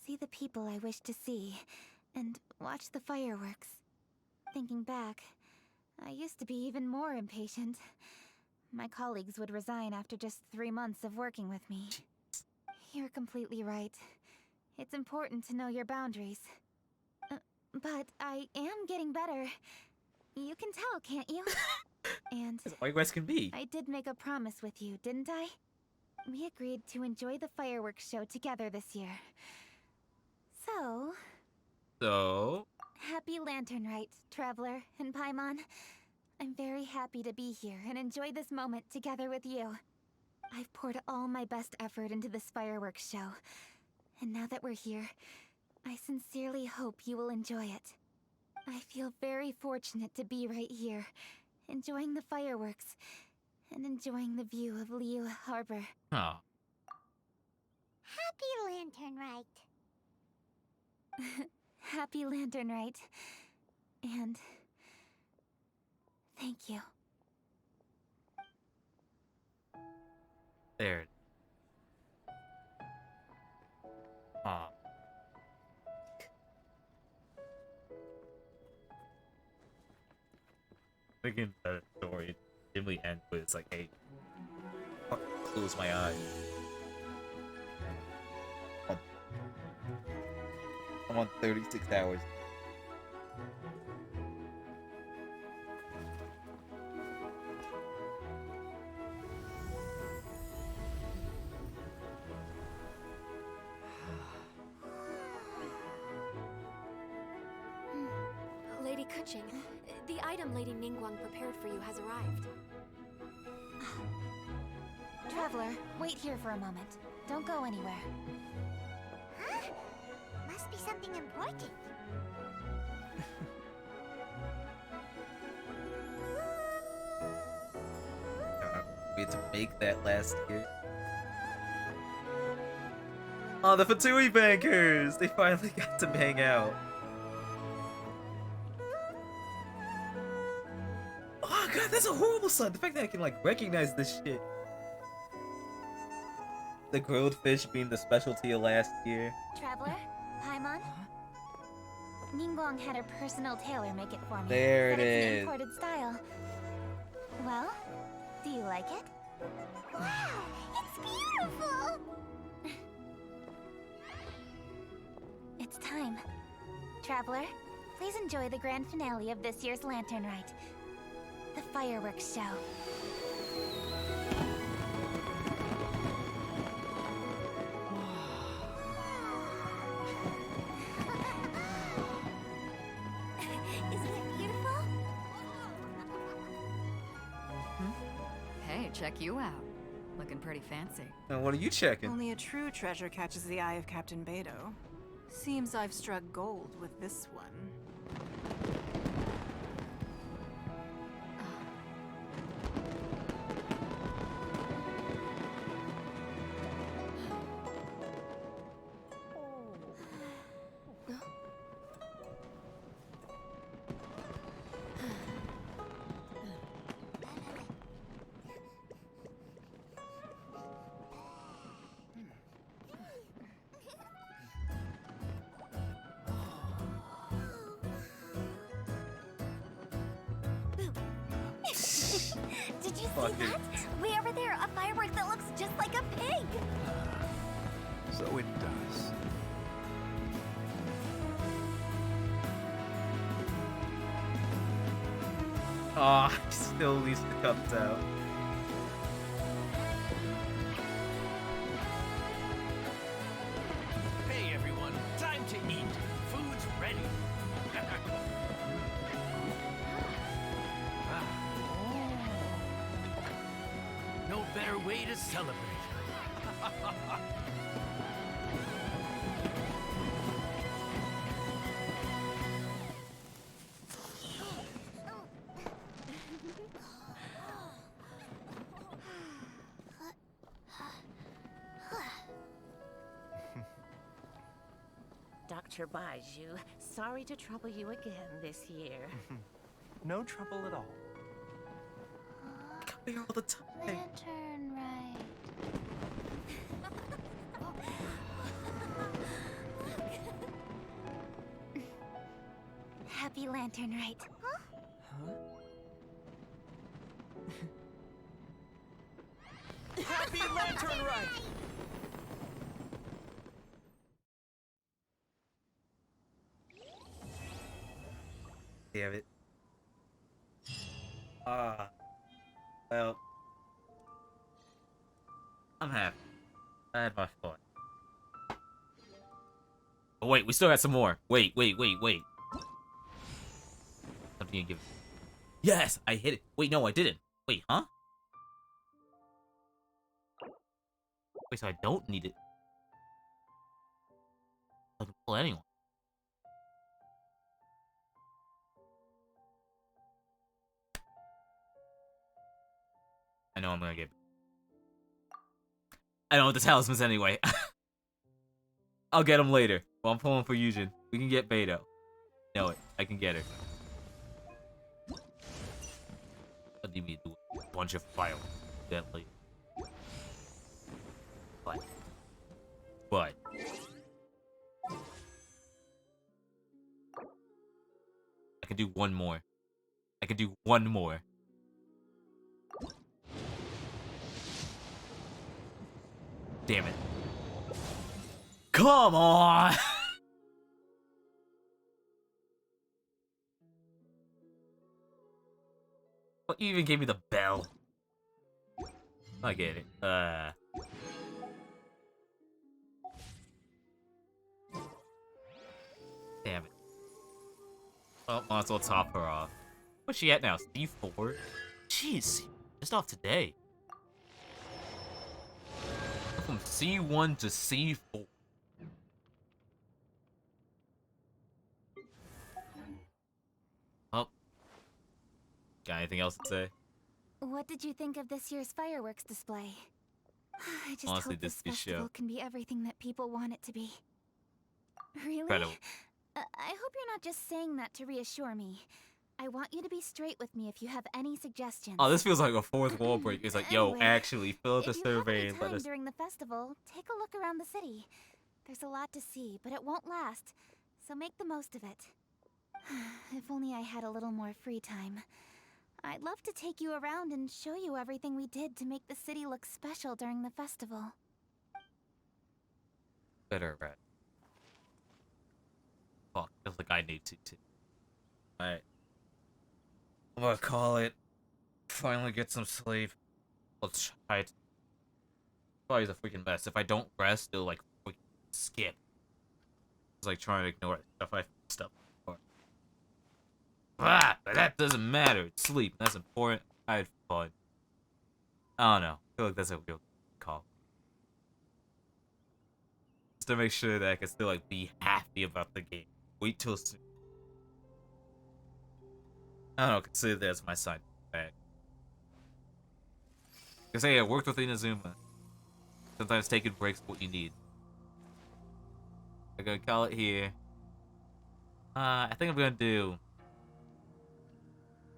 see the people I wish to see, and watch the fireworks. Thinking back, I used to be even more impatient. My colleagues would resign after just 3 months of working with me. You're completely right. It's important to know your boundaries. But I am getting better. You can tell, can't you? And All you guys can be. I did make a promise with you, didn't I? We agreed to enjoy the fireworks show together this year. So, happy Lantern Rite, Traveler and Paimon. I'm very happy to be here and enjoy this moment together with you. I've poured all my best effort into this fireworks show. And now that we're here, I sincerely hope you will enjoy it. I feel very fortunate to be right here, enjoying the fireworks, and enjoying the view of Liu Harbor. Oh. Happy Lantern Rite. Happy Lantern Rite. And thank you. There. Aw. Thinking the story dimly ends with it's like, hey, close my eyes. I'm on 36 hours. Lady Kuching, the item Lady Ningguang prepared for you has arrived. Traveler, wait here for a moment. Don't go anywhere. Huh? Must be something important. We had to make that last year. Oh, the Fatui Bankers! They finally got to hang out. Oh god, that's a horrible sign. The fact that I can like recognize this shit. The grilled fish being the specialty of last year. Traveler, Paimon. Ningguang had her personal tailor make it for me. There it Said it's an is. imported style. Well, do you like it? Wow, it's beautiful! It's time. Traveler, please enjoy the grand finale of this year's Lantern Rite. The fireworks show. Isn't it beautiful? Hey, check you out. Looking pretty fancy. Now what are you checking? Only a true treasure catches the eye of Captain Beidou. Seems I've struck gold with this one. Did you see Fuck it. that? Way over there, a firework that looks just like a pig! So it does. Ah, he still leaves the cups out. Hey everyone, time to eat. Food's ready. No better way to celebrate. Dr. Baiju, sorry to trouble you again this year. No trouble at all. Come here all the time. Lantern right. Happy Lantern right. Happy Lantern Rite! Damn it. Ah. Well. I'm happy. I had my fun. Oh wait, we still got some more. Wait. Something you give. Yes, I hit it. Wait, no, I didn't. Wait, huh? Wait, so I don't need it. I can pull anyone. I know I'm gonna get. I don't want the talismans anyway. I'll get them later. Well, I'm pulling for Yujin. We can get Beto. Know it. I can get her. I need me to do a bunch of fireworks. That later. But. I can do one more. I can do one more. Damn it. Come on! What, you even gave me the bell? I get it. Damn it. Well, might as well top her off. Where's she at now? C4? Jeez, just off today. From C1 to C4. Oh. Got anything else to say? What did you think of this year's fireworks display? I just Honestly, hope this this festival show. can be everything that people want it to be. Really? Incredible. I hope you're not just saying that to reassure me. I want you to be straight with me if you have any suggestions. Oh, this feels like a fourth wall break. It's like, yo, Anyway, actually, fill out the if you have survey any and let time us. during the festival, take a look around the city. There's a lot to see, but it won't last, so make the most of it. If only I had a little more free time. I'd love to take you around and show you everything we did to make the city look special during the festival. Better, right? Fuck, feels like I need to, too. Alright. I'm gonna call it. Finally get some sleep. Let's try it. Probably a freaking mess. If I don't rest, it'll like freaking skip. It's like trying to ignore stuff I messed up before. Ah, but that doesn't matter. It's sleep. That's important. I had fun. I don't know. I feel like that's a real call. Just to make sure that I can still like be happy about the game. Wait till soon. I don't know, consider that as my sign back. Because hey, I worked with Inazuma. Sometimes taking breaks is what you need. I'm gonna call it here. I think I'm gonna do.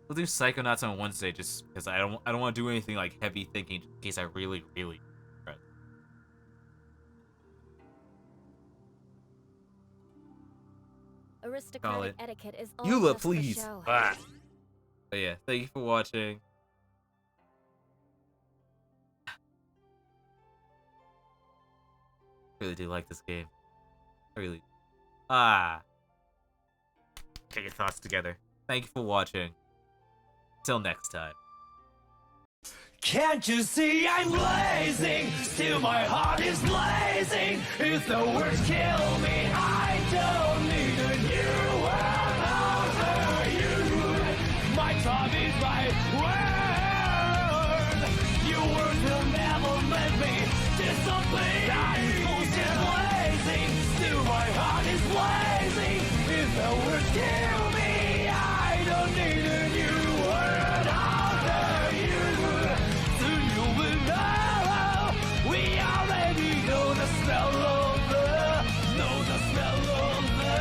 We'll do Psychonauts on Wednesday just because I don't want to do anything like heavy thinking in case I really regret. Aristocratic etiquette is all Eula, just for please. show. Ah. But yeah, thank you for watching. I really do like this game. I really. Get your thoughts together. Thank you for watching. Till next time. Can't you see I'm blazing? Still my heart is blazing. If the words kill me, I don't need a new world over you. My time is my word. Your words will never let me disobey. I'm still blazing. Still my heart is blazing. If the words kill me, I don't need a new world over you. Soon you will know. We already know the smell of the, know the smell of the,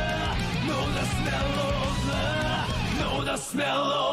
know the smell of the, know the smell of